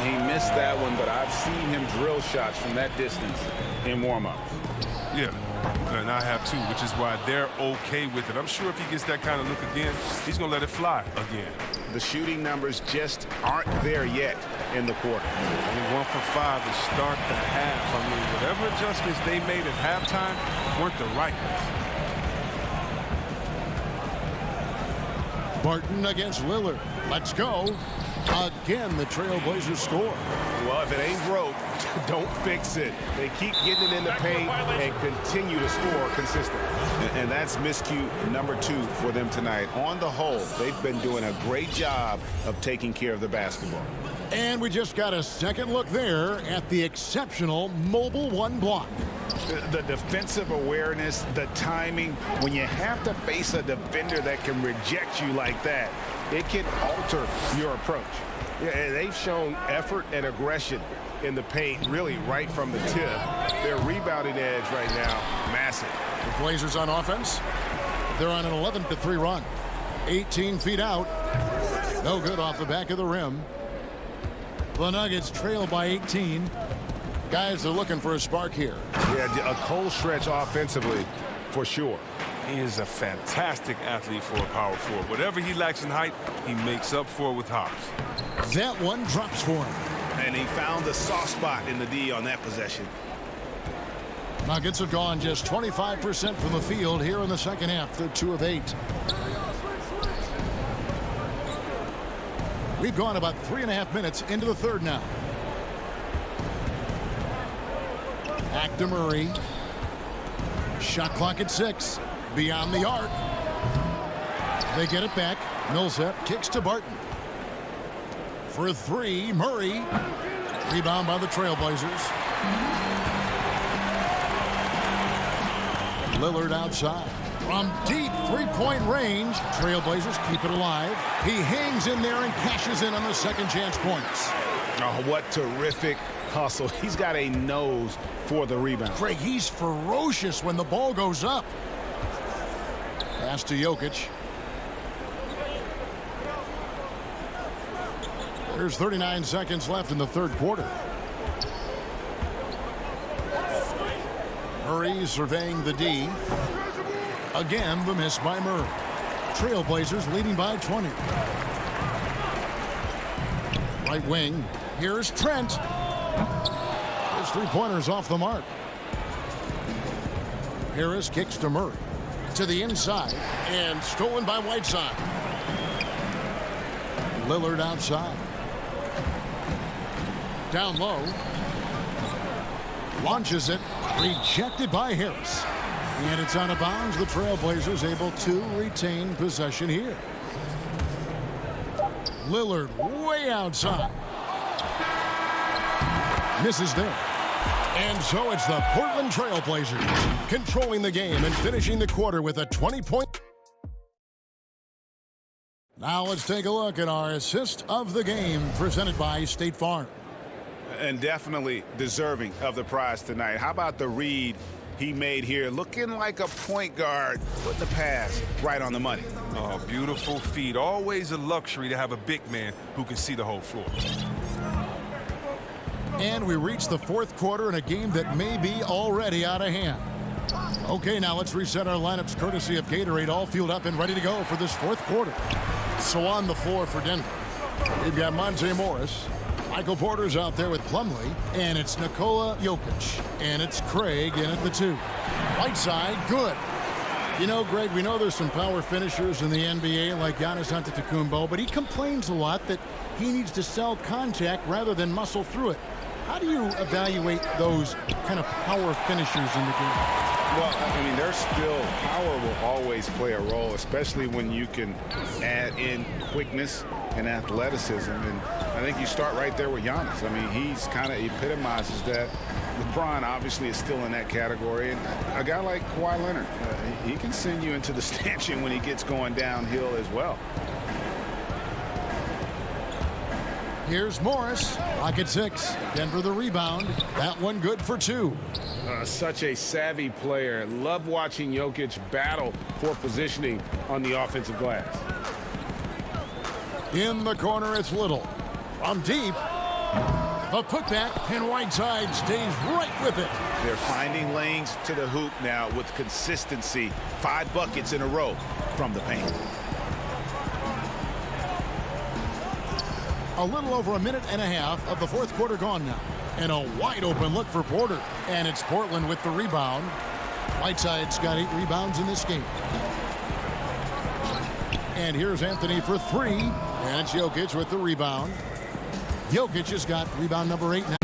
He missed that one, but I've seen him drill shots from that distance in warm-ups. Yeah, and I have too, which is why they're okay with it. I'm sure if he gets that kind of look again, he's going to let it fly again. The shooting numbers just aren't there yet in the quarter. Only 1 for 5 to start the half. I mean, whatever adjustments they made at halftime weren't the right ones. Barton against Lillard. Let's go. Again, the Trailblazers score. Well, if it ain't broke, don't fix it. They keep getting it in the paint and continue to score consistently. And that's miscue number 2 for them tonight. On the whole, they've been doing a great job of taking care of the basketball. And we just got a second look there at the exceptional mobile 1 block. The defensive awareness, the timing, when you have to face a defender that can reject you like that, it can alter your approach. Yeah, they've shown effort and aggression in the paint, really right from the tip. Their rebounding edge right now, massive. The Blazers on offense. They're on an 11-3 run. 18 feet out. No good off the back of the rim. The Nuggets trail by 18. Guys are looking for a spark here. Yeah, a cold stretch offensively for sure. He is a fantastic athlete for a power forward. Whatever he lacks in height, he makes up for it with hops. That one drops for him. And he found the soft spot in the D on that possession. Nuggets have gone just 25% from the field here in the second half. They're 2 of 8. We've gone about 3.5 minutes into the third now. Back to Murray. Shot clock at 6. Beyond the arc. They get it back. Millsap kicks to Barton. For 3, Murray. Rebound by the Trailblazers. Lillard outside. From deep three-point range, Trailblazers keep it alive. He hangs in there and cashes in on the second chance points. Oh, what terrific hustle. He's got a nose for the rebound. Craig, he's ferocious when the ball goes up. Pass to Jokic. There's 39 seconds left in the third quarter. Murray surveying the D. Again, the miss by Murray. Trailblazers leading by 20. Right wing. Here's Trent. His three-pointer's off the mark. Harris kicks to Murray. To the inside. And stolen by Whiteside. Lillard outside. Down low. Launches it. Rejected by Harris. And it's out of bounds. The Trailblazers able to retain possession here. Lillard way outside. Misses there. And so it's the Portland Trailblazers controlling the game and finishing the quarter with a 20-point. Now let's take a look at our assist of the game presented by State Farm. And definitely deserving of the prize tonight. How about the read he made here? Looking like a point guard, putting the pass right on the money. Oh, beautiful feed. Always a luxury to have a big man who can see the whole floor. And we reach the fourth quarter in a game that may be already out of hand. Okay, now let's reset our lineups courtesy of Gatorade, all fueled up and ready to go for this fourth quarter. So on the floor for Denver, we've got Monte Morris. Michael Porter's out there with Plumlee, and it's Nikola Jokic, and it's Craig in at the 2. Whiteside, good. You know, Greg, we know there's some power finishers in the NBA like Giannis Antetokounmpo, but he complains a lot that he needs to sell contact rather than muscle through it. How do you evaluate those kind of power finishers in the game? Well, I mean, there's still power will always play a role, especially when you can add in quickness and athleticism. And I think you start right there with Giannis. I mean, he's kind of epitomizes that. LeBron obviously is still in that category. And a guy like Kawhi Leonard, he can send you into the stanchion when he gets going downhill as well. Here's Morris. Pocket 6. Denver the rebound. That one good for 2. Such a savvy player. Love watching Jokic battle for positioning on the offensive glass. In the corner, it's Little. From deep. A putback, and Whiteside stays right with it. They're finding lanes to the hoop now with consistency. 5 buckets in a row from the paint. A little over a minute and a half of the fourth quarter gone now. And a wide open look for Porter. And it's Portland with the rebound. Whiteside's got 8 rebounds in this game. And here's Anthony for 3. And it's Jokic with the rebound. Jokic has got rebound number 8 now.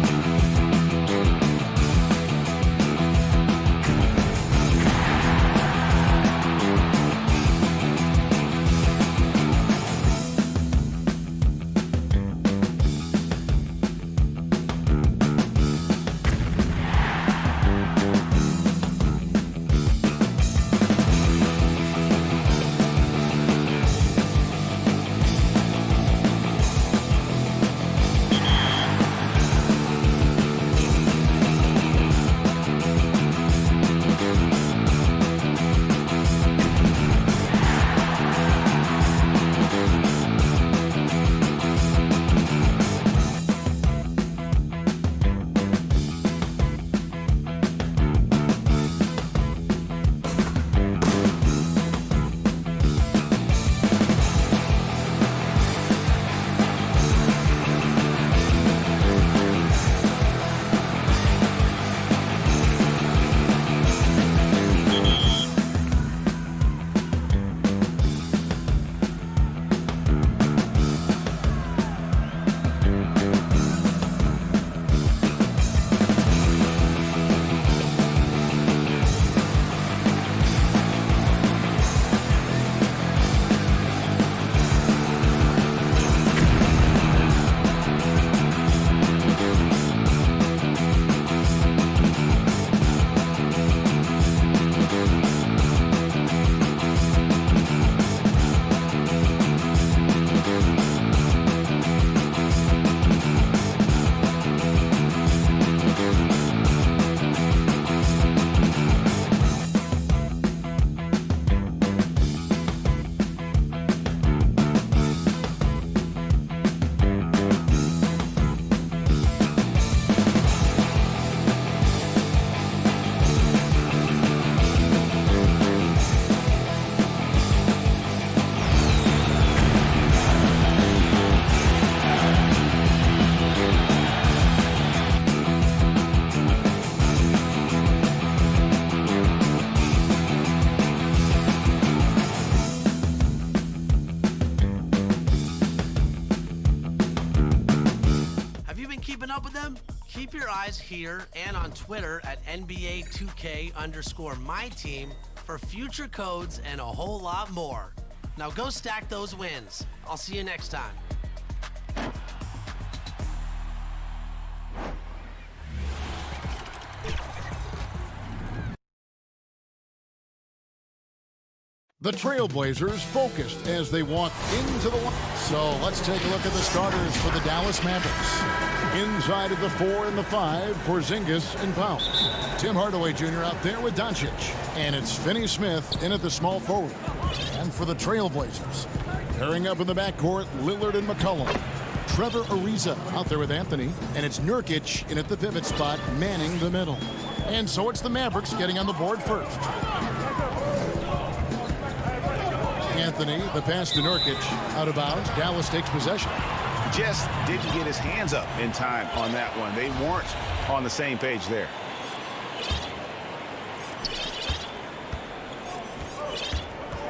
Keep your eyes here and on Twitter at NBA2K_MyTeam for future codes and a whole lot more. Now go stack those wins. I'll see you next time. The Trailblazers focused as they walk into the line. So let's take a look at the starters for the Dallas Mavericks. Inside of the 4 and the 5, Porzingis and Pounce. Tim Hardaway Jr. out there with Doncic. And it's Finney-Smith in at the small forward. And for the Trailblazers, pairing up in the backcourt, Lillard and McCollum. Trevor Ariza out there with Anthony. And it's Nurkic in at the pivot spot, manning the middle. And so it's the Mavericks getting on the board first. Anthony, the pass to Nurkic, out of bounds. Dallas takes possession. Just didn't get his hands up in time on that one. They weren't on the same page there.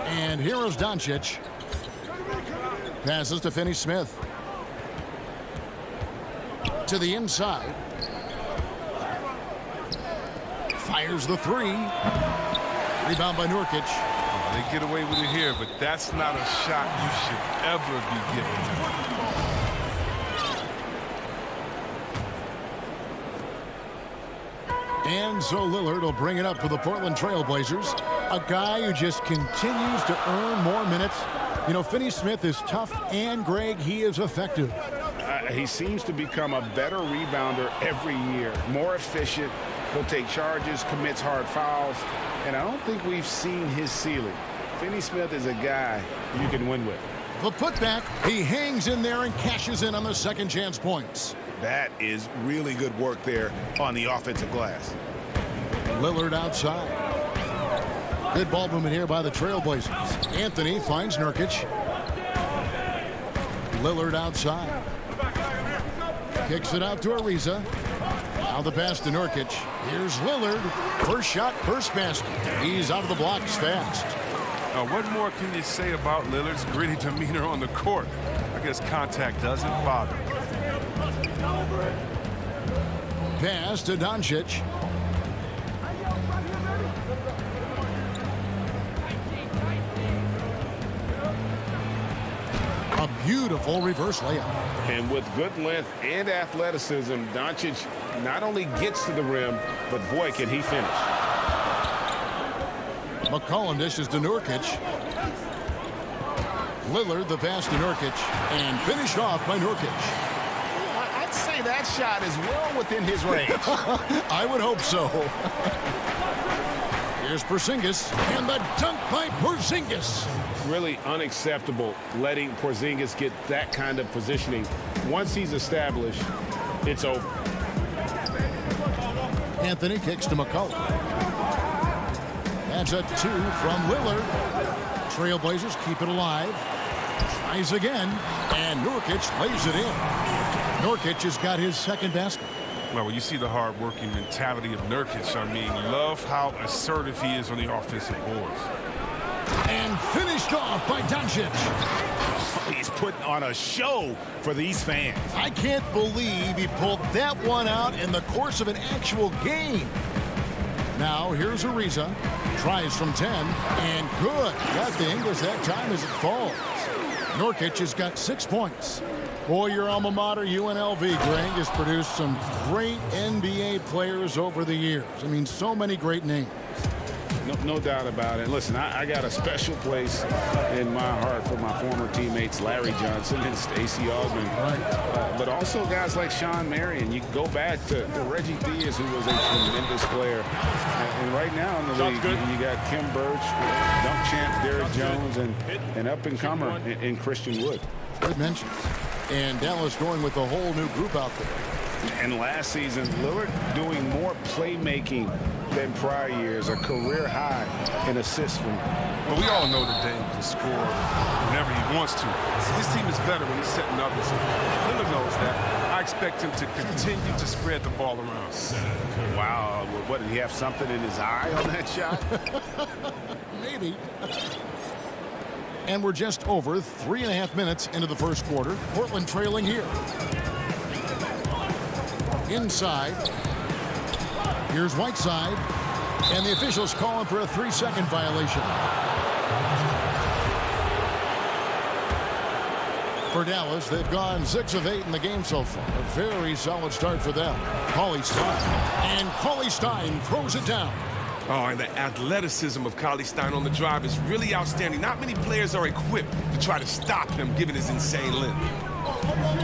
And here is Doncic. Passes to Finney-Smith. To the inside. Fires the three. Rebound by Nurkic. They get away with it here, but that's not a shot you should ever be giving them. And so Lillard will bring it up for the Portland Trail Blazers. A guy who just continues to earn more minutes. You know, Finney-Smith is tough, and Greg, he is effective. He seems to become a better rebounder every year. More efficient. He'll take charges, commits hard fouls. And I don't think we've seen his ceiling. Finney-Smith is a guy you can win with. The putback, he hangs in there and cashes in on the second chance points. That is really good work there on the offensive glass. Lillard outside. Good ball movement here by the Trailblazers. Anthony finds Nurkic. Lillard outside. Kicks it out to Ariza. Now the pass to Nurkic. Here's Lillard. First shot, first basket. He's out of the blocks fast. Now, what more can you say about Lillard's gritty demeanor on the court? I guess contact doesn't bother. Pass to Doncic. A beautiful reverse layup. And with good length and athleticism, Doncic not only gets to the rim, but boy, can he finish. McCollum dishes to Nurkic. Lillard the pass to Nurkic and finished off by Nurkic. I'd say that shot is well within his range. I would hope so. Here's Porzingis and the dunk by Porzingis. Really unacceptable letting Porzingis get that kind of positioning. Once he's established, it's over. Anthony kicks to McCollum. That's a 2 from Lillard. Trailblazers keep it alive. Tries again, and Nurkic lays it in. Nurkic has got his second basket. Well, when you see the hard-working mentality of Nurkic, I mean, love how assertive he is on the offensive boards. And finished off by Doncic. He's putting on a show for these fans. I can't believe he pulled that one out in the course of an actual game. Now, here's Ariza. Tries from 10, and good. Got the English that time as it falls. Nurkic has got 6 points. Boy, your alma mater, UNLV, Greg, has produced some great NBA players over the years. I mean, so many great names. No doubt about it. Listen, I got a special place in my heart for my former teammates Larry Johnson and Stacey Augmon. Right. But also guys like Sean Marion. You go back to Reggie Theus, who was a tremendous player. And right now in the league, you got Kim Birch, dunk champ Derrick Jones, and up-and-comer in Christian Wood. Good mentions. And Dallas going with a whole new group out there. And last season, Lillard doing more playmaking than prior years, a career high in assists. But we all know that Dame can score whenever he wants to. This team is better when he's setting others up. Lillard knows that. I expect him to continue to spread the ball around. Wow. What, did he have something in his eye on that shot? Maybe. And we're just over 3.5 minutes into the first quarter. Portland trailing here. Inside. Here's Whiteside. And the officials calling for a 3-second violation. For Dallas, they've gone 6 of 8 in the game so far. A very solid start for them. Cauley Stein. And Cauley Stein throws it down. Oh, and the athleticism of Cauley Stein on the drive is really outstanding. Not many players are equipped to try to stop him, given his insane length.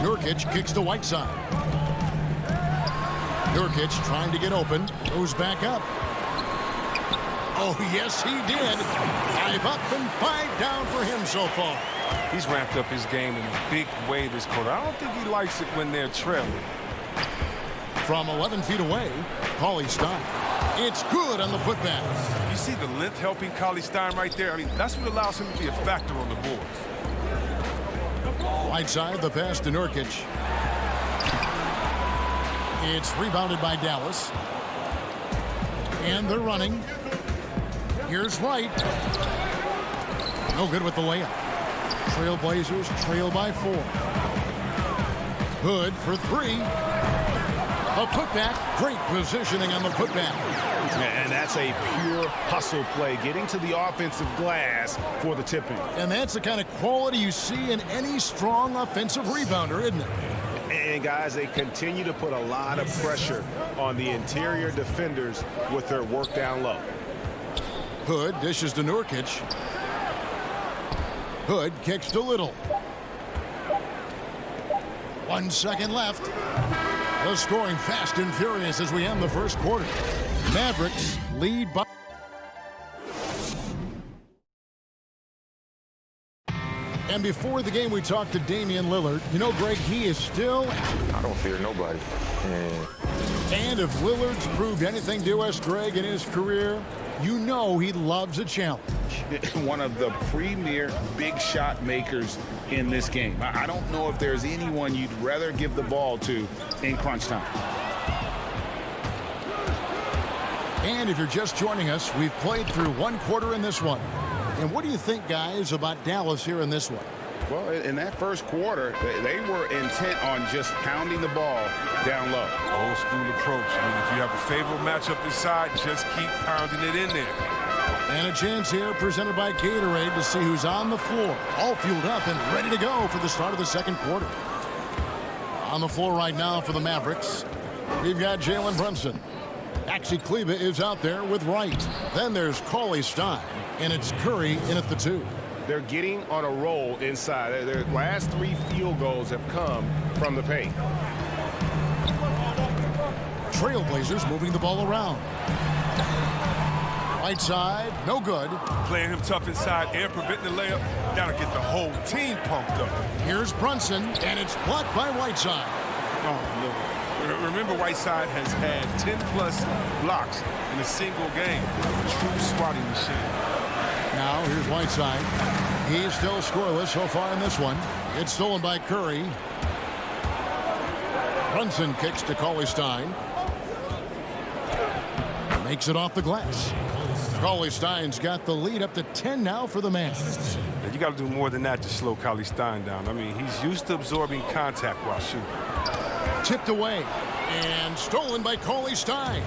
Nurkic kicks to Whiteside. Nurkic trying to get open. Goes back up. Oh, yes, he did. 5 up and 5 down for him so far. He's ramped up his game in a big way this quarter. I don't think he likes it when they're trailing. From 11 feet away, Cauley Stein. It's good on the putback. You see the length helping Cauley Stein right there? I mean, that's what allows him to be a factor on the board. Whiteside, the pass to Nurkic. It's rebounded by Dallas. And they're running. Here's Wright. No good with the layup. Trailblazers trail by 4. Hood for 3. A putback. Great positioning on the putback. And that's a pure hustle play, getting to the offensive glass for the tipping. And that's the kind of quality you see in any strong offensive rebounder, isn't it? And guys, they continue to put a lot of pressure on the interior defenders with their work down low. Hood dishes to Nurkic. Hood kicks to Little. 1 second left. The scoring fast and furious as we end the first quarter. Mavericks lead by. And before the game, we talked to Damian Lillard. You know, Greg, he is still. I don't fear nobody. And if Lillard's proved anything to us, Greg, in his career, you know he loves a challenge. One of the premier big shot makers in this game. I don't know if there's anyone you'd rather give the ball to in crunch time. And if you're just joining us, we've played through one quarter in this one. And what do you think, guys, about Dallas here in this one? Well, in that first quarter, they were intent on just pounding the ball down low. Old school approach. I mean, if you have a favorable matchup inside, just keep pounding it in there. And a chance here presented by Gatorade to see who's on the floor. All fueled up and ready to go for the start of the second quarter. On the floor right now for the Mavericks, we've got Jalen Brunson. Maxi Kleber is out there with Wright. Then there's Cauley Stein, and it's Curry in at the 2. They're getting on a roll inside. Their last 3 field goals have come from the paint. Trailblazers moving the ball around. Right side, no good. Playing him tough inside and preventing the layup. That'll get the whole team pumped up. Here's Brunson, and it's blocked by Whiteside. Oh, no. Remember, Whiteside has had 10-plus blocks in a single game. True swatting machine. Now, here's Whiteside. He's still scoreless so far in this one. It's stolen by Curry. Brunson kicks to Cauley Stein. Makes it off the glass. Cauley Stein's got the lead up to 10 now for the Mavs. You got to do more than that to slow Cauley Stein down. I mean, he's used to absorbing contact while shooting. Tipped away and stolen by Cauley Stein.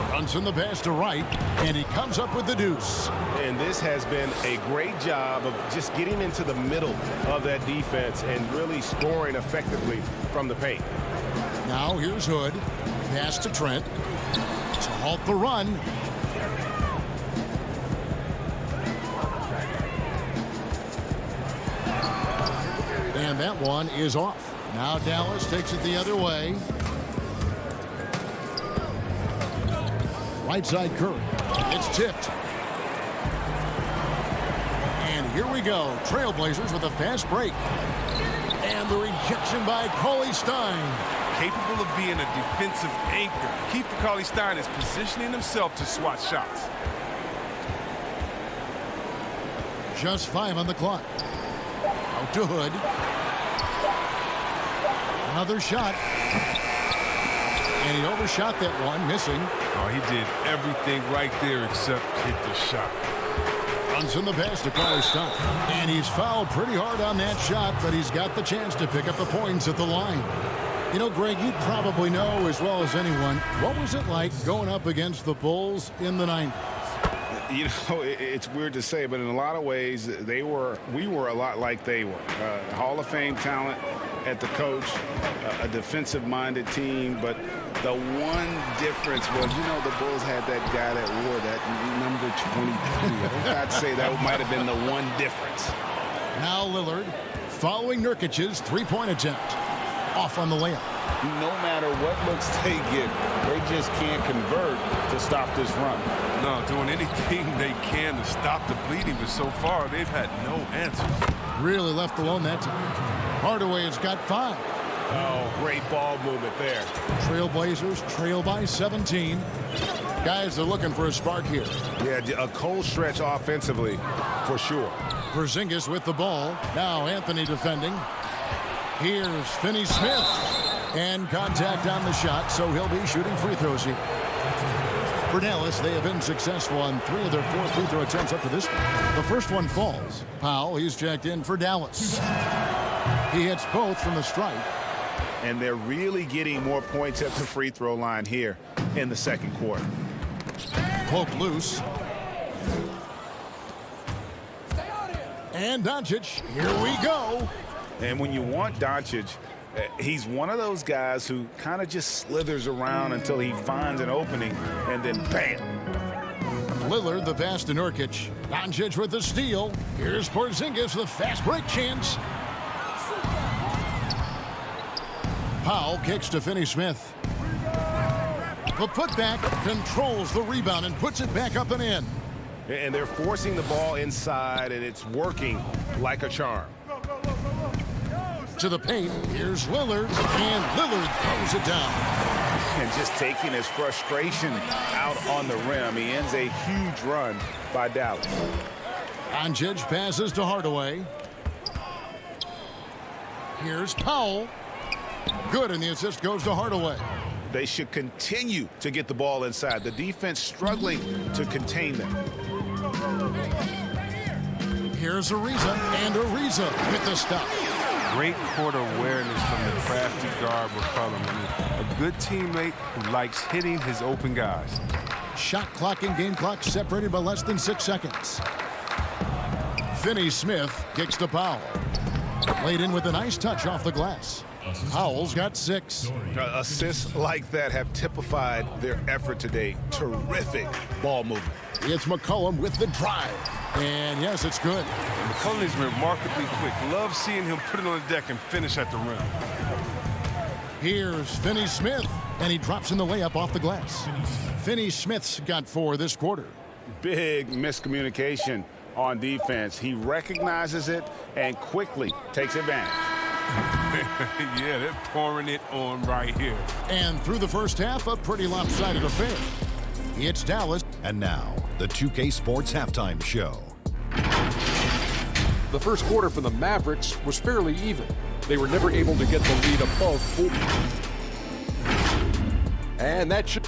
Brunson the pass to Wright, and he comes up with the deuce. And this has been a great job of just getting into the middle of that defense and really scoring effectively from the paint. Now here's Hood. Pass to Trent to halt the run. And that one is off. Now Dallas takes it the other way. Right side Curry. It's tipped. And here we go. Trailblazers with a fast break. And the rejection by Cauley Stein. Capable of being a defensive anchor. Key for Cauley Stein is positioning himself to swat shots. Just 5 on the clock. Out to Hood. Another shot. And he overshot that one, missing. Oh, he did everything right there except hit the shot. Brunson the pass to Cauley Stein. And he's fouled pretty hard on that shot, but he's got the chance to pick up the points at the line. You know, Greg, you probably know as well as anyone, what was it like going up against the Bulls in the 90s? You know, it's weird to say, but in a lot of ways, we were a lot like they were. Hall of Fame talent at the coach, a defensive-minded team, but the one difference was, you know, the Bulls had that guy that wore that number 23. I'd say that might have been the one difference. Now Lillard following Nurkic's three-point attempt. Off on the layup. No matter what looks they get, they just can't convert to stop this run. No, doing anything they can to stop the bleeding, but so far they've had no answers. Really left alone that time. Hardaway has got 5. Oh, great ball movement there. Trailblazers trail by 17. Guys are looking for a spark here. Yeah, a cold stretch offensively for sure. Porzingis with the ball. Now Anthony defending. Here's Finney-Smith. And contact on the shot, so he'll be shooting free throws here. For Dallas, they have been successful on 3 of their 4 free throw attempts up to this point. The first one falls. Powell, he's checked in for Dallas. He hits both from the stripe. and they're really getting more points at the free throw line here in the second quarter. Poke loose. And Doncic, here we go. And when you want Doncic, he's one of those guys who kind of just slithers around until he finds an opening, and then bam. Lillard the pass to Nurkic. Doncic with the steal. Here's Porzingis with a fast break chance. Powell kicks to Finney-Smith. The putback controls the rebound and puts it back up and in. And they're forcing the ball inside, and it's working like a charm. To the paint, here's Lillard, and Lillard throws it down. And just taking his frustration out on the rim. He ends a huge run by Dallas. Doncic passes to Hardaway. Here's Powell. Good, and the assist goes to Hardaway. They should continue to get the ball inside. The defense struggling to contain them. Here's Ariza, and Ariza with the stop. Great court awareness from the crafty guard McCollum. A good teammate who likes hitting his open guys. Shot clock and game clock separated by less than 6 seconds. Finney-Smith kicks to Powell. Laid in with a nice touch off the glass. Powell's got 6. Assists like that have typified their effort today. Terrific ball movement. It's McCollum with the drive. And yes, it's good. McCollum is remarkably quick. Love seeing him put it on the deck and finish at the rim. Here's Finney-Smith, and he drops in the layup off the glass. Finney-Smith's got 4 this quarter. Big miscommunication on defense. He recognizes it and quickly takes advantage. Yeah, they're pouring it on right here. And through the first half, a pretty lopsided affair. It's Dallas. And now, the 2K Sports Halftime Show. The first quarter for the Mavericks was fairly even. They were never able to get the lead above 4. And that should...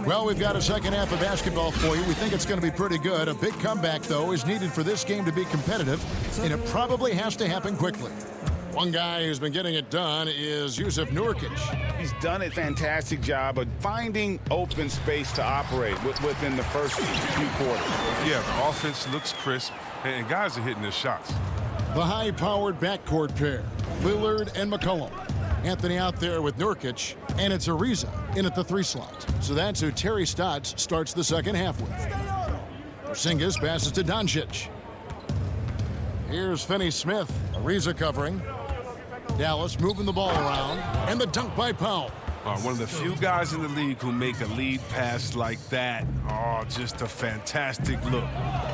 Well, we've got a second half of basketball for you. We think it's going to be pretty good. A big comeback, though, is needed for this game to be competitive, and it probably has to happen quickly. One guy who's been getting it done is Jusuf Nurkic. He's done a fantastic job of finding open space to operate within the first few quarters. Yeah, the offense looks crisp, and guys are hitting their shots. The high-powered backcourt pair, Lillard and McCollum. Anthony out there with Nurkic, and it's Ariza in at the 3 slot. So that's who Terry Stotts starts the second half with. Porzingis passes to Doncic. Here's Finney-Smith. Ariza covering. Dallas moving the ball around, and the dunk by Powell. One of the few guys in the league who make a lead pass like that. Oh, just a fantastic look.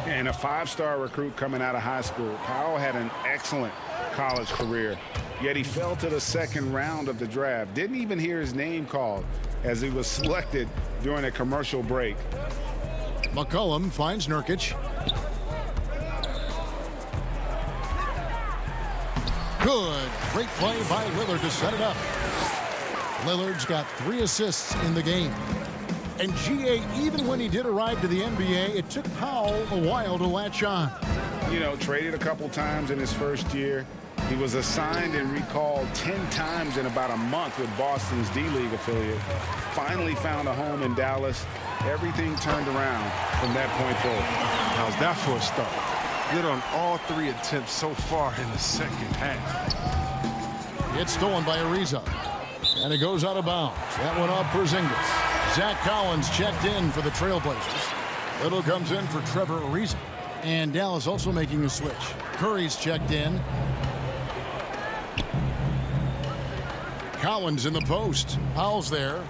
And a 5-star recruit coming out of high school. Powell had an excellent college career, yet he fell to the second round of the draft. Didn't even hear his name called as he was selected during a commercial break. McCollum finds Nurkic. Good. Great play by Lillard to set it up. Lillard's got 3 assists in the game. And GA, even when he did arrive to the NBA, it took Powell a while to latch on. You know, traded a couple times in his first year. He was assigned and recalled 10 times in about a month with Boston's D-League affiliate. Finally found a home in Dallas. Everything turned around from that point forward. How's that for a start? Good on all 3 attempts so far in the second half. It's stolen by Ariza. And it goes out of bounds. That one off Porzingis. Zach Collins checked in for the Trailblazers. Little comes in for Trevor Ariza. And Dallas also making a switch. Curry's checked in. Collins in the post. Powell's there.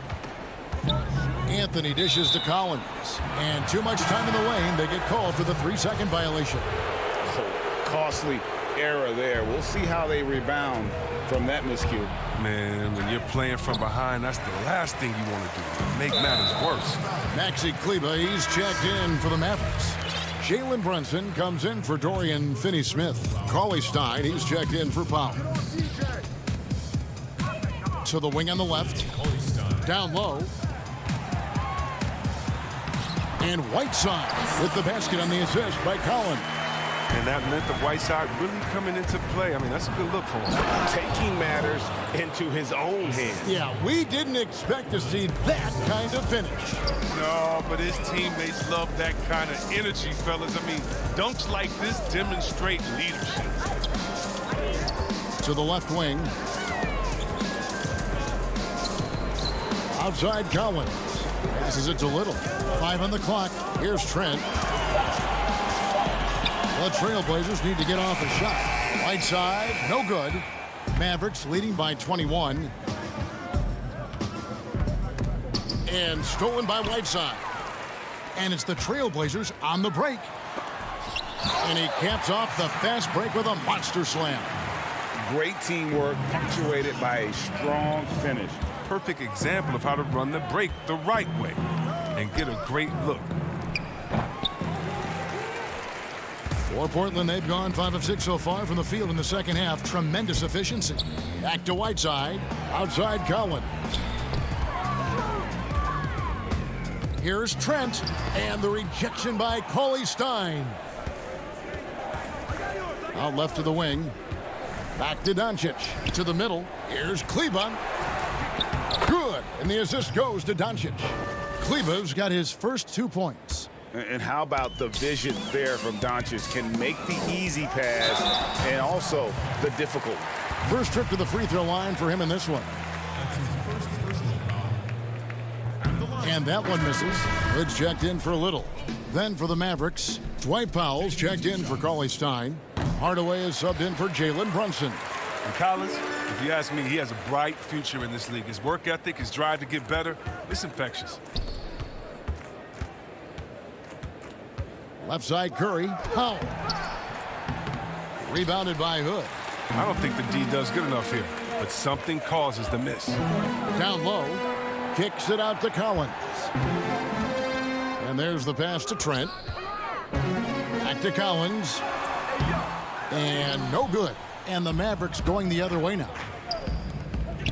Anthony dishes to Collins. And too much time in the lane. They get called for the 3-second violation. Oh, costly error there. We'll see how they rebound from that miscue. Man, when you're playing from behind, that's the last thing you want to do. Make matters worse. Maxi Kleber, he's checked in for the Mavericks. Jalen Brunson comes in for Dorian Finney-Smith. Cauley Stein, he's checked in for Powell. To the wing on the left. Down low. And Whiteside with the basket on the assist by Collins. And that meant the Whiteside really coming into play. I mean, that's a good look for him. Taking matters into his own hands. Yeah, we didn't expect to see that kind of finish. No, but his teammates love that kind of energy, fellas. I mean, dunks like this demonstrate leadership. To the left wing. Outside Collins. Passes it to Little. 5 on the clock. Here's Trent. The Trailblazers need to get off a shot. Whiteside, no good. Mavericks leading by 21. And stolen by Whiteside. And it's the Trailblazers on the break. And he caps off the fast break with a monster slam. Great teamwork, punctuated by a strong finish. Perfect example of how to run the break the right way and get a great look. For Portland, they've gone 5 of 6 so far from the field in the second half. Tremendous efficiency. Back to Whiteside. Outside Collins. Here's Trent. And the rejection by Cauley-Stein. Out left to the wing. Back to Doncic. To the middle. Here's Kleba. Good. And the assist goes to Doncic. Kleba's got his first 2 points. And how about the vision there from Doncic? Can make the easy pass and also the difficult. First trip to the free throw line for him in this one. And that one misses. Hood's checked in for Little. Then for the Mavericks, Dwight Powell's checked in for Cauley-Stein. Hardaway is subbed in for Jalen Brunson. And Collins, if you ask me, he has a bright future in this league. His work ethic, his drive to get better, it's infectious. Left side Curry. Powell. Rebounded by Hood. I don't think the D does good enough here, but something causes the miss. Down low. Kicks it out to Collins. And there's the pass to Trent. Back to Collins. And no good. And the Mavericks going the other way now.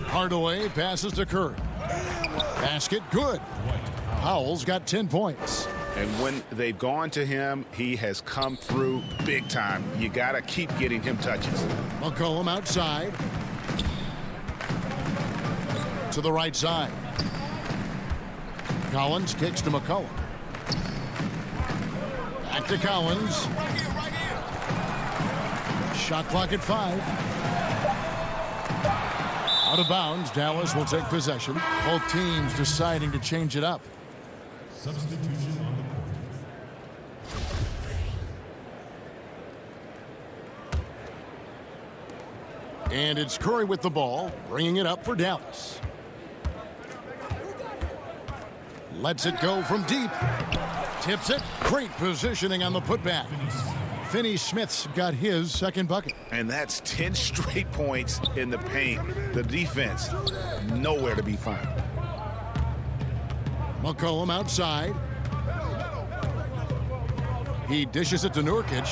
Hardaway passes to Curry. Basket good. Powell's got 10 points. And when they've gone to him, he has come through big time. You got to keep getting him touches. McCollum outside. To the right side. Collins kicks to McCollum. Back to Collins. Shot clock at 5. Out of bounds. Dallas will take possession. Both teams deciding to change it up. Substitution on the court. And it's Curry with the ball, bringing it up for Dallas. Lets it go from deep. Tips it. Great positioning on the putback. Finney-Smith's got his second bucket. And that's 10 straight points in the paint. The defense, nowhere to be found. McCollum outside. He dishes it to Nurkic.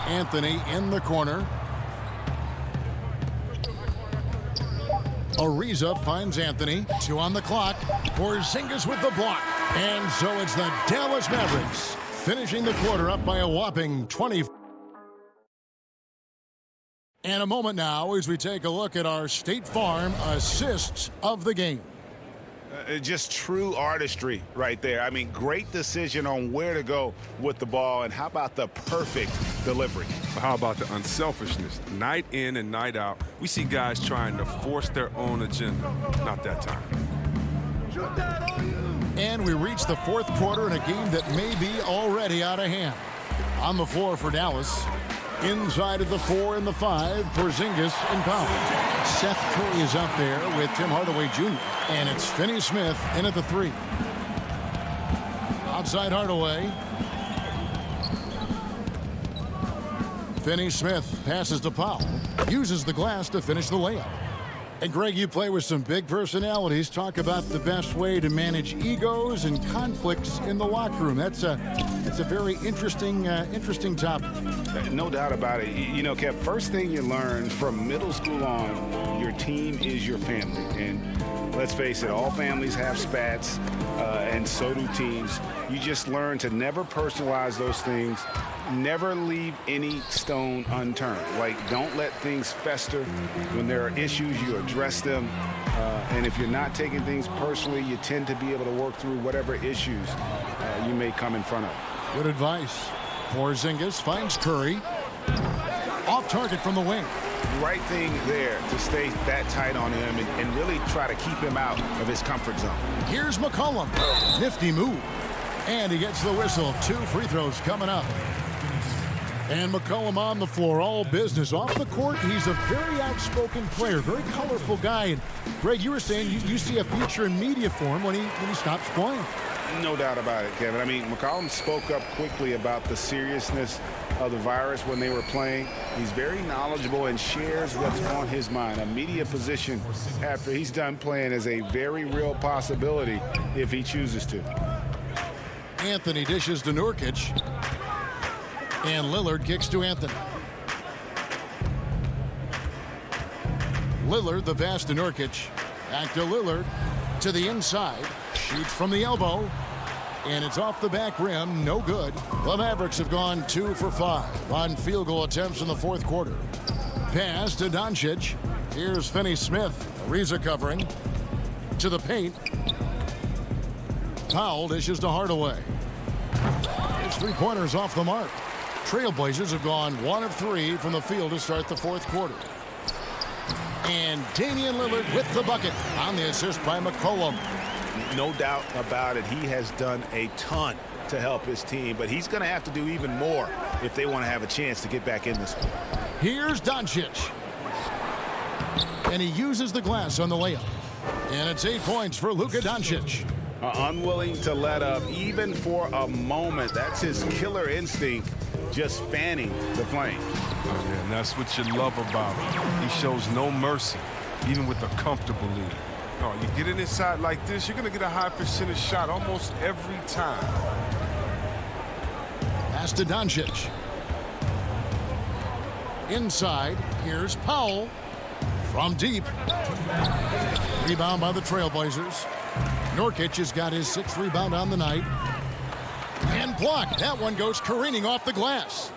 Anthony in the corner. Ariza finds Anthony. 2 on the clock. Porzingis with the block. And so it's the Dallas Mavericks finishing the quarter up by a whopping 20. And a moment now as we take a look at our State Farm assists of the game. Just true artistry right there. I mean, great decision on where to go with the ball. And how about the perfect delivery? How about the unselfishness? Night in and night out, we see guys trying to force their own agenda. Not that time. And we reach the fourth quarter in a game that may be already out of hand. On the floor for Dallas. Inside of the 4 and the 5, Porzingis and Powell. Seth Curry is out there with Tim Hardaway Jr. And it's Finney-Smith in at the 3. Outside Hardaway. Finney-Smith passes to Powell. Uses the glass to finish the layup. And Greg, you play with some big personalities. Talk about the best way to manage egos and conflicts in the locker room. That's a very interesting topic. No doubt about it. You know, Kev, first thing you learn from middle school on, your team is your family. And let's face it, all families have spats, and so do teams. You just learn to never personalize those things. Never leave any stone unturned. Like, don't let things fester. When there are issues, you address them. And if you're not taking things personally, you tend to be able to work through whatever issues you may come in front of. Good advice. Porzingis finds Curry. Off target from the wing. Right thing there to stay that tight on him and really try to keep him out of his comfort zone. Here's McCollum. Nifty move. And he gets the whistle. 2 free throws coming up. And McCollum on the floor, all business. Off the court, he's a very outspoken player, very colorful guy. And Greg, you were saying you see a future in media for him when he stops playing. No doubt about it, Kevin. I mean, McCollum spoke up quickly about the seriousness of the virus when they were playing. He's very knowledgeable and shares what's on his mind. A media position after he's done playing is a very real possibility if he chooses to. Anthony dishes to Nurkic. And Lillard kicks to Anthony. Lillard, the pass to Nurkic. Back to Lillard. To the inside. Shoots from the elbow. And it's off the back rim. No good. The Mavericks have gone 2 for 5 on field goal attempts in the fourth quarter. Pass to Doncic. Here's Finney-Smith. Ariza covering. To the paint. Powell dishes to Hardaway. It's 3-pointers off the mark. Trailblazers have gone 1 of 3 from the field to start the fourth quarter. And Damian Lillard with the bucket on the assist by McCollum. No doubt about it. He has done a ton to help his team, but he's going to have to do even more if they want to have a chance to get back in this one. Here's Doncic. And he uses the glass on the layup. And it's 8 points for Luka Doncic. Unwilling to let up even for a moment. That's his killer instinct, just fanning the flame. Oh, yeah, and that's what you love about him. He shows no mercy, even with a comfortable lead. No, you get it inside like this, you're going to get a high percentage shot almost every time. Pass to Doncic. Inside, here's Powell from deep. Rebound by the Trailblazers. Nurkic has got his 6th rebound on the night. And blocked. That one goes careening off the glass.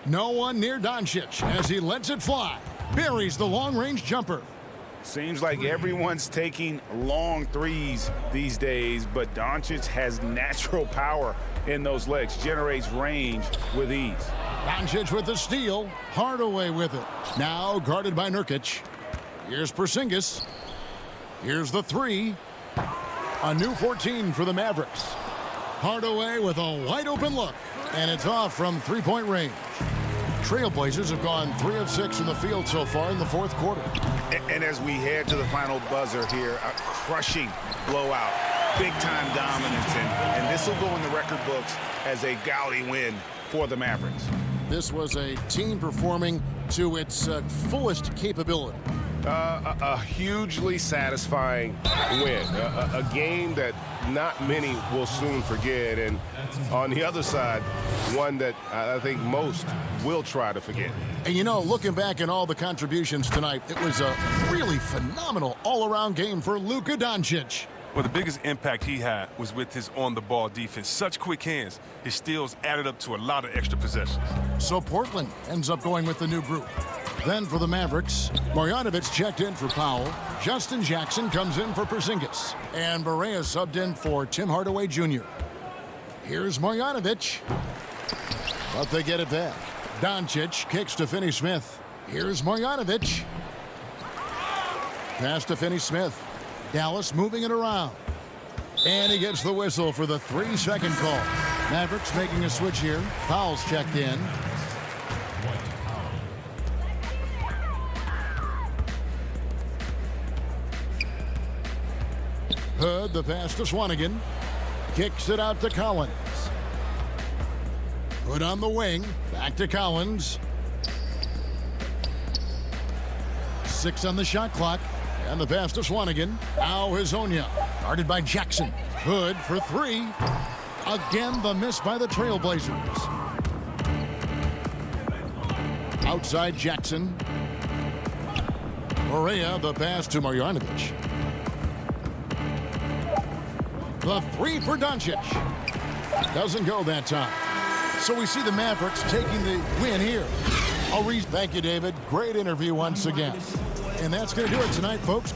No one near Doncic as he lets it fly. Buries the long-range jumper. Seems like everyone's taking long threes these days, but Doncic has natural power in those legs. Generates range with ease. Doncic with the steal. Hardaway with it. Now guarded by Nurkic. Here's Porzingis. Here's the 3. A new 14 for the Mavericks. Hardaway with a wide-open look. And it's off from 3-point range. Trailblazers have gone 3 of 6 from the field so far in the fourth quarter. And as we head to the final buzzer here, a crushing blowout. Big-time dominance. And this will go in the record books as a gaudy win for the Mavericks. This was a team performing to its fullest capability. A hugely satisfying win. A game that not many will soon forget. And on the other side, one that I think most will try to forget. And you know, looking back at all the contributions tonight, it was a really phenomenal all-around game for Luka Doncic. Well, the biggest impact he had was with his on-the-ball defense. Such quick hands, his steals added up to a lot of extra possessions. So Portland ends up going with the new group. Then for the Mavericks, Marjanovic checked in for Powell. Justin Jackson comes in for Porzingis. And Barea subbed in for Tim Hardaway Jr. Here's Marjanovic. But they get it back. Doncic kicks to Finney-Smith. Here's Marjanovic. Pass to Finney-Smith. Dallas moving it around. And he gets the whistle for the 3-second call. Mavericks making a switch here. Powell's checked in. Hood, the pass to Swanigan. Kicks it out to Collins. Hood on the wing. Back to Collins. 6 on the shot clock. And the pass to Swanigan. Now Hezonja. Guarded by Jackson. Hood for 3. Again, the miss by the Trailblazers. Outside Jackson. Maria, the pass to Marjanovic. The three for Doncic. Doesn't go that time. So we see the Mavericks taking the win here. Thank you, David. Great interview once again. And that's going to do it tonight, folks.